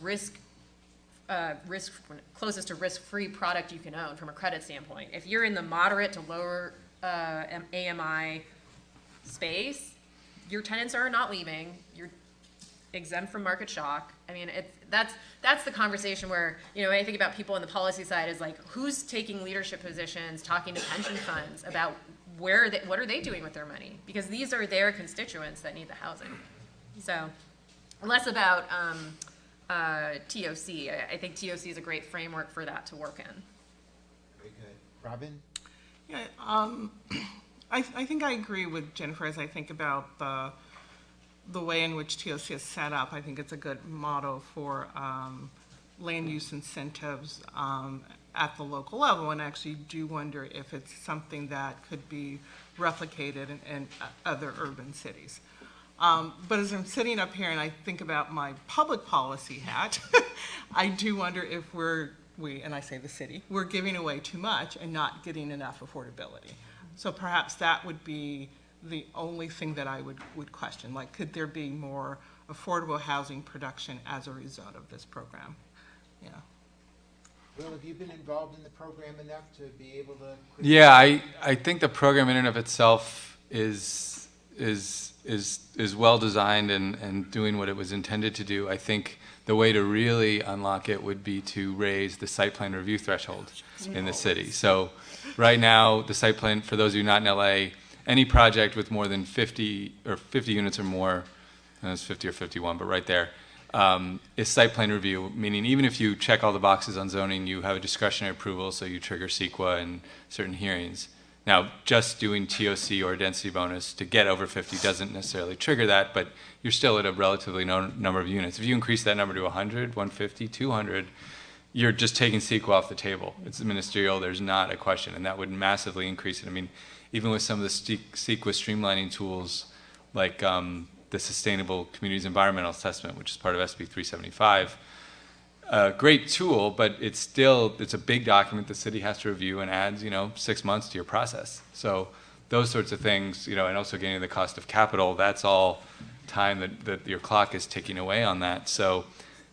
closest to risk-free product you can own from a credit standpoint. If you're in the moderate to lower AMI space, your tenants are not leaving. You're exempt from market shock. I mean, that's the conversation where, I think about people on the policy side is like, who's taking leadership positions, talking to pension funds about what are they doing with their money? Because these are their constituents that need the housing. So less about TOC. I think TOC is a great framework for that to work in. Very good. Robin? Yeah, I think I agree with Jennifer as I think about the way in which TOC is set up. I think it's a good model for land use incentives at the local level, and I actually do wonder if it's something that could be replicated in other urban cities. But as I'm sitting up here and I think about my public policy hat, I do wonder if and I say the city, we're giving away too much and not getting enough affordability. So perhaps that would be the only thing that I would question. Like, could there be more affordable housing production as a result of this program? Yeah. Will, have you been involved in the program enough to be able to? Yeah, I think the program in and of itself is well designed and doing what it was intended to do. I think the way to really unlock it would be to raise the site plan review threshold in the city. So right now, the site plan, for those of you not in LA, any project with more than 50 units or more, and it's 50 or 51, but right there, is site plan review, meaning even if you check all the boxes on zoning, you have a discretionary approval, so you trigger CEQA and certain hearings. Now, just doing TOC or a density bonus to get over 50 doesn't necessarily trigger that, but you're still at a relatively known number of units. If you increase that number to 100, 150, 200, you're just taking CEQA off the table. It's ministerial, there's not a question, and that would massively increase it. I mean, even with some of the CEQA streamlining tools, like the Sustainable Communities Environmental Assessment, which is part of SB 375, a great tool, but it's a big document the city has to review and adds, 6 months to your process. So those sorts of things, and also getting the cost of capital, that's all time that your clock is ticking away on that. So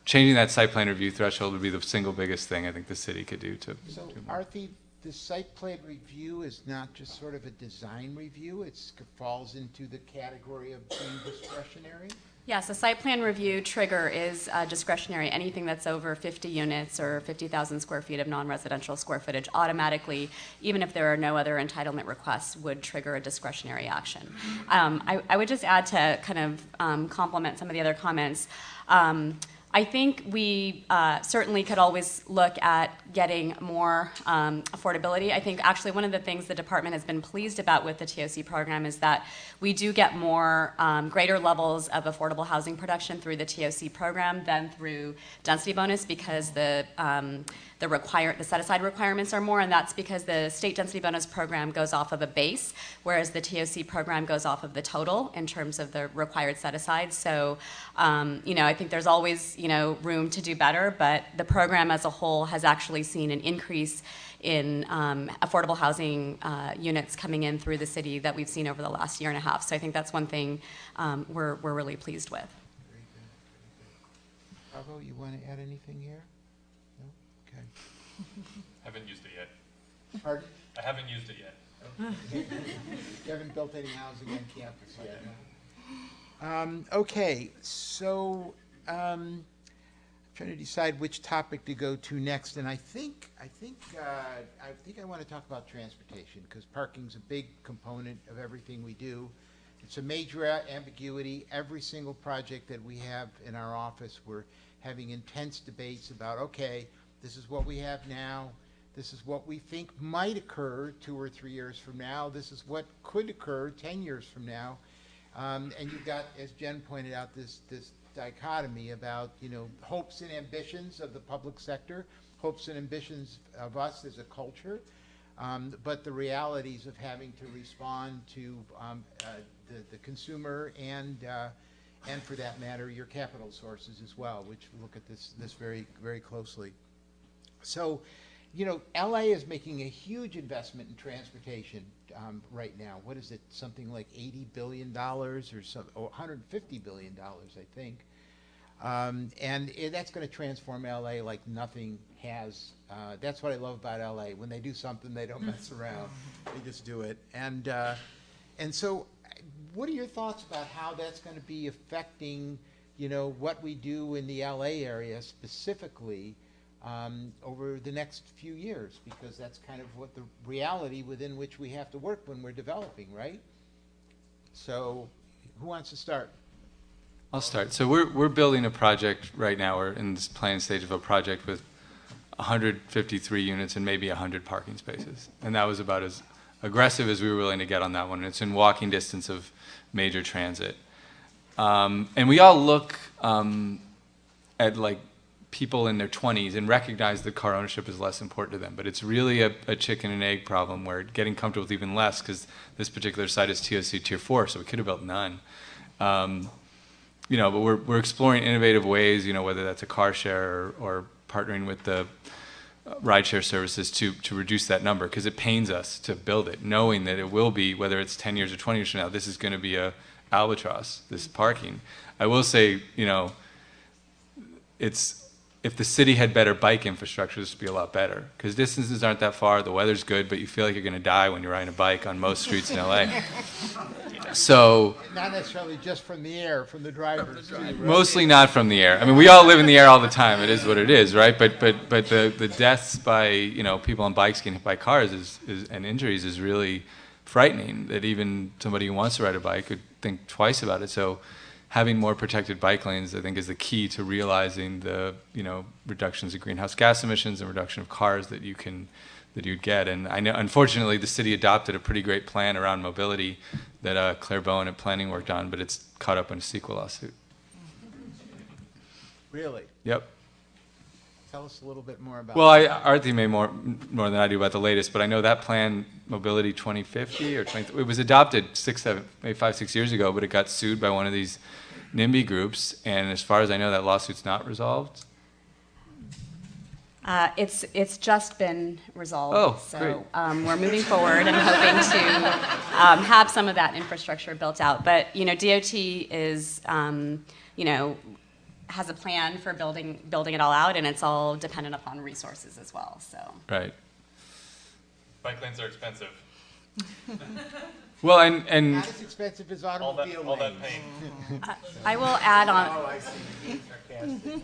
changing that site plan review threshold would be the single biggest thing I think the city could do to. So, Arthi, the site plan review is not just sort of a design review, it falls into the category of being discretionary? Yes, a site plan review trigger is discretionary. Anything that's over 50 units or 50,000 square feet of non-residential square footage automatically, even if there are no other entitlement requests, would trigger a discretionary action. I would just add to kind of complement some of the other comments. I think we certainly could always look at getting more affordability. I think actually one of the things the department has been pleased about with the TOC program is that we do get more greater levels of affordable housing production through the TOC program than through density bonus, because the set-aside requirements are more, and that's because the state density bonus program goes off of a base, whereas the TOC program goes off of the total in terms of the required set-aside. So, I think there's always, room to do better, but the program as a whole has actually seen an increase in affordable housing units coming in through the city that we've seen over the last year and a half. So I think that's one thing we're really pleased with. Very good. Bravo, you want to add anything here? No? Okay. Haven't used it yet. Pardon? I haven't used it yet. Okay. You haven't built any housing on campus yet. Okay, so I'm trying to decide which topic to go to next, and I think I want to talk about transportation, because parking's a big component of everything we do. It's a major ambiguity. Every single project that we have in our office, we're having intense debates about, okay, this is what we have now, this is what we think might occur 2 or 3 years from now, this is what could occur 10 years from now. And you've got, as Jen pointed out, this dichotomy about, hopes and ambitions of the public sector, hopes and ambitions of us as a culture, but the realities of having to respond to the consumer and for that matter, your capital sources as well, which look at this very, very closely. So, LA is making a huge investment in transportation right now. What is it? Something like $80 billion or $150 billion, I think. And that's going to transform LA like nothing has. That's what I love about LA. When they do something, they don't mess around. They just do it. And so, what are your thoughts about how that's going to be affecting, what we do in the LA area specifically? Over the next few years, because that's kind of what the reality within which we have to work when we're developing, right? So, who wants to start? I'll start. So we're building a project right now. We're in this planning stage of a project with 153 units and maybe 100 parking spaces, and that was about as aggressive as we were willing to get on that one. And it's in walking distance of major transit. And we all look at like people in their 20s and recognize that car ownership is less important to them. But it's really a chicken and egg problem where getting comfortable with even less, because this particular site is TOC Tier 4, so we could have built none. You know, but we're exploring innovative ways, you know, whether that's a car share or partnering with the rideshare services to reduce that number, because it pains us to build it, knowing that it will be, whether it's 10 years or 20 years from now, this is going to be a albatross, this parking. I will say, you know, if the city had better bike infrastructure, this would be a lot better, because distances aren't that far, the weather's good, but you feel like you're going to die when you're riding a bike on most streets in LA. So Not necessarily just from the air, from the driver's seat, right? mostly not from the air. I mean, we all live in the air all the time. It is what it is, right? But the deaths by, you know, people on bikes getting hit by cars and injuries is really frightening, that even somebody who wants to ride a bike could think twice about it. So having more protected bike lanes, I think, is the key to realizing the, you know, reductions in greenhouse gas emissions and reduction of cars that you'd get. And I know, unfortunately, the city adopted a pretty great plan around mobility that Claire Bowen at Planning worked on, but it's caught up in a CEQA lawsuit. Really? Yep. Tell us a little bit more about Well, that. Arthi may more than I do about the latest, but I know that plan, Mobility 2050 or 20, it was adopted 5, 6 years ago, but it got sued by one of these YIMBY groups, and as far as I know, that lawsuit's not resolved. It's just been resolved. Oh, so great. We're moving forward and hoping to have some of that infrastructure built out. But you know, DOT is you know, has a plan for building it all out, and it's all dependent upon resources as well. So Right. Bike lanes are expensive. Well, and Not as expensive as automobile all that lanes. pain. I will add on. Oh, I see. Being sarcastic.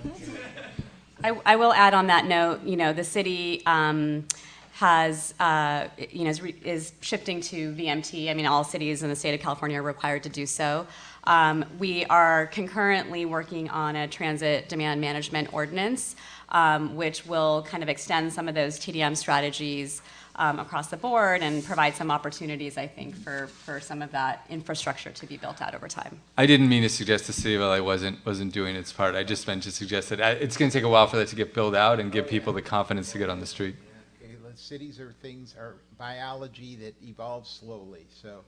I will add on that note, you know, the city has, you know, is shifting to VMT. I mean, all cities in the state of California are required to do so. We are concurrently working on a transit demand management ordinance, which will kind of extend some of those TDM strategies across the board and provide some opportunities, I think, for some of that infrastructure to be built out over time. I didn't mean to suggest the city of LA wasn't doing its part. I just meant to suggest that it's going to take a while for that to get built out and give people the confidence to get on the street. Okay, cities are biology that evolves slowly. So,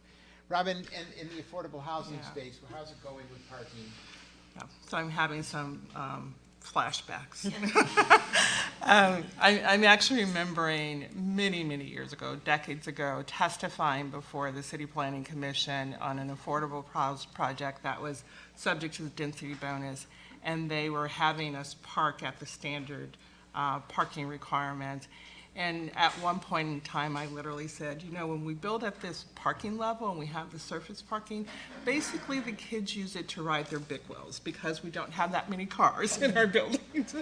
Robin, in the affordable housing space, how's it going with parking? Yeah, so I'm having some flashbacks. I'm actually remembering many, many years ago, decades ago, testifying before the City Planning Commission on an affordable project that was subject to the density bonus, and they were having us park at the standard parking requirements. And at one point in time, I literally said, you know, when we build at this parking level and we have the surface parking, basically the kids use it to ride their big wheels because we don't have that many cars in our buildings.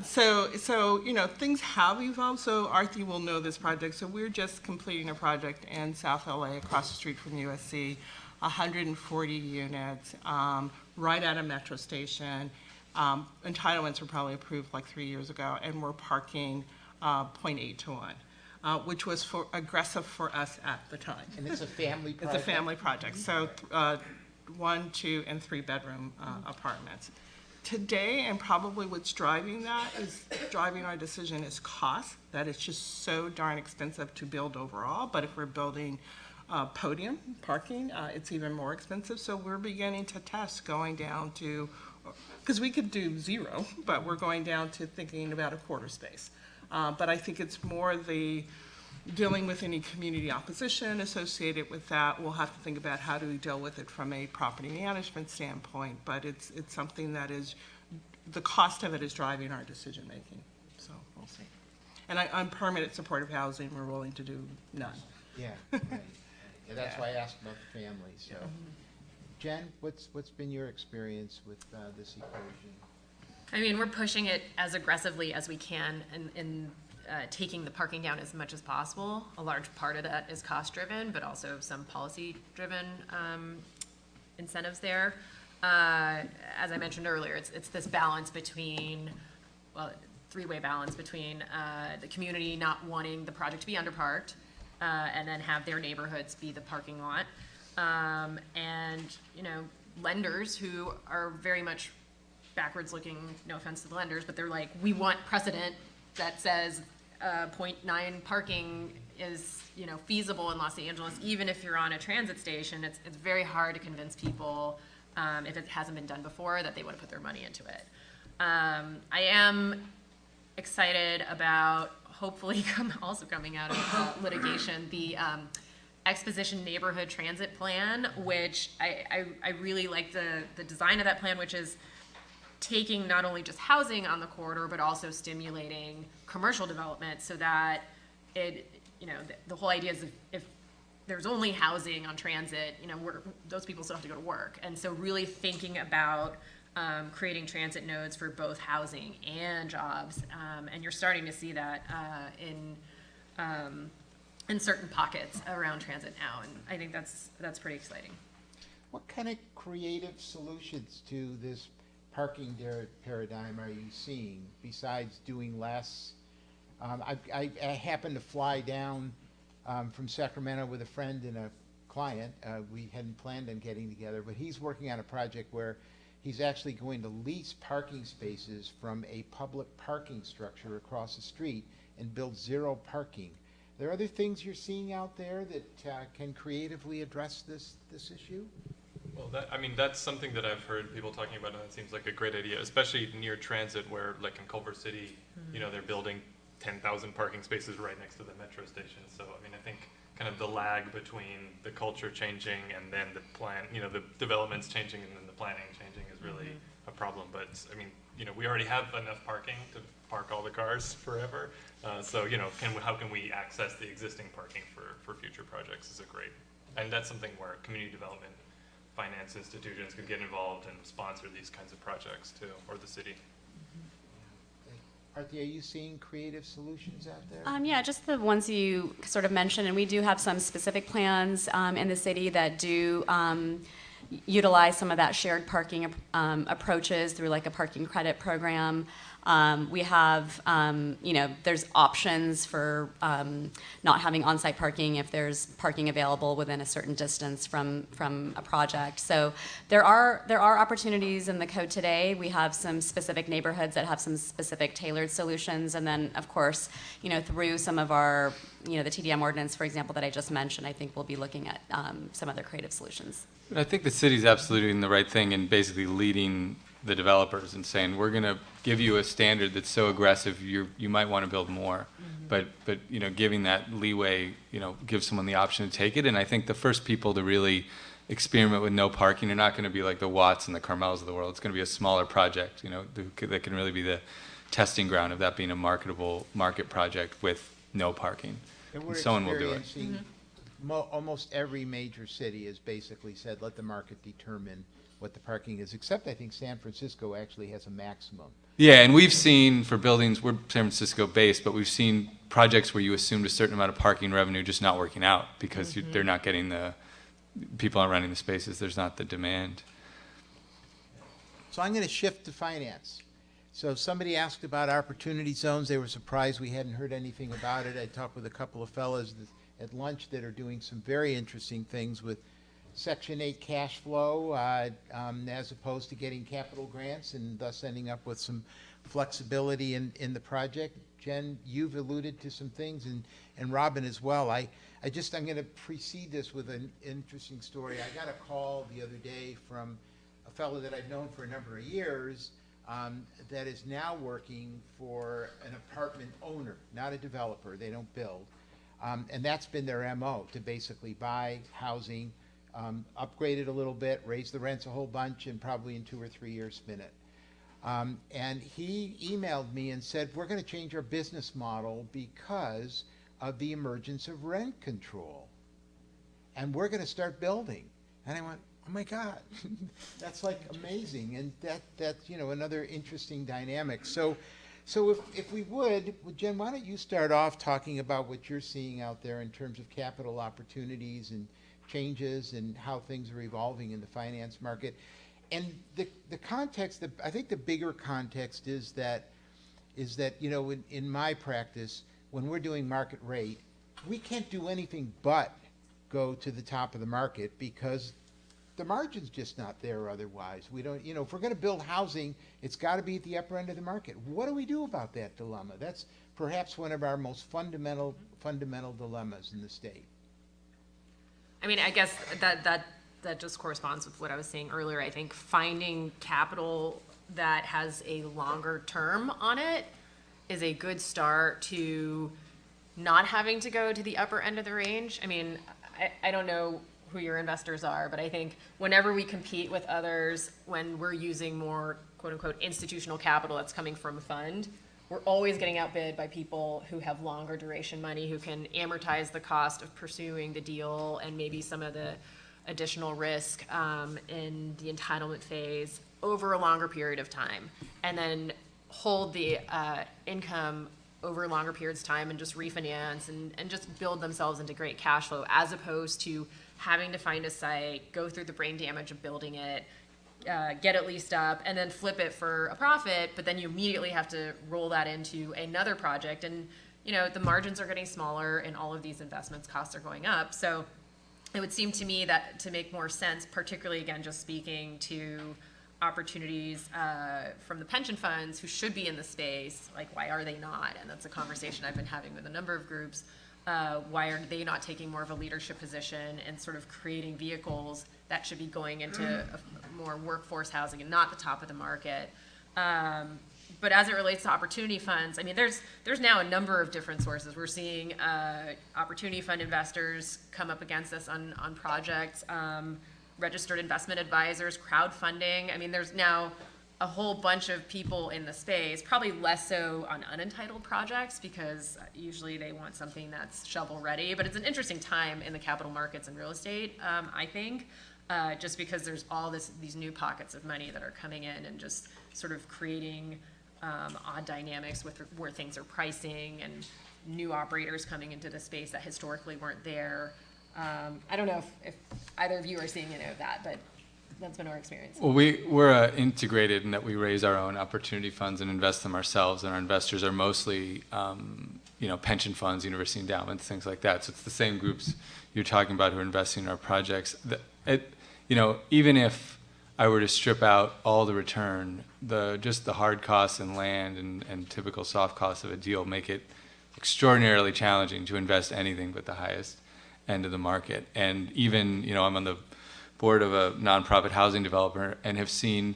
So you know, things have evolved. So Arthi will know this project. So we're just completing a project in South LA across the street from USC, 140 units, right at a metro station. Entitlements were probably approved like 3 years ago, and we're parking 0.8 to 1, which was aggressive for us at the time. And it's a family project? It's a family project, so 1, 2, and 3 bedroom apartments. Today, and probably what's driving our decision is cost, that it's just so darn expensive to build overall, but if we're building podium parking, it's even more expensive, so we're beginning to test going down to, because we could do 0, but we're going down to thinking about a quarter space. But I think it's more the dealing with any community opposition associated with that. We'll have to think about how do we deal with it from a property management standpoint, but it's something that is, the cost of it is driving our decision making, so we'll see. And on permanent supportive housing, we're willing to do none. Yeah, right. Yeah, that's why I asked about the family, so. Jen, what's been your experience with this equation? I mean, we're pushing it as aggressively as we can in taking the parking down as much as possible. A large part of that is cost-driven, but also some policy-driven incentives there. As I mentioned earlier, it's this balance between, well, three-way balance between the community not wanting the project to be underparked, and then have their neighborhoods be the parking lot. And, you know, lenders who are very much backwards looking, no offense to the lenders, but they're like, we want precedent that says 0.9 parking is, you know, feasible in Los Angeles. Even if you're on a transit station, it's very hard to convince people, if it hasn't been done before, that they want to put their money into it. I am excited about hopefully also coming out of litigation, the Exposition Neighborhood Transit Plan, which I really like the design of that plan, which is taking not only just housing on the corridor, but also stimulating commercial development so that it, you know, the whole idea is if there's only housing on transit, you know, those people still have to go to work. And so really thinking about creating transit nodes for both housing and jobs. And you're starting to see that in certain pockets around transit now. And I think that's pretty exciting. What kind of creative solutions to this parking paradigm are you seeing besides doing less? I happened to fly down from Sacramento with a friend and a client. We hadn't planned on getting together, but he's working on a project where he's actually going to lease parking spaces from a public parking structure across the street and build zero parking. Are there other things you're seeing out there that can creatively address this issue? Well, that's something that I've heard people talking about, and it seems like a great idea, especially near transit, where, like in Culver City, you know, they're building 10,000 parking spaces right next to the metro station. So, I mean, I think kind of the lag between the culture changing and then the plan, you know, the developments changing and then the planning changing is really a problem. But, I mean, you know, we already have enough parking to park all the cars forever. So, you know, how can we access the existing parking for future projects is a great, and that's something where community development finance institutions could get involved and sponsor these kinds of projects too, or the city. Arti, are you seeing creative solutions out there? Yeah, just the ones you sort of mentioned, and we do have some specific plans in the city that do utilize some of that shared parking approaches through like a parking credit program. We have, you know, there's options for not having on-site parking if there's parking available within a certain distance from a project. So there are opportunities in the code today. We have some specific neighborhoods that have some specific tailored solutions, and then of course, you know, through some of our, you know, the TDM ordinance, for example, that I just mentioned, I think we'll be looking at some other creative solutions. I think the city's absolutely doing the right thing in basically leading the developers and saying, we're going to give you a standard that's so aggressive you might want to build more, but you know, giving that leeway, you know, gives someone the option to take it. And I think the first people to really experiment with no parking are not going to be like the Watts and the Carmels of the world. It's going to be a smaller project, you know, that can really be the testing ground of that being a marketable market project with no parking. And someone will do it. Almost every major city has basically said, let the market determine what the parking is, except I think San Francisco actually has a maximum. Yeah, and we've seen for buildings, we're San Francisco based, but we've seen projects where you assumed a certain amount of parking revenue just not working out because they're not getting people aren't renting the spaces, there's not the demand. So I'm going to shift to finance. So somebody asked about opportunity zones. They were surprised we hadn't heard anything about it. I talked with a couple of fellows at lunch that are doing some very interesting things with Section 8 cash flow as opposed to getting capital grants and thus ending up with some flexibility in the project. Jen, you've alluded to some things, and Robin as well. I'm going to precede this with an interesting story. I got a call the other day from a fellow that I've known for a number of years that is now working for an apartment owner, not a developer. They don't build. And that's been their MO, to basically buy housing, upgrade it a little bit, raise the rents a whole bunch, and probably in 2 or 3 years spin it. And he emailed me and said, we're going to change our business model because of the emergence of rent control. And we're going to start building. And I went, oh my God, that's like amazing. And that's, you know, another interesting dynamic. So if we would, Jen, why don't you start off talking about what you're seeing out there in terms of capital opportunities and changes and how things are evolving in the finance market. And the context, I think the bigger context is that, you know, in my practice, when we're doing market rate, we can't do anything but go to the top of the market because the margin's just not there otherwise. We don't, if we're gonna build housing, it's gotta be at the upper end of the market. What do we do about that dilemma? That's perhaps one of our most fundamental dilemmas in the state. I mean, I guess that just corresponds with what I was saying earlier. I think finding capital that has a longer term on it is a good start to not having to go to the upper end of the range. I mean, I don't know who your investors are, but I think whenever we compete with others, when we're using more quote unquote institutional capital that's coming from a fund, we're always getting outbid by people who have longer duration money, who can amortize the cost of pursuing the deal and maybe some of the additional risk in the entitlement phase over a longer period of time, and then hold the income over longer periods of time and just refinance and just build themselves into great cash flow, as opposed to having to find a site, go through the brain damage of building it, get it leased up, and then flip it for a profit, but then you immediately have to roll that into another project. And, the margins are getting smaller and all of these investments costs are going up. So it would seem to me that to make more sense, particularly again, just speaking to opportunities from the pension funds who should be in the space, like why are they not? And that's a conversation I've been having with a number of groups. Why are they not taking more of a leadership position and sort of creating vehicles that should be going into more workforce housing and not the top of the market? But as it relates to opportunity funds, I mean, there's now a number of different sources. We're seeing opportunity fund investors come up against us on projects, registered investment advisors, crowdfunding. I mean, there's now a whole bunch of people in the space, probably less so on unentitled projects because usually they want something that's shovel ready. But it's an interesting time in the capital markets and real estate, I think, just because there's all these new pockets of money that are coming in and just sort of creating odd dynamics with where things are pricing and new operators coming into the space that historically weren't there. I don't know if either of you are seeing any of that, but that's been our experience. Well, we're integrated in that we raise our own opportunity funds and invest them ourselves, and our investors are mostly, pension funds, university endowments, things like that. So it's the same groups you're talking about who are investing in our projects. Even if I were to strip out all the return, just the hard costs in land and typical soft costs of a deal make it extraordinarily challenging to invest anything but the highest end of the market. And even, I'm on the board of a nonprofit housing developer and have seen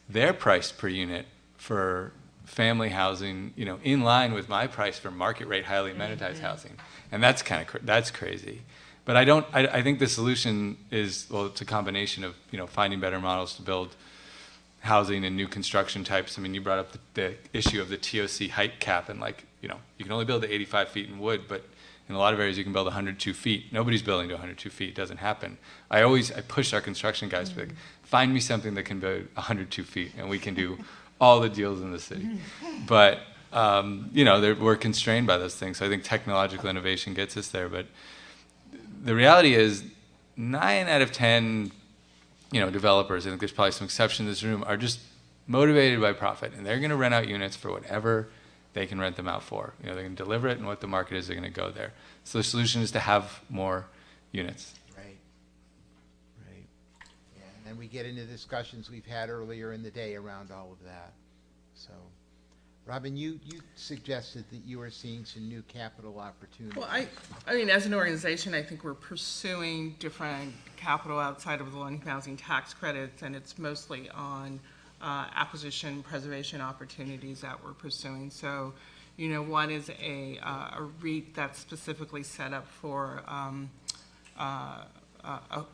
their price per unit for family housing, in line with my price for market rate highly amenitized housing. And that's that's crazy. But I think the solution is, well, it's a combination of, finding better models to build housing and new construction types. I mean, you brought up the issue of the TOC height cap, and you can only build to 85 feet in wood, but in a lot of areas you can build 102 feet. Nobody's building to 102 feet. It doesn't happen. I push our construction guys to be like, find me something that can build 102 feet, and we can do all the deals in the city. But, we're constrained by those things. So I think technological innovation gets us there. But the reality is 9 out of 10, developers, I think there's probably some exceptions in this room, are just motivated by profit. And they're going to rent out units for whatever they can rent them out for. They can deliver it, and what the market is, they're going to go there. So the solution is to have more units. Right. Yeah, and then we get into discussions we've had earlier in the day around all of that. So, Robin, you suggested that you were seeing some new capital opportunities. Well, I mean, as an organization, I think we're pursuing different capital outside of the low-income housing tax credits, and it's mostly on acquisition preservation opportunities that we're pursuing. So, one is a REIT that's specifically set up for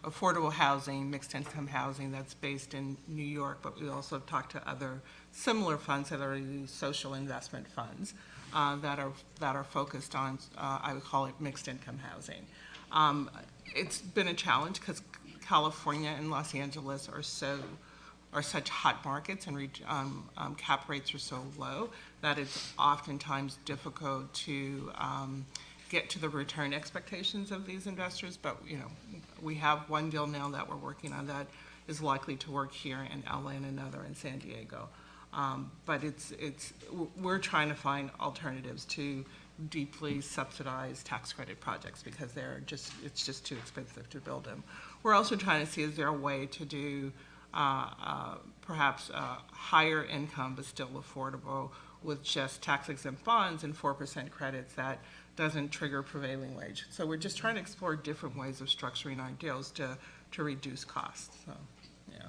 affordable housing, mixed income housing that's based in New York, but we also have talked to other similar funds that are these social investment funds that are focused on, I would call it mixed income housing. It's been a challenge because California and Los Angeles are such hot markets, and cap rates are so low that it's oftentimes difficult to get to the return expectations of these investors. But we have one deal now that we're working on that is likely to work here in LA and another in San Diego. But we're trying to find alternatives to deeply subsidized tax credit projects because it's just too expensive to build them. We're also trying to see, is there a way to do perhaps higher income but still affordable with just tax exempt bonds and 4% credits that doesn't trigger prevailing wage. So we're just trying to explore different ways of structuring our deals to reduce costs. So, yeah.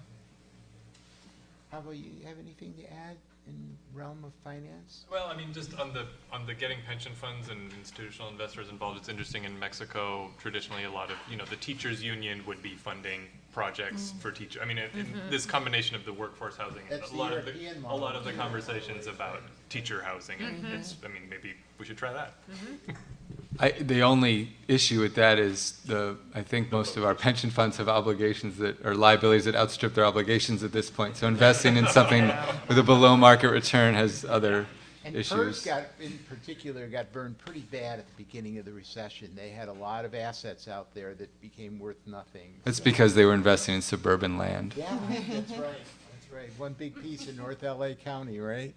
How about you? Have anything to add in realm of finance? Well, I mean, just on the getting pension funds and institutional investors involved, it's interesting. In Mexico, traditionally, a lot of, the teachers union would be funding projects for teachers. I mean, this combination of the workforce housing, That's a lot of the model. conversations about teacher housing, and I mean, maybe we should try that. The only issue with that is I think most of our pension funds have obligations or liabilities that outstrip their obligations at this point. So investing in something with a below market return has other issues. PERS in particular got burned pretty bad at the beginning of the recession. They had a lot of assets out there that became worth nothing. That's because they were investing in suburban land. Yeah, that's right. That's right. One big piece in North LA County, right?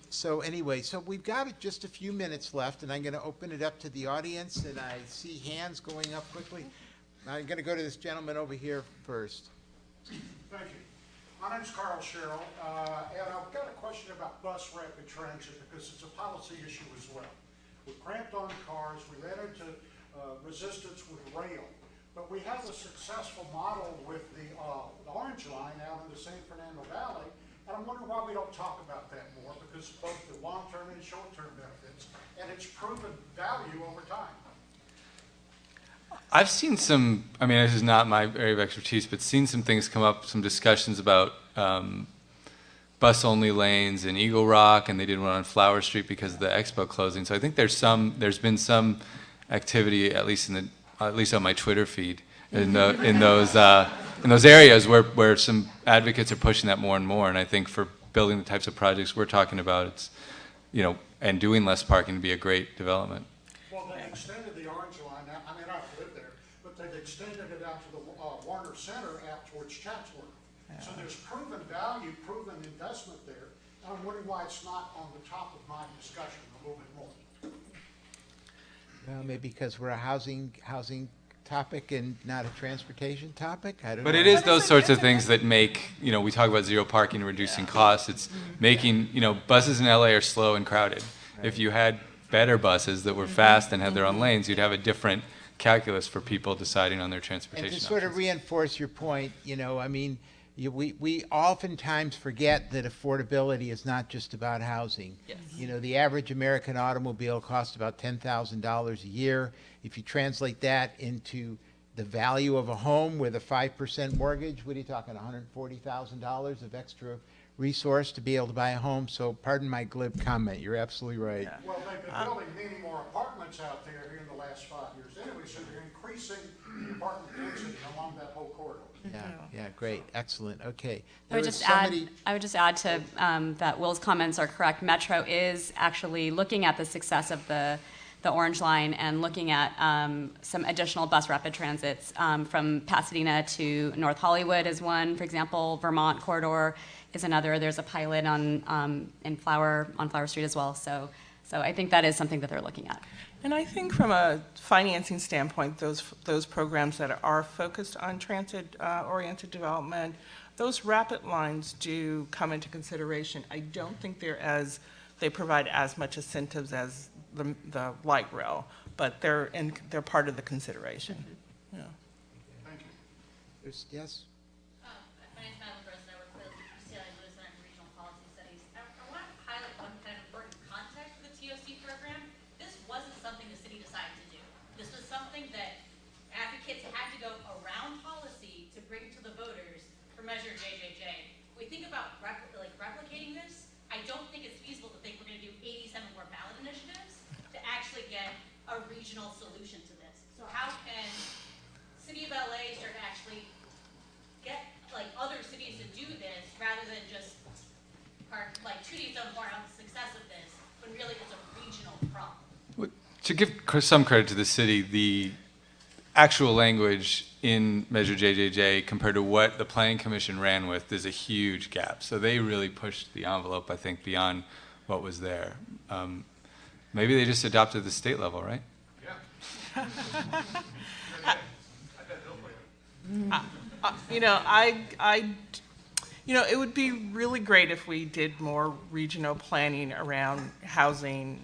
So anyway, so we've got just a few minutes left, and I'm going to open it up to the audience, and I see hands going up quickly. I'm going to go to this gentleman over here first. Thank you. My name's Carl Sherrill, and I've got a question about bus rapid transit because it's a policy issue as well. We're cramped on cars, we ran into resistance with rail, but we have a successful model with the Orange Line out in the San Fernando Valley. And I'm wondering why we don't talk about that more, because of both the long-term and short-term benefits, and it's proven value over time. I've seen some, I mean, this is not my area of expertise, but seen some things come up, some discussions about bus-only lanes in Eagle Rock, and they did one on Flower Street because of the expo closing. So I think there's been some activity, at least on my Twitter feed, in those areas where some advocates are pushing that more and more. And I think for building the types of projects we're talking about, it's, and doing less parking to be a great development. Well, they extended the Orange Line out, I mean, I don't live there, but they've extended it out to the Warner Center out towards Chatsworth. Yeah. So there's proven value, proven investment there. And I'm wondering why it's not on the top of my discussion a little bit more. Well, maybe because we're a housing topic and not a transportation topic? I don't know. But it is those sorts of things that make, we talk about zero parking and reducing costs. It's making, buses in LA are slow and crowded. Right. If you had better buses that were fast and had their own lanes, you'd have a different calculus for people deciding on their transportation options. And to sort of reinforce your point, I mean, we oftentimes forget that affordability is not just about housing. Yes. The average American automobile costs about $10,000 a year. If you translate that into the value of a home with a 5% mortgage, what are you talking, $140,000 of extra resource to be able to buy a home? So pardon my glib comment, you're absolutely right. Yeah. Well, they've been building many more apartments out there here in the last 5 years anyway, so they're increasing the apartment density along that whole corridor. Yeah, great, excellent, okay. I would just add to that Will's comments are correct. Metro is actually looking at the success of the Orange Line and looking at some additional bus rapid transits from Pasadena to North Hollywood is one, for example. Vermont corridor is another. There's a pilot on Flower Street as well. So I think that is something that they're looking at. And I think from a financing standpoint, those programs that are focused on transit-oriented development, those rapid lines do come into consideration. I don't think they provide as much incentives as the light rail, but they're part of the consideration. Mm-hmm. Yeah. Thank you. Yes. My name is Madeline Gross, and I work for the UCLA School of Law and Regional Policy Studies. I want to highlight one kind of important context for the TOC program. This wasn't something the city decided to do. This was something that advocates had to go around policy to bring to the voters for Measure JJJ. We think about replicating this. I don't think it's feasible to think we're going to do 87 more ballot initiatives to actually get a regional solution to this. So how can City of LA start to actually get other cities to do this rather than just tooting its own horn on the success of this when really it's a regional problem? To give some credit to the city, the actual language in Measure JJJ compared to what the Planning Commission ran with, there's a huge gap. So they really pushed the envelope, I think, beyond what was there. Maybe they just adopted the state level, right? It would be really great if we did more regional planning around housing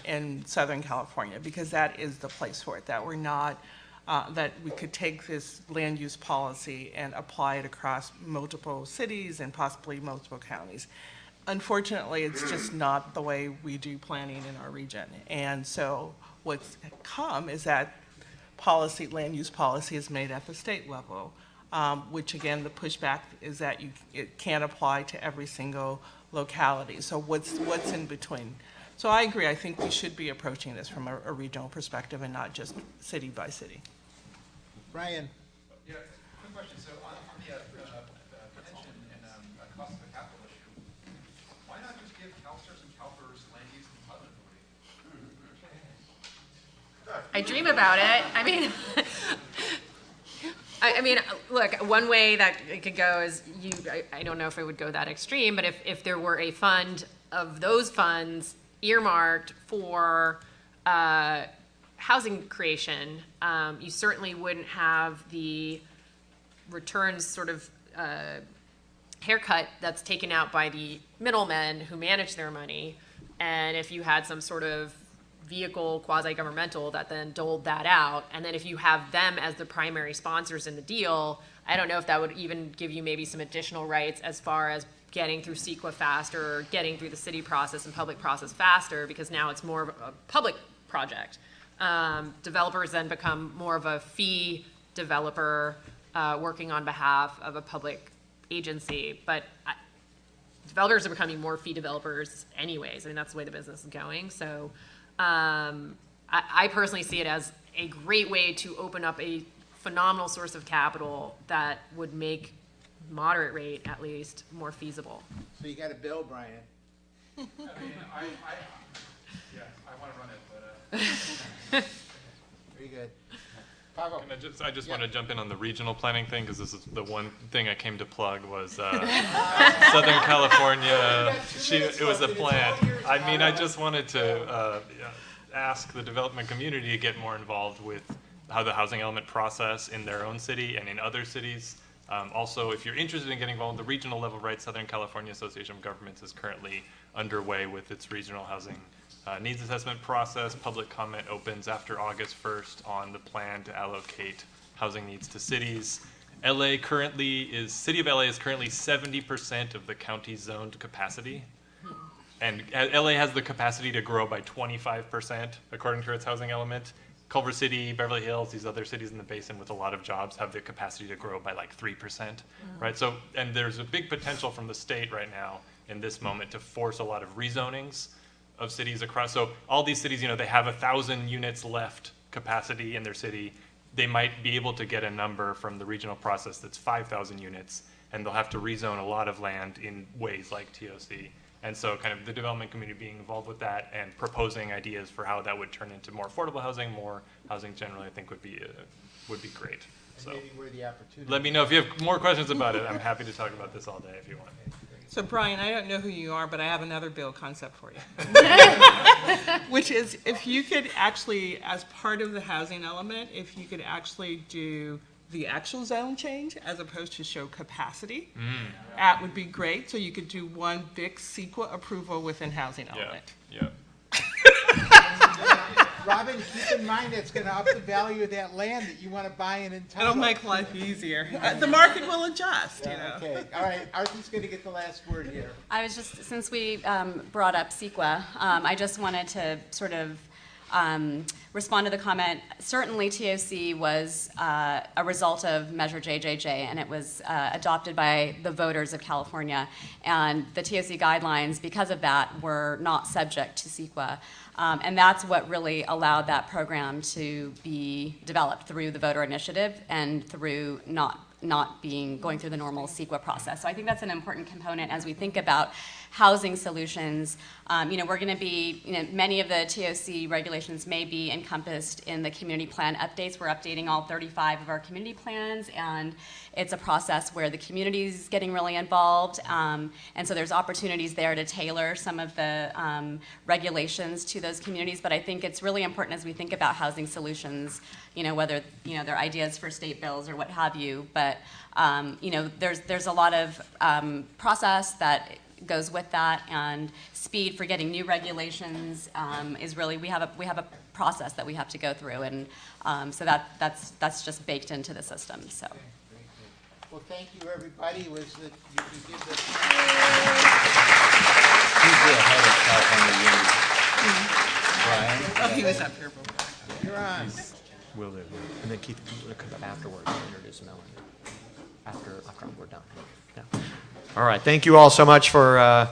in Southern California, because that is the place for it. That we're not, that we could take this land use policy and apply it across multiple cities and possibly multiple counties. Unfortunately, it's just not the way we do planning in our region. And so what's come is that policy, land use policy is made at the state level, which again, the pushback is that it can't apply to every single locality. So what's in between? So I agree, I think we should be approaching this from a regional perspective and not just city by city. Brian? Yeah, quick question. So on the pension and cost of the capital issue, why not just give CalSTRS and CalPERS land use and development authority? I dream about it. I mean, look, one way that it could go is I don't know if it would go that extreme, but if there were a fund of those funds earmarked for housing creation, you certainly wouldn't have the returns sort of haircut that's taken out by the middlemen who manage their money. And if you had some sort of vehicle, quasi-governmental, that then doled that out, and then if you have them as the primary sponsors in the deal, I don't know if that would even give you maybe some additional rights as far as getting through CEQA faster, or getting through the city process and public process faster, because now it's more of a public project. Developers then become more of a fee developer working on behalf of a public agency, but developers are becoming more fee developers anyways. I mean, that's the way the business is going. So I personally see it as a great way to open up a phenomenal source of capital that would make moderate rate, at least, more feasible. So you got a bill, Brian. I mean, I want to run it, but. Very good. I just want to jump in on the regional planning thing, because this is the one thing I came to plug was Southern California. It was a plan. I mean, I just wanted to ask the development community to get more involved with how the housing element process in their own city and in other cities. Also, if you're interested in getting involved at the regional level, right, Southern California Association of Governments is currently underway with its regional housing needs assessment process. Public comment opens after August 1st on the plan to allocate housing needs to cities. City of LA is currently 70% of the county zoned capacity. And LA has the capacity to grow by 25% according to its housing element. Culver City, Beverly Hills, these other cities in the basin with a lot of jobs have the capacity to grow by like 3%, right? So, and there's a big potential from the state right now in this moment to force a lot of rezonings of cities across. So all these cities, they have 1,000 units left capacity in their city. They might be able to get a number from the regional process that's 5,000 units, and they'll have to rezone a lot of land in ways like TOC. And so kind of the development community being involved with that and proposing ideas for how that would turn into more affordable housing, more housing generally, I think would be great. So maybe where the opportunity. Let me know if you have more questions about it. I'm happy to talk about this all day if you want. So Brian, I don't know who you are, but I have another bill concept for you. Which is, if you could actually, as part of the housing element, if you could actually do the actual zone change as opposed to show capacity, that would be great. So you could do one big CEQA approval within housing element. Yeah. Robin, keep in mind it's going to up the value of that land that you want to buy and entitle. It'll make life easier. The market will adjust, Okay. All right. Arthur's going to get the last word here. I was just, since we brought up CEQA, I just wanted to sort of respond to the comment. Certainly TOC was a result of Measure JJJ, and it was adopted by the voters of California. And the TOC guidelines, because of that, were not subject to CEQA. And that's what really allowed that program to be developed through the voter initiative and through not going through the normal CEQA process. So I think that's an important component as we think about housing solutions. We're going to be, many of the TOC regulations may be encompassed in the community plan updates. We're updating all 35 of our community plans, and it's a process where the community is getting really involved. And so there's opportunities there to tailor some of the regulations to those communities. But I think it's really important as we think about housing solutions, whether, they're ideas for state bills or what have you. But, there's a lot of process that goes with that, and speed for getting new regulations is really, we have a process that we have to go through, and so that's just baked into the system. So. Okay, very good. Well, thank you, everybody. You did the. Oh, he was up here before. You're on. Will do. And then Keith will come up afterwards and introduce Melanie after we're done. Yeah. All right. Thank you all so much for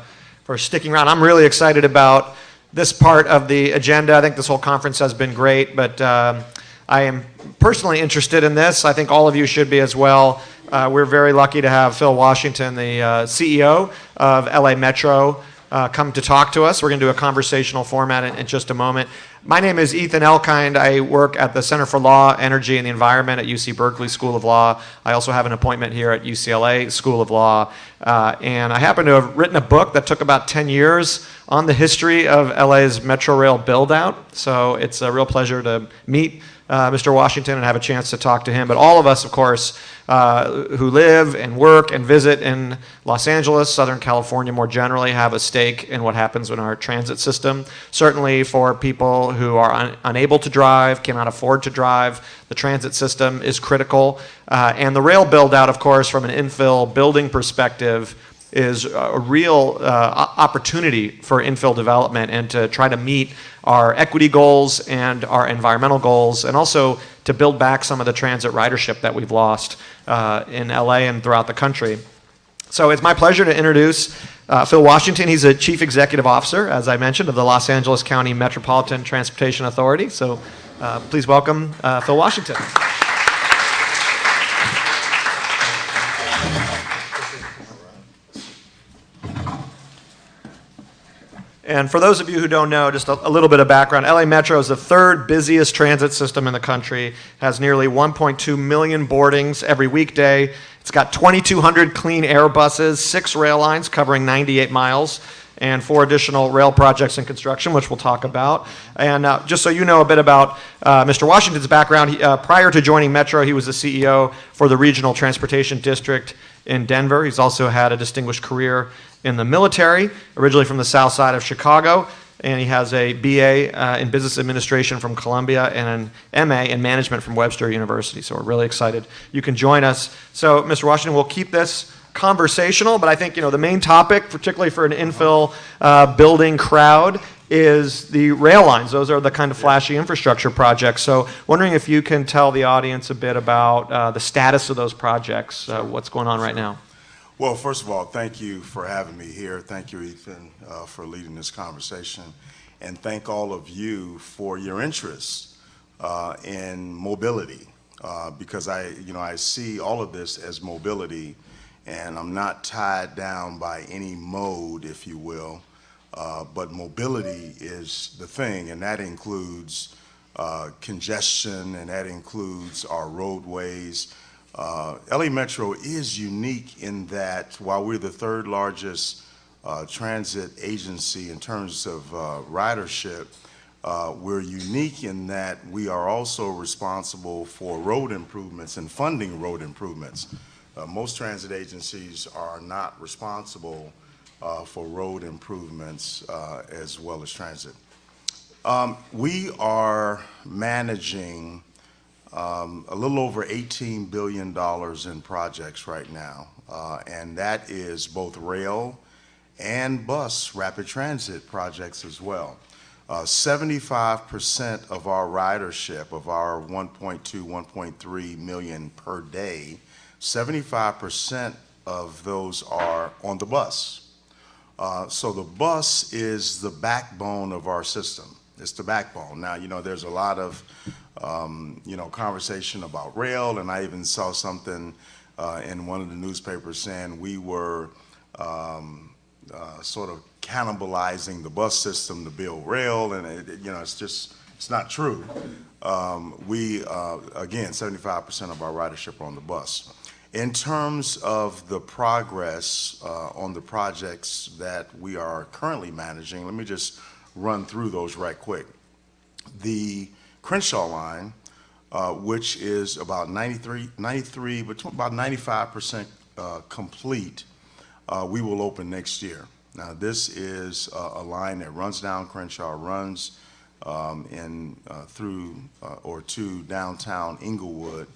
sticking around. I'm really excited about this part of the agenda. I think this whole conference has been great, but I am personally interested in this. I think all of you should be as well. We're very lucky to have Phil Washington, the CEO of LA Metro, come to talk to us. We're going to do a conversational format in just a moment. My name is Ethan Elkind. I work at the Center for Law, Energy, and the Environment at UC Berkeley School of Law. I also have an appointment here at UCLA School of Law. And I happen to have written a book that took about 10 years on the history of LA's Metro Rail build-out. So it's a real pleasure to meet Mr. Washington and have a chance to talk to him. But all of us, of course, who live and work and visit in Los Angeles, Southern California more generally, have a stake in what happens in our transit system. Certainly for people who are unable to drive, cannot afford to drive, the transit system is critical. And the rail build-out, of course, from an infill building perspective, is a real opportunity for infill development and to try to meet our equity goals and our environmental goals, and also to build back some of the transit ridership that we've lost in LA and throughout the country. So it's my pleasure to introduce Phil Washington. He's a Chief Executive Officer, as I mentioned, of the Los Angeles County Metropolitan Transportation Authority. So please welcome Phil Washington. And for those of you who don't know, just a little bit of background, LA Metro is the third busiest transit system in the country, has nearly 1.2 million boardings every weekday. It's got 2,200 clean air buses, 6 rail lines covering 98 miles, and 4 additional rail projects in construction, which we'll talk about. And just so you know a bit about Mr. Washington's background, prior to joining Metro, he was the CEO for the Regional Transportation District in Denver. He's also had a distinguished career in the military, originally from the south side of Chicago, and he has a BA in Business Administration from Columbia and an MA in Management from Webster University. So we're really excited you can join us. So, Mr. Washington, we'll keep this conversational, but I think the main topic, particularly for an infill building crowd, is the rail lines. Those are the kind of flashy infrastructure projects. So wondering if you can tell the audience a bit about the status of those projects, what's going on right now. Well, first of all, thank you for having me here. Thank you, Ethan, for leading this conversation. And thank all of you for your interest in mobility, because I see all of this as mobility, and I'm not tied down by any mode, if you will, but mobility is the thing, and that includes congestion, and that includes our roadways. LA Metro is unique in that while we're the third largest transit agency in terms of ridership, we're unique in that we are also responsible for road improvements and funding road improvements. Most transit agencies are not responsible for road improvements as well as transit. We are managing a little over $18 billion in projects right now, and that is both rail and bus rapid transit projects as well. 75% of our ridership, of our 1.2, 1.3 million per day, 75% of those are on the bus. So the bus is the backbone of our system. It's the backbone. Now, there's a lot of conversation about rail, and I even saw something in one of the newspapers saying we were, sort of cannibalizing the bus system to build rail, and it's not true. Again, 75% of our ridership are on the bus. In terms of the progress on the projects that we are currently managing, let me just run through those right quick. The Crenshaw line, which is about 95% complete, we will open next year. Now, this is a line that runs down Crenshaw, runs through or to downtown Englewood,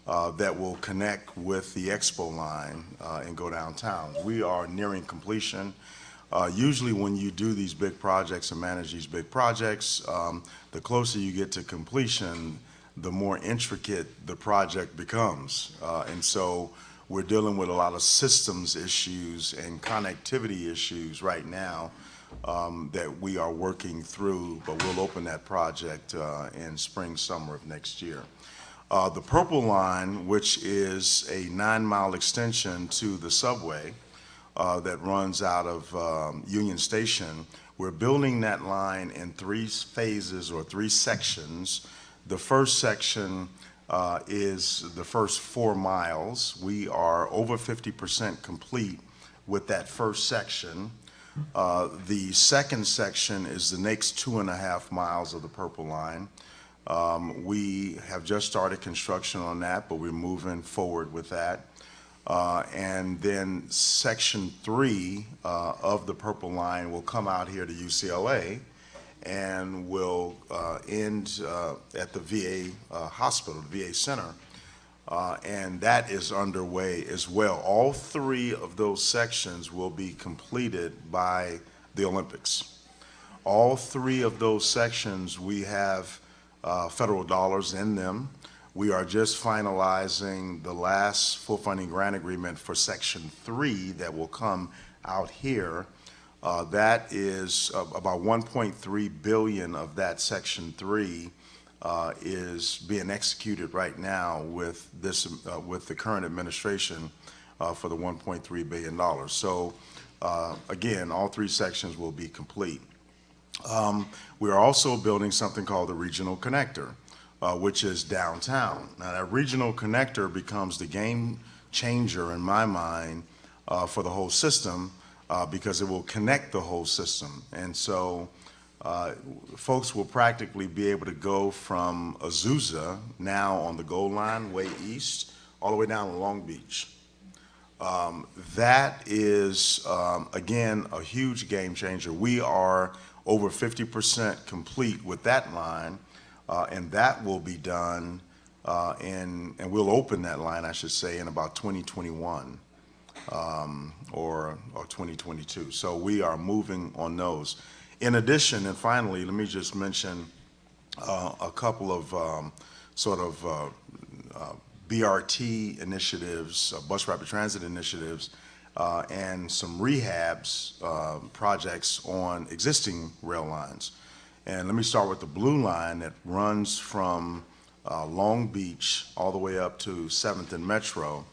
that will connect with the Expo line and go downtown. We are nearing completion. Usually when you do these big projects and manage these big projects, the closer you get to completion, the more intricate the project becomes. And so we're dealing with a lot of systems issues and connectivity issues right now that we are working through, but we'll open that project in spring, summer of next year. The Purple Line, which is a 9-mile extension to the subway that runs out of Union Station, we're building that line in 3 phases or 3 sections. The first section is the first 4 miles. We are over 50% complete with that first section. The second section is the next 2.5 miles of the Purple Line. We have just started construction on that, but we're moving forward with that. And then section 3 of the Purple Line will come out here to UCLA and will end at the VA hospital, the VA center. And that is underway as well. All 3 of those sections will be completed by the Olympics. All 3 of those sections, we have federal dollars in them. We are just finalizing the last full funding grant agreement for section 3 that will come out here. That is about 1.3 billion of that section 3 is being executed right now with the current administration for the $1.3 billion. So again, all 3 sections will be complete. We are also building something called the Regional Connector, which is downtown. Now, that Regional Connector becomes the game changer in my mind for the whole system because it will connect the whole system. And so folks will practically be able to go from Azusa, now on the Gold Line, way east, all the way down to Long Beach. That is, again, a huge game changer. We are over 50% complete with that line, and that will be done, and we'll open that line, I should say, in about 2021 or 2022. So we are moving on those. In addition, and finally, let me just mention a couple of BRT initiatives, bus rapid transit initiatives, and some rehabs projects on existing rail lines. And let me start with the blue line that runs from Long Beach all the way up to 7th and Metro.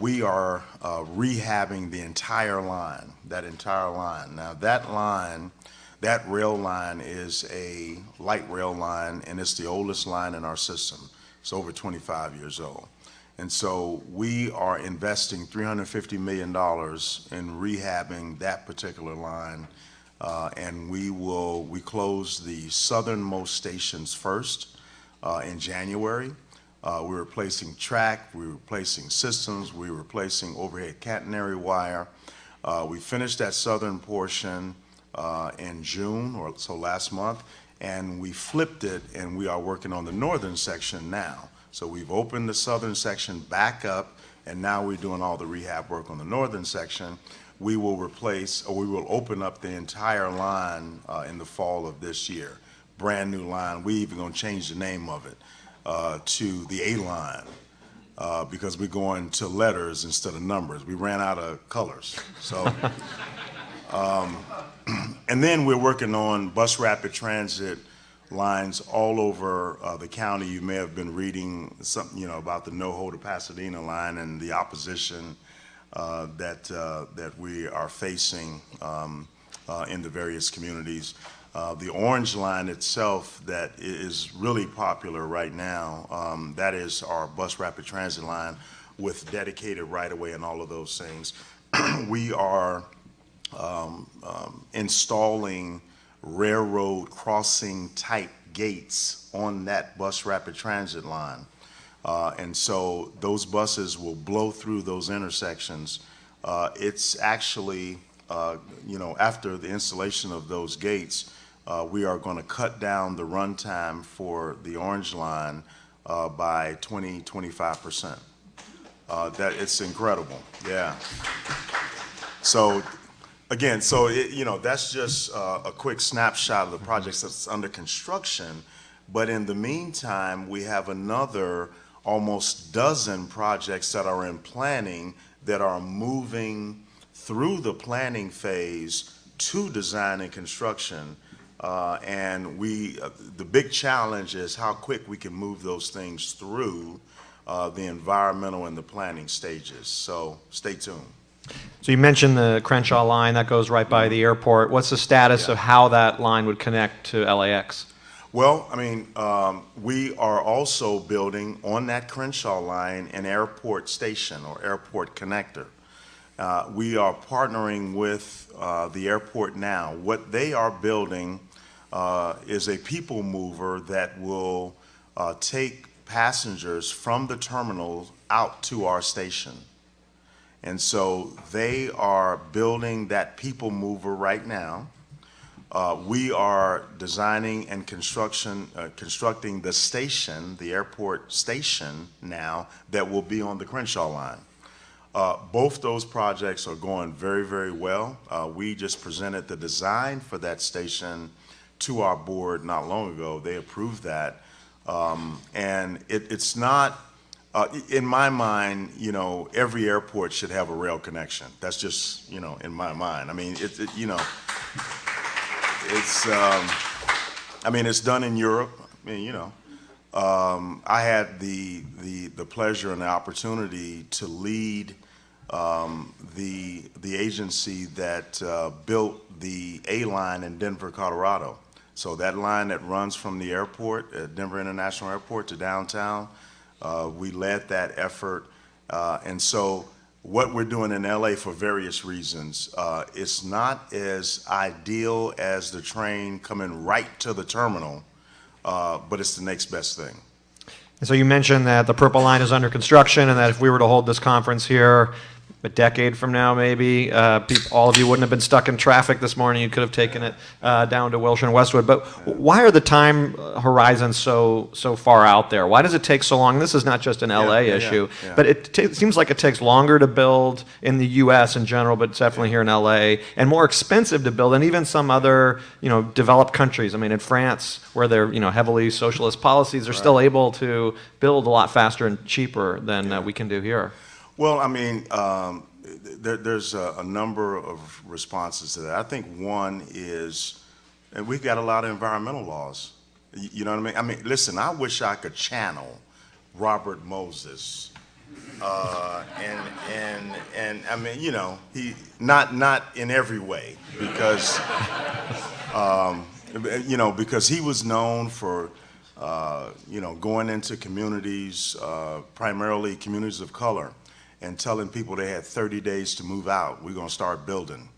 We are rehabbing the entire line, that entire line. Now that line, that rail line is a light rail line, and it's the oldest line in our system. It's over 25 years old. And so we are investing $350 million in rehabbing that particular line, and we close the southernmost stations first in January. We're replacing track, we're replacing systems, we're replacing overhead catenary wire. We finished that southern portion in June, or so last month, and we flipped it, and we are working on the northern section now. So we've opened the southern section back up, and now we're doing all the rehab work on the northern section. We will replace, or we will open up the entire line in the fall of this year. Brand new line. We even gonna change the name of it to the A line because we're going to letters instead of numbers. We ran out of colors. So, and then we're working on bus rapid transit lines all over the county. You may have been reading something, about the NoHo to Pasadena line and the opposition that we are facing in the various communities. The Orange Line itself that is really popular right now, that is our bus rapid transit line with dedicated right-of-way and all of those things. We are installing railroad crossing type gates on that bus rapid transit line. And so those buses will blow through those intersections. It's actually, after the installation of those gates, we are going to cut down the run time for the Orange Line by 20–25%. That it's incredible, yeah. So again, that's just a quick snapshot of the projects that's under construction. But in the meantime, we have another almost dozen projects that are in planning that are moving through the planning phase to design and construction. And the big challenge is how quick we can move those things through the environmental and the planning stages. So stay tuned. So you mentioned the Crenshaw line that goes right by the airport. What's the status of how that line would connect to LAX? Well, I mean, we are also building on that Crenshaw line an airport station or airport connector. We are partnering with the airport now. What they are building is a people mover that will take passengers from the terminal out to our station. And so they are building that people mover right now. We are designing and constructing the station, the airport station now, that will be on the Crenshaw line. Both those projects are going very, very well. We just presented the design for that station to our board not long ago. They approved that. And it's not, in my mind, every airport should have a rail connection. That's just, in my mind. I mean, it's done in Europe. I mean, I had the pleasure and the opportunity to lead the agency that built the A line in Denver, Colorado. So that line that runs from the airport, Denver International Airport, to downtown, we led that effort. And so what we're doing in LA for various reasons, it's not as ideal as the train coming right to the terminal, but it's the next best thing. And so you mentioned that the Purple Line is under construction and that if we were to hold this conference here a decade from now, maybe, all of you wouldn't have been stuck in traffic this morning. You could have taken it down to Wilshire and Westwood. But why are the time horizons so far out there? Why does it take so long? This is not just an LA issue, but it seems like it takes longer to build in the U.S. in general, but definitely here in LA, and more expensive to build, and even some other developed countries. I mean, in France, where they're heavily socialist policies, they're still able to build a lot faster and cheaper than we can do here. Well, I mean, there's a number of responses to that. I think one is, and we've got a lot of environmental laws. You know what I mean? I mean, listen, I wish I could channel Robert Moses, and I mean, he not in every way, because because he was known for going into communities, primarily communities of color, and telling people they had 30 days to move out. We're going to start building.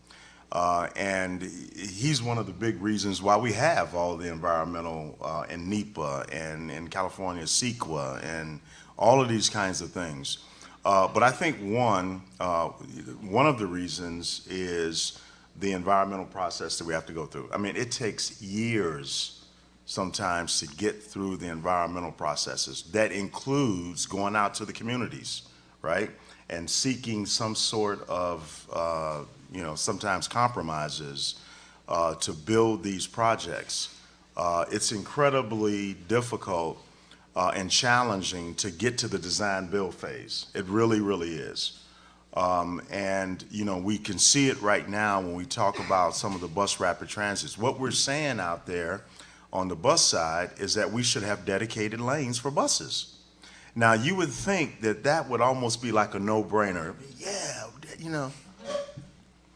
And he's one of the big reasons why we have all the environmental and NEPA and in California CEQA and all of these kinds of things. But I think one of the reasons is the environmental process that we have to go through. I mean, it takes years sometimes to get through the environmental processes. That includes going out to the communities, right? And seeking some sort of, sometimes compromises to build these projects. It's incredibly difficult and challenging to get to the design build phase. It really, really is. And we can see it right now when we talk about some of the bus rapid transits. What we're saying out there on the bus side is that we should have dedicated lanes for buses. Now, you would think that that would almost be like a no-brainer. Yeah, you know.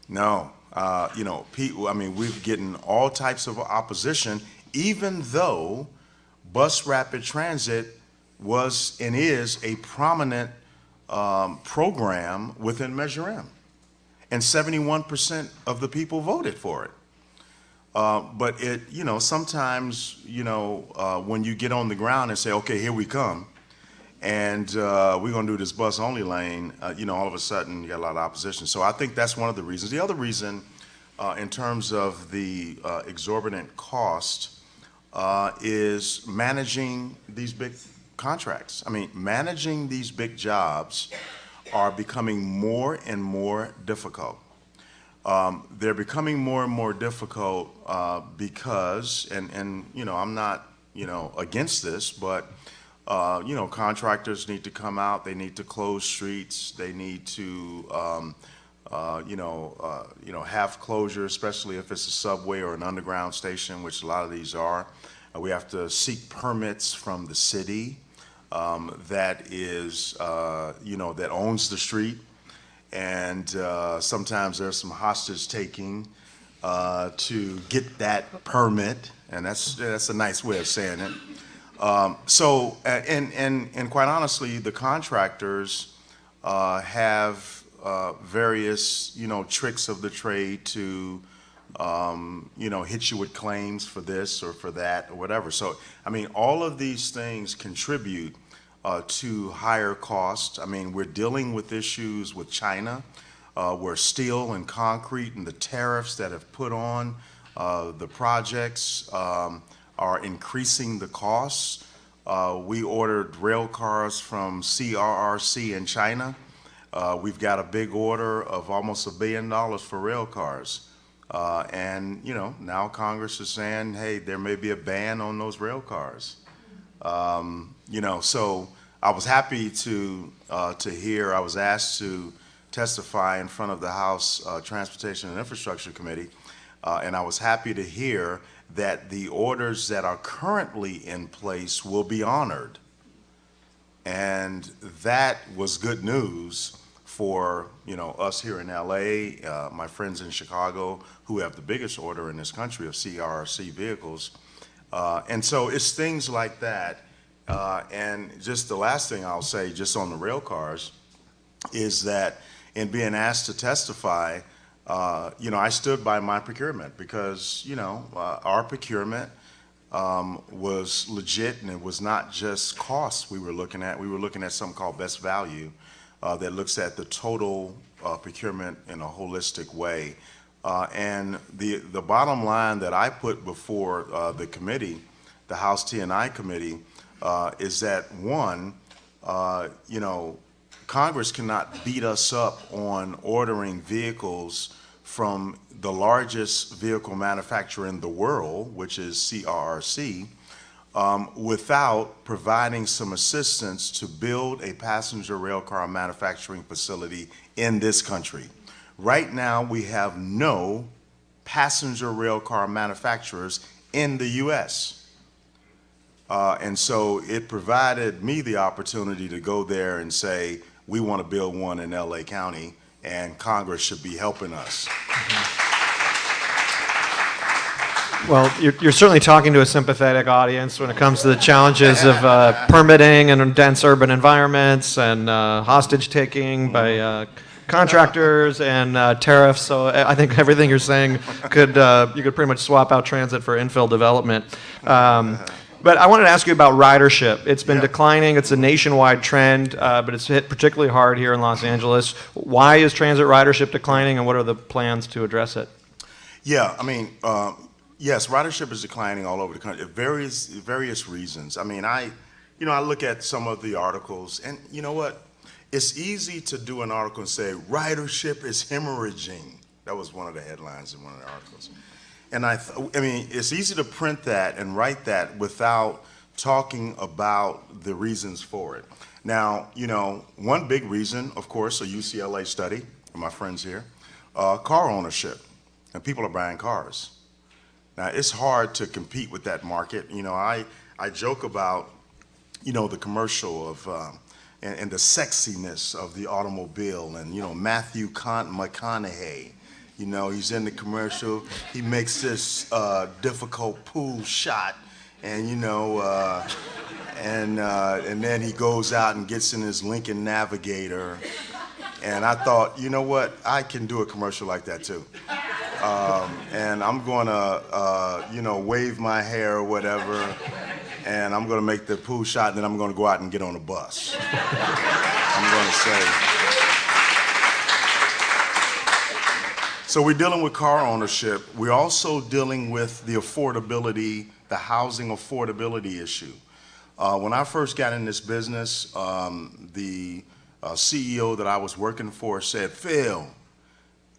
No, you know, people, I mean, we're getting all types of opposition, even though bus rapid transit was and is a prominent program within Measure M. And 71% of the people voted for it. But it, you know, sometimes, you know, when you get on the ground and say, okay, here we come, and we're going to do this bus only lane, you know, all of a sudden you got a lot of opposition. So I think that's one of the reasons. The other reason, in terms of the exorbitant cost, is managing these big contracts. I mean, managing these big jobs are becoming more and more difficult. They're becoming more and more difficult because, and you know, I'm not, you know, against this, but you know, contractors need to come out. They need to close streets. They need to, you know, have closure, especially if it's a subway or an underground station, which a lot of these are. We have to seek permits from the city that is, you know, that owns the street. And sometimes there's some hostage taking to get that permit, and that's a nice way of saying it. So, and quite honestly, the contractors have various, you know, tricks of the trade to, you know, hit you with claims for this or for that or whatever. So, I mean, all of these things contribute to higher costs. I mean, we're dealing with issues with China, where steel and concrete and the tariffs that have put on the projects are increasing the costs. We ordered rail cars from CRRC in China. We've got a big order of almost $1 billion for rail cars. And, you know, now Congress is saying, hey, there may be a ban on those rail cars. You know, so I was happy to hear, I was asked to testify in front of the House Transportation and Infrastructure Committee, and I was happy to hear that the orders that are currently in place will be honored. And that was good news for, you know, us here in LA, my friends in Chicago, who have the biggest order in this country of CRRC vehicles. And so it's things like that. And just the last thing I'll say, just on the rail cars, is that in being asked to testify, you know, I stood by my procurement because, you know, our procurement was legit, and it was not just costs we were looking at. We were looking at something called best value that looks at the total procurement in a holistic way. And the bottom line that I put before the committee, the House T&I committee, is that one, you know, Congress cannot beat us up on ordering vehicles from the largest vehicle manufacturer in the world, which is CRRC, without providing some assistance to build a passenger rail car manufacturing facility in this country. Right now, we have no passenger rail car manufacturers in the U.S. And so it provided me the opportunity to go there and say, we want to build one in LA County, and Congress should be helping us. Well, you're certainly talking to a sympathetic audience when it comes to the challenges of permitting and dense urban environments and hostage taking by contractors and tariffs. So I think everything you're saying could you could pretty much swap out transit for infill development. But I wanted to ask you about ridership. It's been declining. It's a nationwide trend, but it's hit particularly hard here in Los Angeles. Why is transit ridership declining, and what are the plans to address it? Yeah, I mean, yes, ridership is declining all over the country. Various reasons. I mean, I look at some of the articles, and you know what? It's easy to do an article and say ridership is hemorrhaging. That was one of the headlines in one of the articles. And I mean, it's easy to print that and write that without talking about the reasons for it. Now, you know, one big reason, of course, a UCLA study, for my friends here, car ownership, and people are buying cars. Now, it's hard to compete with that market. You know, I joke about, you know, the commercial of, and the sexiness of the automobile, and, you know, Matthew McConaughey. You know, he's in the commercial. He makes this difficult pool shot, and, you know, and then he goes out and gets in his Lincoln Navigator. And I thought, you know what? I can do a commercial like that too. And I'm going to, you know, wave my hair or whatever, and I'm going to make the pool shot, and then I'm going to go out and get on a bus. I'm going to say. So we're dealing with car ownership. We're also dealing with the affordability, the housing affordability issue. When I first got in this business, the CEO that I was working for said, Phil,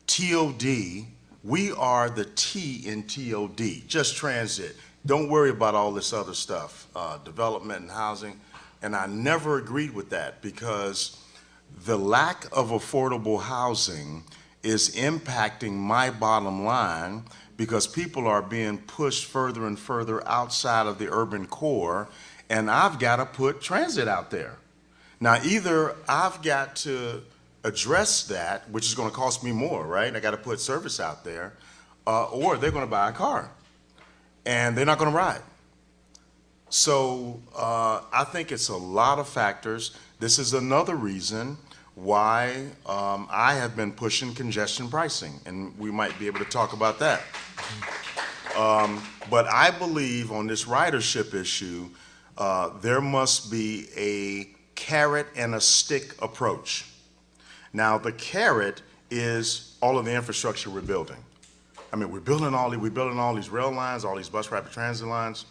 TOD, we are the T in TOD, just transit. Don't worry about all this other stuff, development and housing. And I never agreed with that, because the lack of affordable housing is impacting my bottom line, because people are being pushed further and further outside of the urban core, and I've got to put transit out there. Now, either I've got to address that, which is going to cost me more, right? I got to put service out there, or they're going to buy a car, and they're not going to ride. So I think it's a lot of factors. This is another reason why I have been pushing congestion pricing, and we might be able to talk about that. But I believe on this ridership issue, there must be a carrot and a stick approach. Now, the carrot is all of the infrastructure we're building. I mean, we're building all these rail lines, all these bus rapid transit lines.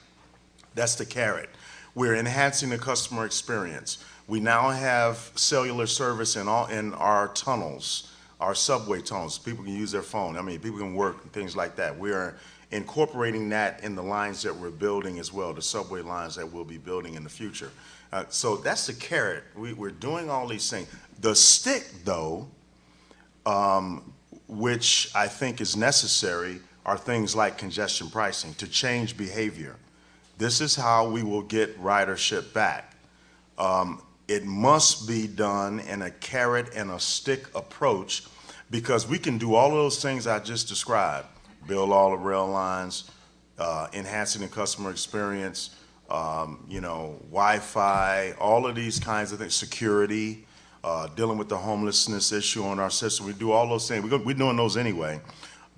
That's the carrot. We're enhancing the customer experience. We now have cellular service in our tunnels, our subway tunnels. People can use their phone. I mean, people can work and things like that. We are incorporating that in the lines that we're building as well, the subway lines that we'll be building in the future. So that's the carrot. We're doing all these things. The stick, though, which I think is necessary, are things like congestion pricing to change behavior. This is how we will get ridership back. It must be done in a carrot and a stick approach, because we can do all of those things I just described, build all the rail lines, enhancing the customer experience, you know, Wi-Fi, all of these kinds of things, security, dealing with the homelessness issue on our system. We do all those things. We're doing those anyway,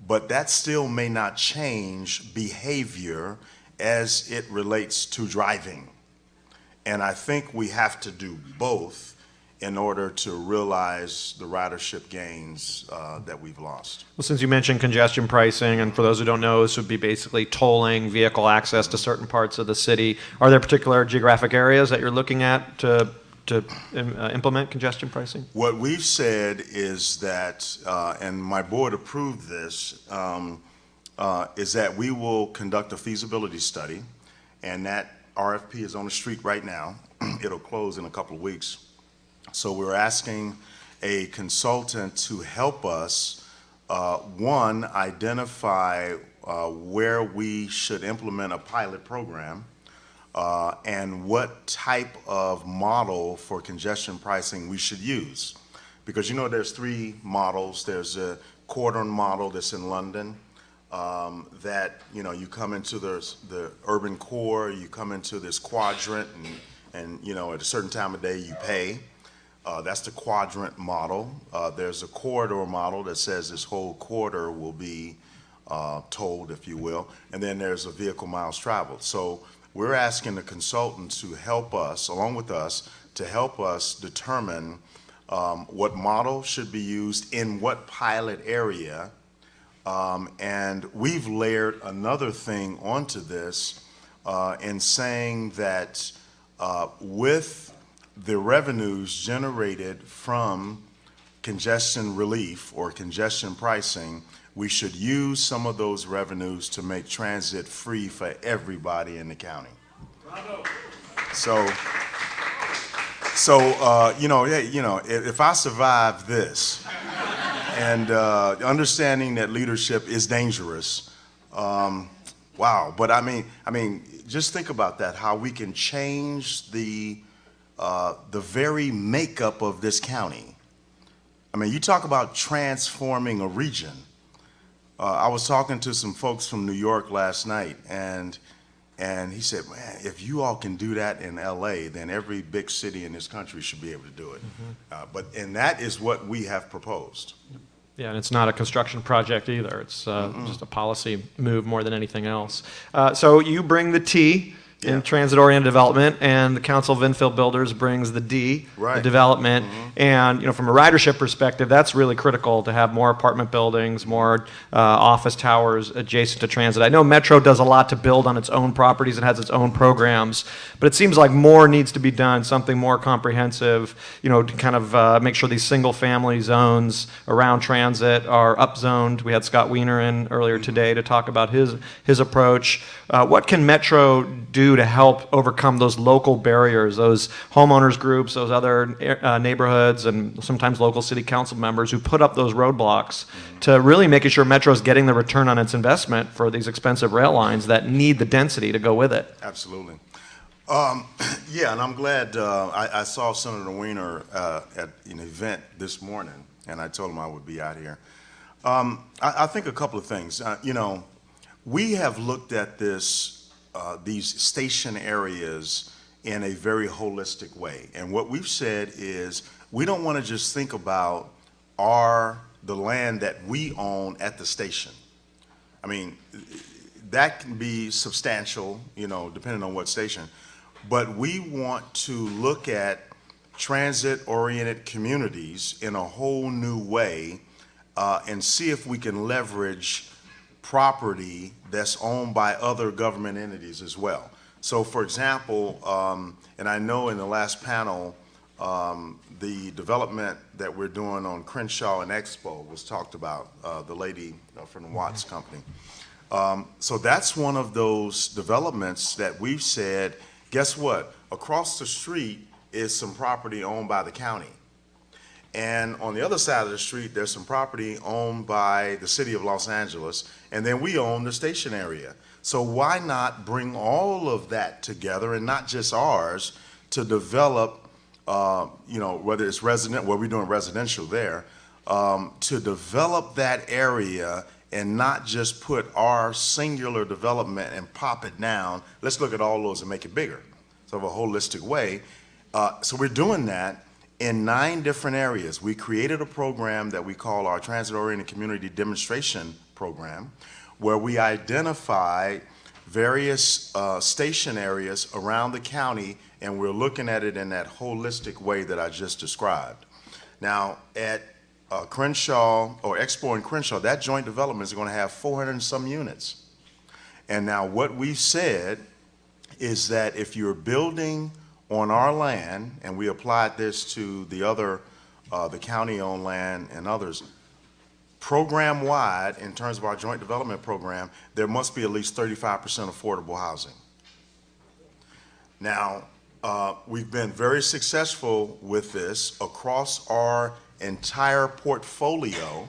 but that still may not change behavior as it relates to driving. And I think we have to do both in order to realize the ridership gains that we've lost. Well, since you mentioned congestion pricing, and for those who don't know, this would be basically tolling vehicle access to certain parts of the city. Are there particular geographic areas that you're looking at to implement congestion pricing? What we've said is that, and my board approved this, is that we will conduct a feasibility study, and that RFP is on the street right now. It'll close in a couple of weeks. So we're asking a consultant to help us, one, identify where we should implement a pilot program, and what type of model for congestion pricing we should use. Because, you know, there's three models. There's a quadrant model that's in London, that, you know, you come into the urban core, you come into this quadrant, and you know, at a certain time of day you pay. That's the quadrant model. There's a corridor model that says this whole quarter will be tolled, if you will, and then there's a vehicle miles traveled. So we're asking the consultant to help us, along with us, to help us determine what model should be used in what pilot area. And we've layered another thing onto this in saying that with the revenues generated from congestion relief or congestion pricing, we should use some of those revenues to make transit free for everybody in the county. Bravo. So you know, if I survive this, and understanding that leadership is dangerous, wow. But I mean, just think about that, how we can change the the very makeup of this county. I mean, you talk about transforming a region. I was talking to some folks from New York last night, and he said, man, if you all can do that in LA, then every big city in this country should be able to do it. And that is what we have proposed. Yeah, and it's not a construction project either. It's just a policy move more than anything else. So you bring the T in transit-oriented development, and the Council of Infill Builders brings the D, the development. And from a ridership perspective, that's really critical to have more apartment buildings, more office towers adjacent to transit. I know Metro does a lot to build on its own properties and has its own programs, but it seems like more needs to be done, something more comprehensive, to kind of make sure these single-family zones around transit are upzoned. We had Scott Wiener in earlier today to talk about his approach. What can Metro do to help overcome those local barriers, those homeowners groups, those other neighborhoods, and sometimes local city council members who put up those roadblocks to really making sure Metro is getting the return on its investment for these expensive rail lines that need the density to go with it? Absolutely. Yeah, and I'm glad I saw Senator Wiener at an event this morning, and I told him I would be out here. I think a couple of things. We have looked at these station areas in a very holistic way. And what we've said is we don't want to just think about the land that we own at the station. I mean, that can be substantial, depending on what station. But we want to look at transit-oriented communities in a whole new way and see if we can leverage property that's owned by other government entities as well. So for example, and I know in the last panel, the development that we're doing on Crenshaw and Expo was talked about, the lady from the Watts company. So that's one of those developments that we've said, guess what? Across the street is some property owned by the county. And on the other side of the street, there's some property owned by the city of Los Angeles, and then we own the station area. So why not bring all of that together, and not just ours, to develop, whether it's resident, well, we're doing residential there, to develop that area and not just put our singular development and pop it down. Let's look at all those and make it bigger, sort of a holistic way. So we're doing that in 9 different areas. We created a program that we call our Transit-Oriented Community Demonstration Program, where we identified various station areas around the county, and we're looking at it in that holistic way that I just described. Now, at Crenshaw, or Expo and Crenshaw, that joint development is going to have 400 and some units. And now what we've said is that if you're building on our land, and we applied this to the other, the county-owned land and others, program-wide, in terms of our joint development program, there must be at least 35% affordable housing. Now, we've been very successful with this across our entire portfolio.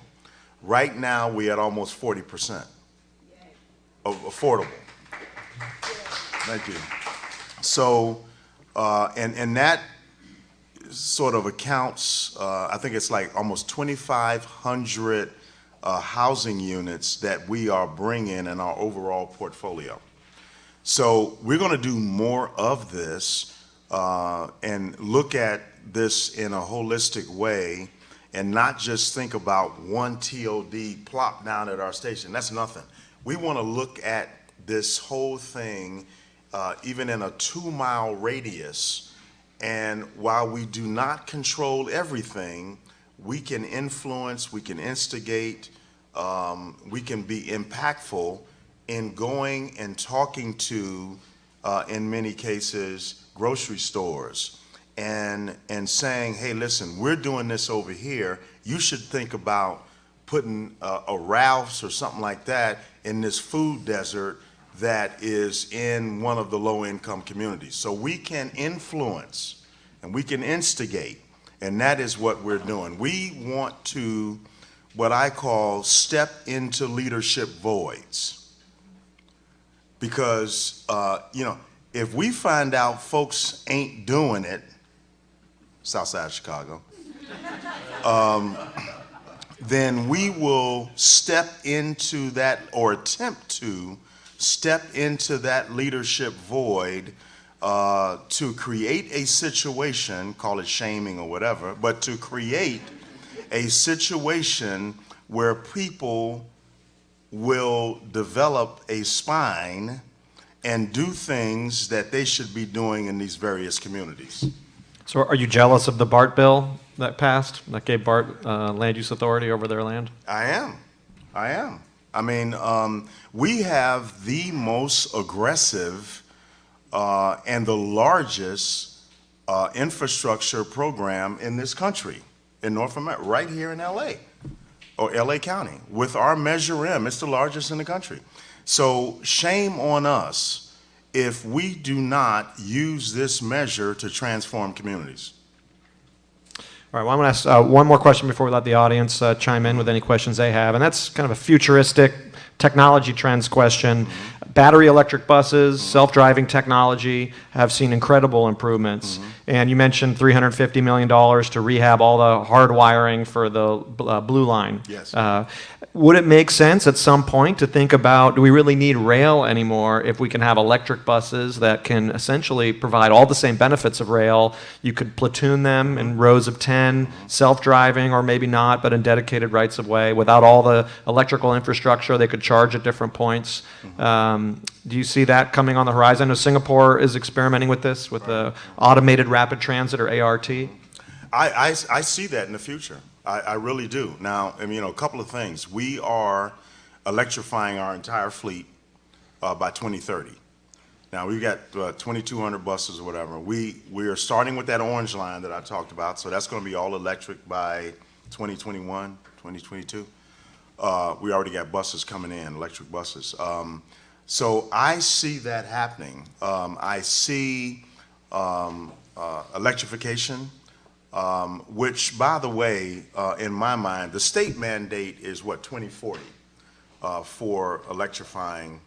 Right now, we're at almost 40% of affordable. Thank you. So, and that sort of accounts, I think it's like almost 2,500 housing units that we are bringing in our overall portfolio. So we're going to do more of this and look at this in a holistic way and not just think about one TOD plop down at our station. That's nothing. We want to look at this whole thing even in a 2-mile radius, and while we do not control everything, we can influence, we can instigate, we can be impactful in going and talking to, in many cases, grocery stores and saying, hey, listen, we're doing this over here. You should think about putting a Ralph's or something like that in this food desert that is in one of the low-income communities. So we can influence and we can instigate, and that is what we're doing. We want to, what I call, step into leadership voids. Because, if we find out folks ain't doing it, south side of Chicago, then we will step into that, or attempt to step into that leadership void to create a situation, call it shaming or whatever, but to create a situation where people will develop a spine and do things that they should be doing in these various communities. So are you jealous of the BART bill that passed, that gave BART land use authority over their land? I am. I mean, we have the most aggressive and the largest infrastructure program in this country, in North America, right here in LA, or LA County. With our Measure M, it's the largest in the country. So shame on us if we do not use this measure to transform communities. All right, well, I'm going to ask one more question before we let the audience chime in with any questions they have, and that's kind of a futuristic technology trends question. Battery electric buses, self-driving technology have seen incredible improvements. And you mentioned $350 million to rehab all the hardwiring for the Blue Line. Yes. Would it make sense at some point to think about, do we really need rail anymore if we can have electric buses that can essentially provide all the same benefits of rail? You could platoon them in rows of 10, self-driving or maybe not, but in dedicated rights of way. Without all the electrical infrastructure, they could charge at different points. Do you see that coming on the horizon? I know Singapore is experimenting with this, with the automated rapid transit, or ART. I see that in the future. I really do. Now, I mean, a couple of things. We are electrifying our entire fleet by 2030. Now, we've got 2,200 buses or whatever. We are starting with that orange line that I talked about, so that's going to be all electric by 2021, 2022. We already got buses coming in, electric buses. So I see that happening. I see electrification, which, by the way, in my mind, the state mandate is what, 2040 for electrifying,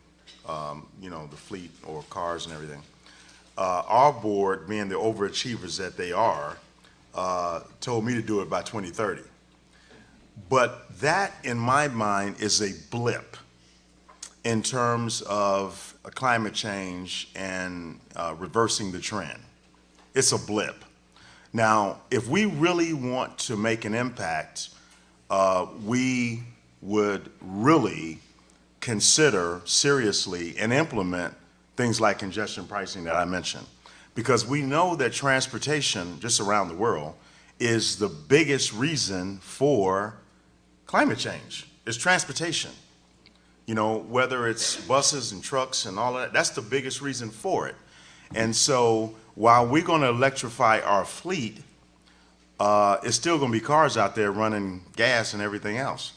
the fleet or cars and everything. Our board, being the overachievers that they are, told me to do it by 2030. But that, in my mind, is a blip in terms of climate change and reversing the trend. It's a blip. Now, if we really want to make an impact, we would really consider seriously and implement things like congestion pricing that I mentioned. Because we know that transportation, just around the world, is the biggest reason for climate change. It's transportation. You know, whether it's buses and trucks and all of that, that's the biggest reason for it. And so while we're going to electrify our fleet, it's still going to be cars out there running gas and everything else.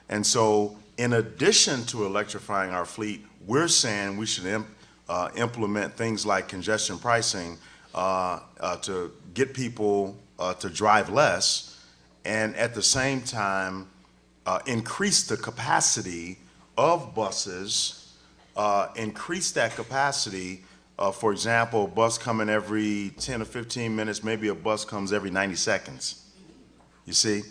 And so in addition to electrifying our fleet, we're saying we should implement things like congestion pricing to get people to drive less, and at the same time increase the capacity of buses, increase that capacity. For example, a bus coming every 10 or 15 minutes, maybe a bus comes every 90 seconds. You see,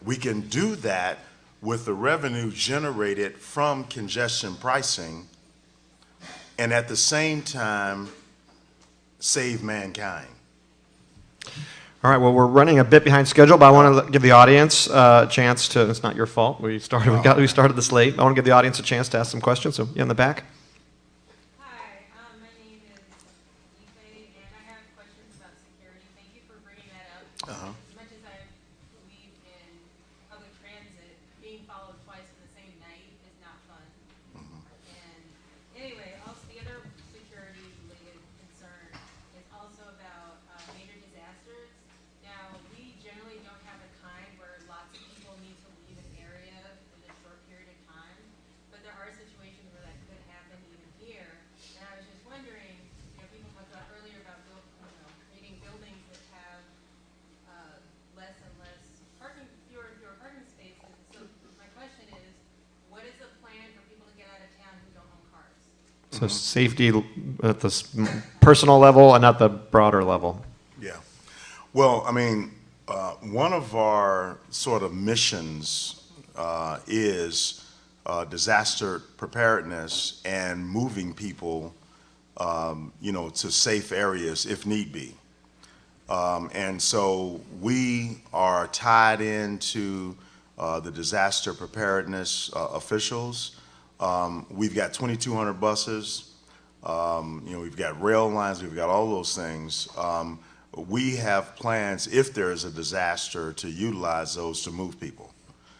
we can do that with the revenue generated from congestion pricing, and at the same time save mankind. All right, well, we're running a bit behind schedule, but I want to give the audience a chance to, it's not your fault, we started this late. I want to give the audience a chance to ask some questions, so in the back. Hi, my name is Ife, and I have questions about security. Thank you for bringing that up. As much as I believe in public transit, being followed twice in the same night is not fun. And anyway, also the other security-related concern is also about major disasters. Now, we generally don't have a kind where lots of people need to leave an area in a short period of time, but there are situations where that could happen even here. And I was just wondering, people talked about earlier about creating buildings that have less and less parking, fewer and fewer parking spaces. So my question is, what is the plan for people to get out of town who don't own cars? So safety at the personal level and at the broader level. Yeah. Well, I mean, one of our sort of missions is disaster preparedness and moving people, to safe areas if need be. And so we are tied into the disaster preparedness officials. We've got 2,200 buses. We've got rail lines. We've got all those things. We have plans, if there is a disaster, to utilize those to move people.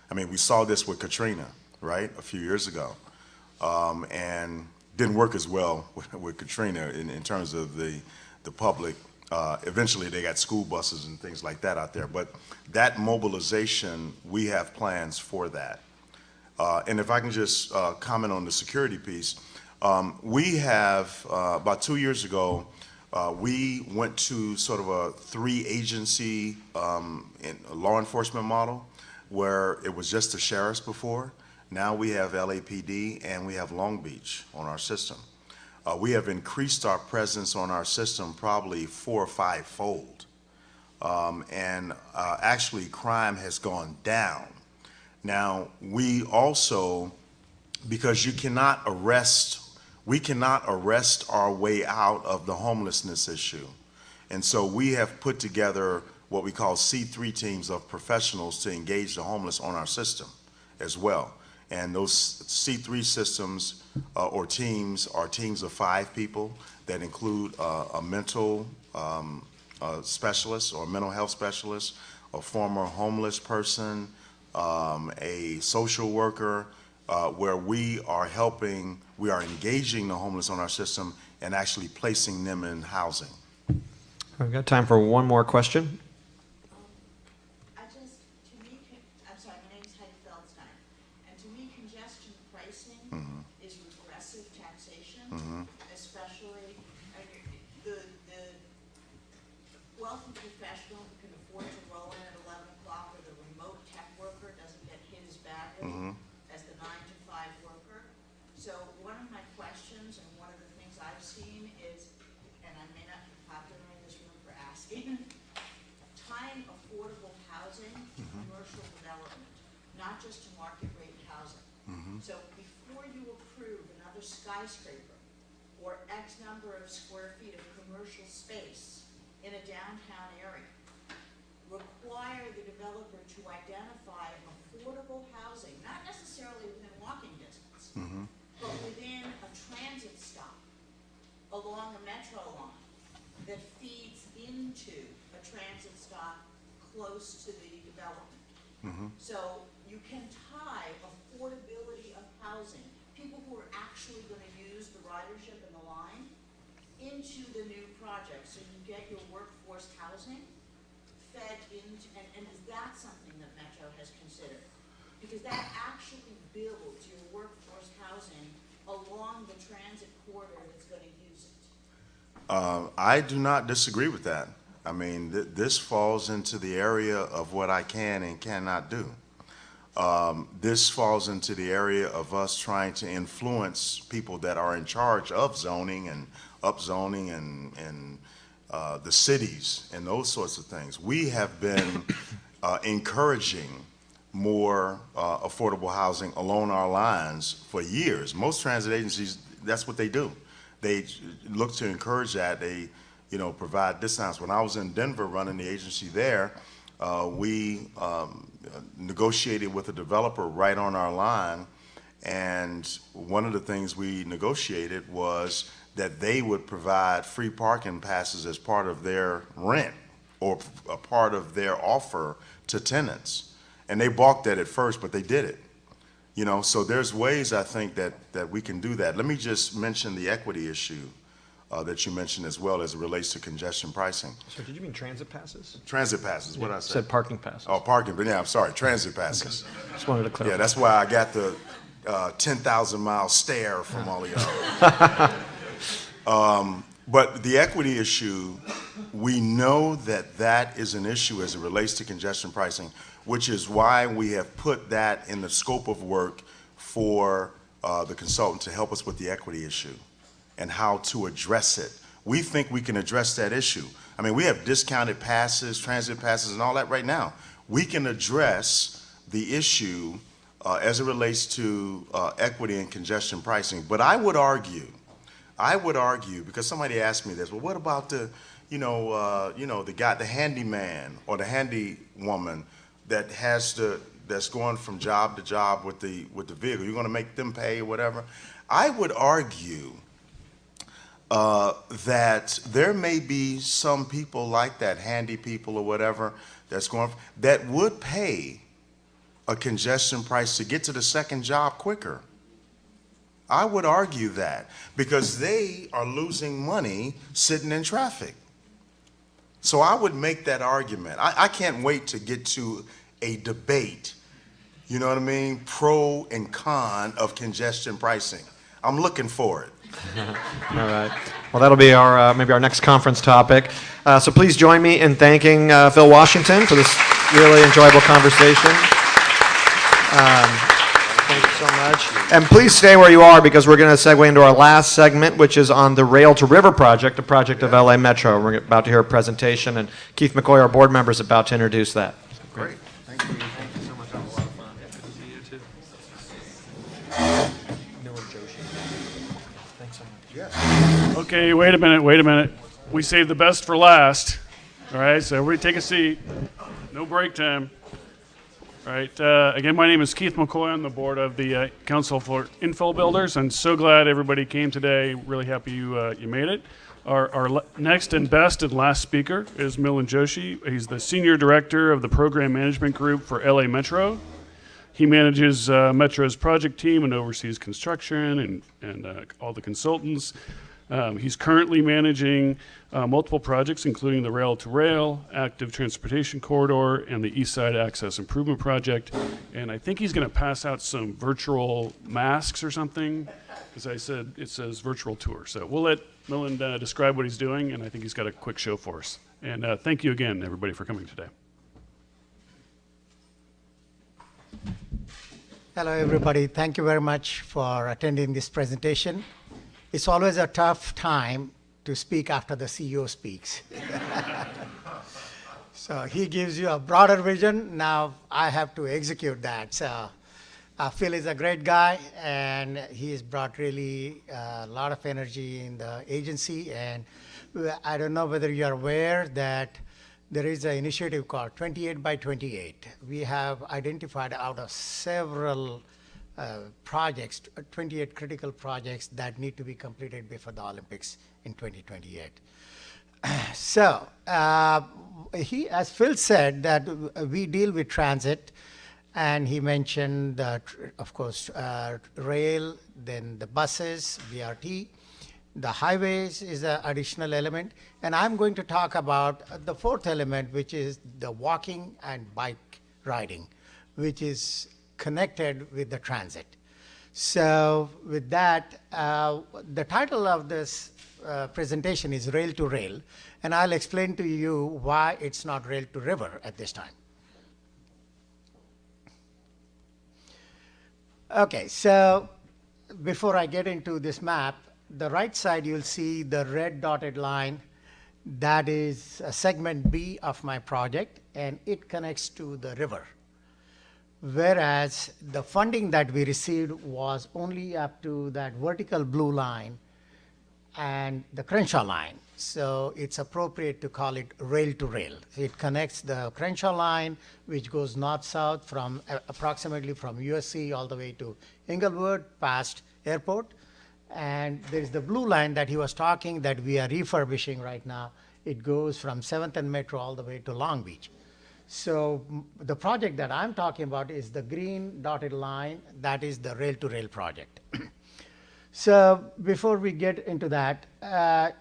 I mean, we saw this with Katrina, right, a few years ago, and didn't work as well with Katrina in terms of the public. Eventually, they got school buses and things like that out there. But that mobilization, we have plans for that. And if I can just comment on the security piece, we have, about 2 years ago, we went to sort of a 3-agency law enforcement model where it was just the sheriffs before. Now we have LAPD and we have Long Beach on our system. We have increased our presence on our system probably 4 or 5-fold. And actually crime has gone down. Now we also, because we cannot arrest our way out of the homelessness issue. And so we have put together what we call C3 teams of professionals to engage the homeless on our system as well. And those C3 systems or teams are teams of 5 people that include a mental specialist or mental health specialist, a former homeless person, a social worker, where we are engaging the homeless on our system and actually placing them in housing. We've got time for one more question. Especially the wealthy professional who can afford to roll in at 11 o'clock, or the remote tech worker doesn't get hit as badly as the 9-to-5 worker. So one of my questions, and one of the things I've seen is, and I may not be popular in this room for asking, tying affordable housing to commercial development, not just to market rate housing. So before you approve another skyscraper or X number of square feet of commercial space in a downtown area, require the developer to identify affordable housing, not necessarily within walking distance, but within a transit stop along a metro line that feeds into a transit stop close to the development. So you can tie affordability of housing, people who are actually going to use the ridership and the line, into the new project, so you get your workforce housing fed into, and is that something that Metro has considered? Because that actually builds your workforce housing along the transit corridor that's going to use it. I do not disagree with that. I mean, this falls into the area of what I can and cannot do. This falls into the area of us trying to influence people that are in charge of zoning and upzoning and the cities and those sorts of things. We have been encouraging more affordable housing along our lines for years. Most transit agencies, that's what they do. They look to encourage that. They, provide discounts. When I was in Denver running the agency there, we negotiated with a developer right on our line, and one of the things we negotiated was that they would provide free parking passes as part of their rent or a part of their offer to tenants. And they balked at it first, but they did it. So there's ways I think that we can do that. Let me just mention the equity issue that you mentioned as well as it relates to congestion pricing. So did you mean transit passes? Transit passes, what did I say? Said parking passes. Oh, parking, but yeah, I'm sorry, transit passes. Okay. Just wanted to clarify. Yeah, that's why I got the 10,000-mile stare from all of y'all. But the equity issue, we know that is an issue as it relates to congestion pricing, which is why we have put that in the scope of work for the consultant to help us with the equity issue and how to address it. We think we can address that issue. I mean, we have discounted passes, transit passes, and all that right now. We can address the issue as it relates to equity and congestion pricing. But I would argue, because somebody asked me this, well, what about the, the guy, the handyman or the handy woman that that's going from job to job with the vehicle? You're going to make them pay or whatever? I would argue that there may be some people like that, handy people or whatever, that would pay a congestion price to get to the second job quicker. I would argue that because they are losing money sitting in traffic. So I would make that argument. I can't wait to get to a debate, you know what I mean, pro and con of congestion pricing. I'm looking for it. All right. Well, that'll be our maybe our next conference topic. So please join me in thanking Phil Washington for this really enjoyable conversation. Thank you so much. And please stay where you are because we're going to segue into our last segment, which is on the Rail to River project, a project of LA Metro. We're about to hear a presentation, and Keith McCoy, our board member, is about to introduce that. Great. Thank you. Thank you so much. That was a lot of fun. Good to see you too. Thanks so much. Yes. Okay, wait a minute. We saved the best for last. All right, so everybody take a seat. No break time. All right, again, my name is Keith McCoy. I'm the board of the Council for Infill Builders. I'm so glad everybody came today. Really happy you made it. Our next and best and last speaker is Milind Joshi. He's the Senior Director of the Program Management Group for LA Metro. He manages Metro's project team and oversees construction and all the consultants. He's currently managing multiple projects, including the Rail to Rail, Active Transportation Corridor, and the East Side Access Improvement Project. And I think he's going to pass out some virtual masks or something, because it says virtual tour. So we'll let Milind describe what he's doing, and I think he's got a quick show for us. And thank you again, everybody, for coming today. Hello, everybody. Thank you very much for attending this presentation. It's always a tough time to speak after the CEO speaks. So he gives you a broader vision. Now I have to execute that. So Phil is a great guy, and he's brought really a lot of energy in the agency. And I don't know whether you're aware that there is an initiative called 28 by 28. We have identified out of several projects, 28 critical projects that need to be completed before the Olympics in 2028. So, as Phil said, that we deal with transit, and he mentioned, of course, rail, then the buses, BRT. The highways is an additional element, and I'm going to talk about the fourth element, which is the walking and bike riding, which is connected with the transit. So with that, the title of this presentation is Rail to Rail, and I'll explain to you why it's not rail to river at this time. Okay, so before I get into this map, the right side you'll see the red dotted line. That is segment B of my project, and it connects to the river. Whereas the funding that we received was only up to that vertical blue line and the Crenshaw line. So it's appropriate to call it rail to rail. It connects the Crenshaw line, which goes north-south from approximately from USC all the way to Englewood past airport. And there's the blue line that he was talking that we are refurbishing right now. It goes from 7th and Metro all the way to Long Beach. So the project that I'm talking about is the green dotted line. That is the rail to rail project. So before we get into that,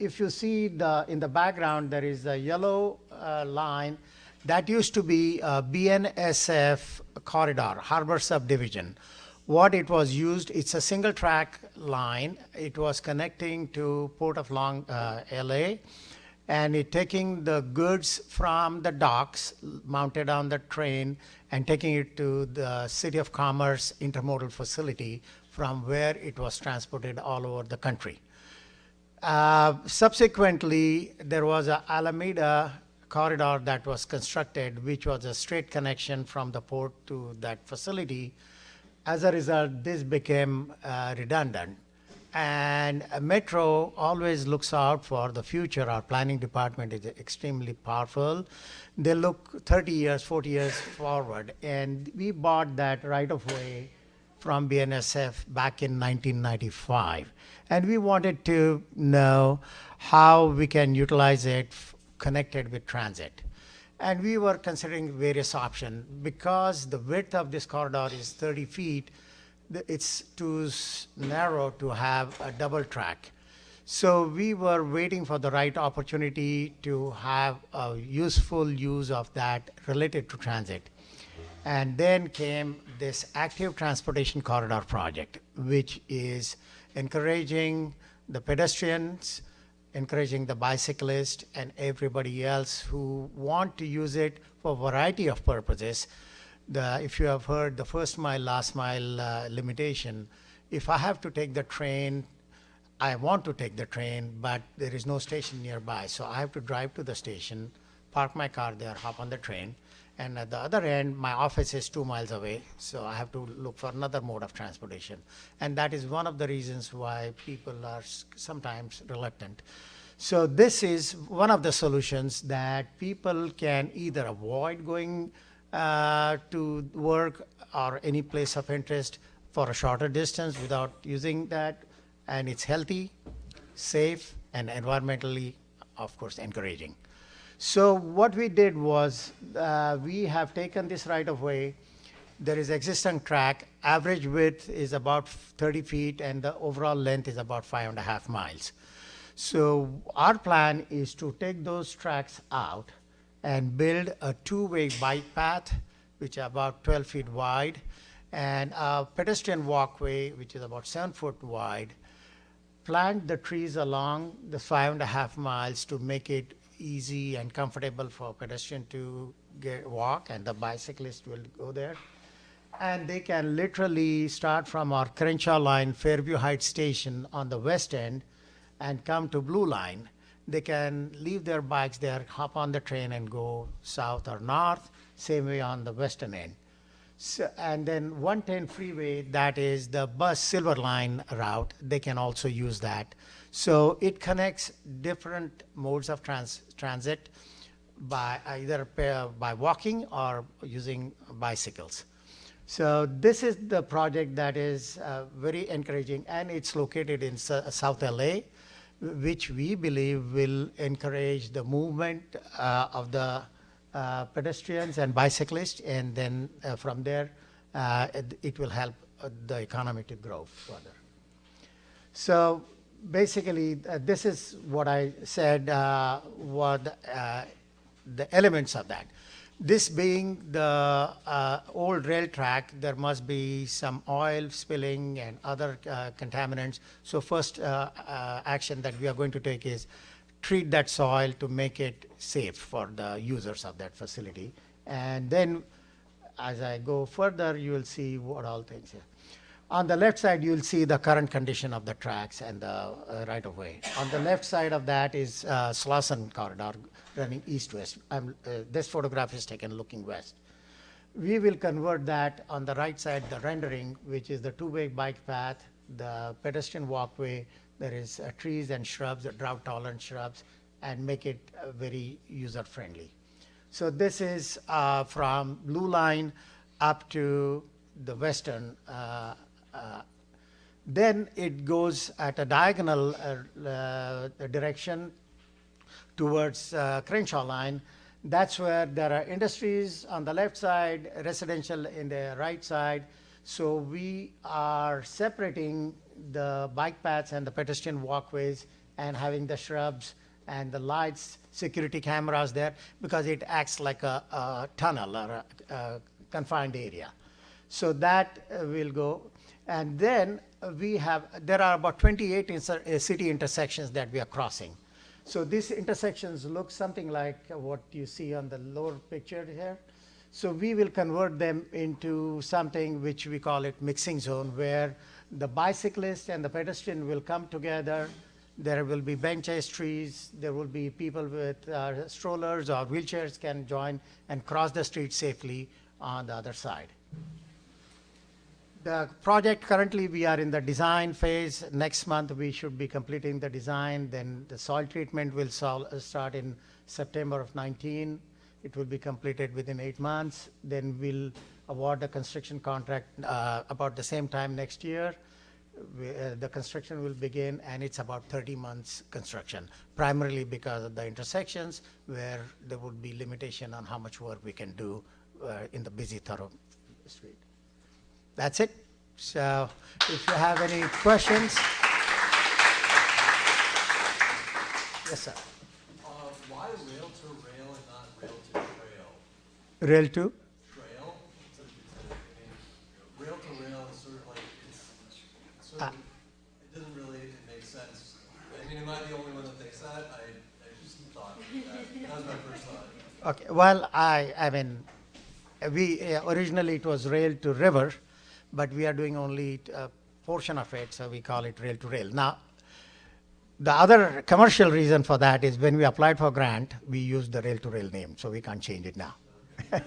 if you see in the background, there is a yellow line that used to be a BNSF corridor, Harbor Subdivision. What it was used, it's a single track line. It was connecting to Port of LA, and it taking the goods from the docks mounted on the train and taking it to the City of Commerce intermodal facility from where it was transported all over the country. Subsequently, there was a Alameda corridor that was constructed, which was a straight connection from the port to that facility. As a result, this became redundant. And Metro always looks out for the future. Our planning department is extremely powerful. They look 30 years, 40 years forward. And we bought that right of way from BNSF back in 1995. And we wanted to know how we can utilize it connected with transit. And we were considering various options. Because the width of this corridor is 30 feet, it's too narrow to have a double track. So we were waiting for the right opportunity to have a useful use of that related to transit. And then came this active transportation corridor project, which is encouraging the pedestrians, encouraging the bicyclists, and everybody else who want to use it for a variety of purposes. If you have heard the first mile, last mile limitation, if I have to take the train, I want to take the train, but there is no station nearby. So I have to drive to the station, park my car there, hop on the train. And at the other end, my office is 2 miles away, so I have to look for another mode of transportation. And that is one of the reasons why people are sometimes reluctant. So this is one of the solutions that people can either avoid going to work or any place of interest for a shorter distance without using that. And it's healthy, safe, and environmentally, of course, encouraging. So what we did was we have taken this right of way. There is existing track. Average width is about 30 feet, and the overall length is about 5.5 miles. So our plan is to take those tracks out and build a two-way bike path, which is about 12 feet wide, and a pedestrian walkway, which is about 7 foot wide. Plant the trees along the 5.5 miles to make it easy and comfortable for pedestrian to walk, and the bicyclist will go there. And they can literally start from our Crenshaw Line, Fairview Heights Station on the west end and come to Blue Line. They can leave their bikes there, hop on the train and go south or north, same way on the western end. So, and then 110 freeway, that is the bus Silver Line route, they can also use that. So it connects different modes of transit by either by walking or using bicycles. So this is the project that is very encouraging, and it's located in South LA, which we believe will encourage the movement of the pedestrians and bicyclists, and then from there it will help the economy to grow further. So basically, this is what I said, what the elements of that. This being the old rail track, there must be some oil spilling and other contaminants. So first action that we are going to take is treat that soil to make it safe for the users of that facility. And then as I go further, you will see what all things here. On the left side, you'll see the current condition of the tracks and the right-of-way. On the left side of that is Slauson corridor running east-west. This photograph is taken looking west. We will convert that on the right side, the rendering, which is the two-way bike path, the pedestrian walkway. There is trees and shrubs, drought-tolerant shrubs, and make it very user-friendly. So this is from Blue Line up to the western. Then it goes at a diagonal direction towards Crenshaw Line. That's where there are industries on the left side, residential in the right side. So we are separating the bike paths and the pedestrian walkways and having the shrubs and the lights, security cameras there, because it acts like a tunnel or a confined area. So that will go. And then there are about 28 city intersections that we are crossing. So these intersections look something like what you see on the lower picture here. So we will convert them into something which we call it mixing zone, where the bicyclist and the pedestrian will come together, There will be benches, trees. There will be people with strollers or wheelchairs can join and cross the street safely on the other side. The project, currently we are in the design phase. Next month we should be completing the design. Then the soil treatment will start in September of 19. It will be completed within 8 months. Then we'll award the construction contract about the same time next year. The construction will begin, and it's about 30 months construction, primarily because of the intersections where there would be limitation on how much work we can do in the busy thorough street. That's it. So if you have any questions. Yes, sir. Why rail to rail and not rail to trail? Rail to? Trail. Rail to rail is sort of like, it doesn't really make sense. I mean, am I the only one that thinks that? I just thought that. That was my first thought. Okay, well, I mean, we originally it was rail to river, but we are doing only a portion of it, so we call it rail to rail. Now, the other commercial reason for that is when we applied for grant, we used the rail to rail name, so we can't change it now. Yes,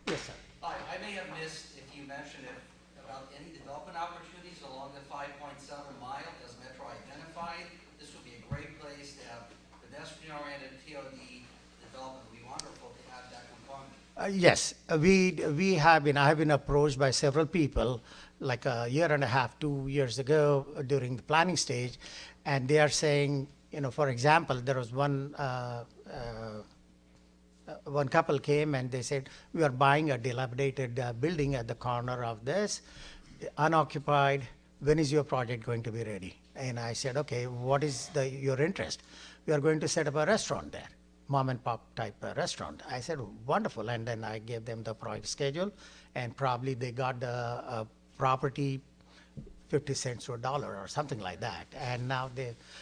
sir. Hi, I may have missed if you mentioned it about any development opportunities along the 5.7 mile as Metro identified. This would be a great place to have pedestrian-oriented TOD development. It would be wonderful to have that component. Yes, we have been. I have been approached by several people, like a year and a half, 2 years ago, during the planning stage, and they are saying, you know, for example, there was one couple came and they said, we are buying a dilapidated building at the corner of this, unoccupied. When is your project going to be ready? And I said, okay, what is your interest? We are going to set up a restaurant there, mom and pop type restaurant. I said, wonderful. And then I gave them the project schedule, and probably they got the property 50 cents to $1 or something like that. And now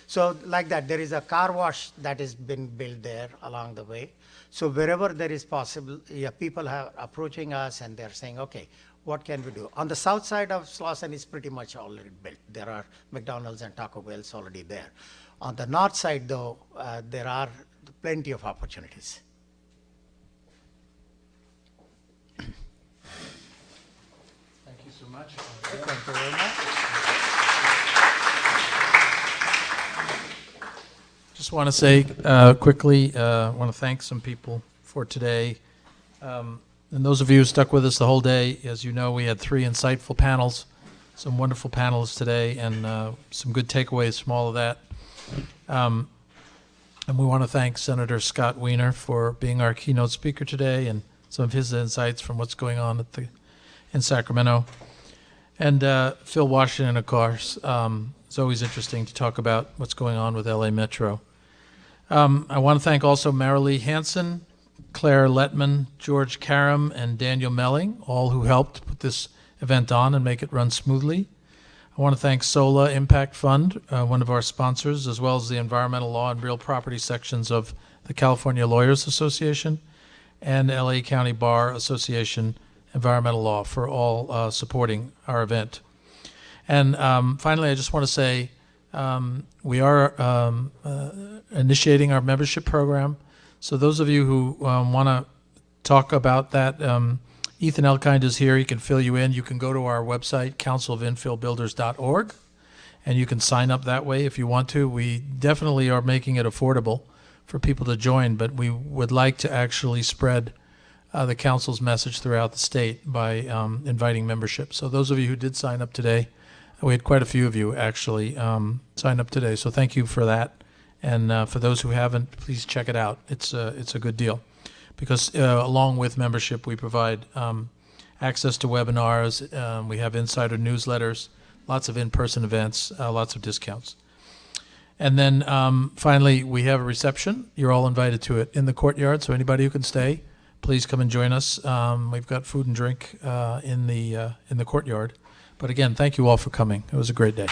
so like that, there is a car wash that has been built there along the way. So wherever there is possible, people are approaching us and they're saying, okay, what can we do? On the south side of Slauson is pretty much already built. There are McDonald's and Taco Bell's already there. On the north side though, there are plenty of opportunities. Thank you so much. Thank you very much. Just want to say quickly, I want to thank some people for today. And those of you who stuck with us the whole day, as you know, we had 3 insightful panels, some wonderful panelists today, and some good takeaways from all of that. And we want to thank Senator Scott Wiener for being our keynote speaker today and some of his insights from what's going on in Sacramento. And Phil Washington, of course. It's always interesting to talk about what's going on with LA Metro. I want to thank also Marilee Hansen, Claire Letman, George Karam, and Daniel Melling, all who helped put this event on and make it run smoothly. I want to thank SOLA Impact Fund, one of our sponsors, as well as the Environmental Law and Real Property sections of the California Lawyers Association and LA County Bar Association Environmental Law for all supporting our event. And finally, I just want to say we are initiating our membership program. So those of you who want to talk about that, Ethan Elkind is here. He can fill you in. You can go to our website, councilofinfillbuilders.org, and you can sign up that way if you want to. We definitely are making it affordable for people to join, but we would like to actually spread the council's message throughout the state by inviting membership. So those of you who did sign up today, we had quite a few of you actually sign up today. So thank you for that. And for those who haven't, please check it out. It's a good deal. Because along with membership, we provide access to webinars, we have insider newsletters, lots of in-person events, lots of discounts. And then finally, we have a reception. You're all invited to it in the courtyard, so anybody who can stay, please come and join us. We've got food and drink in the courtyard. But again, thank you all for coming. It was a great day.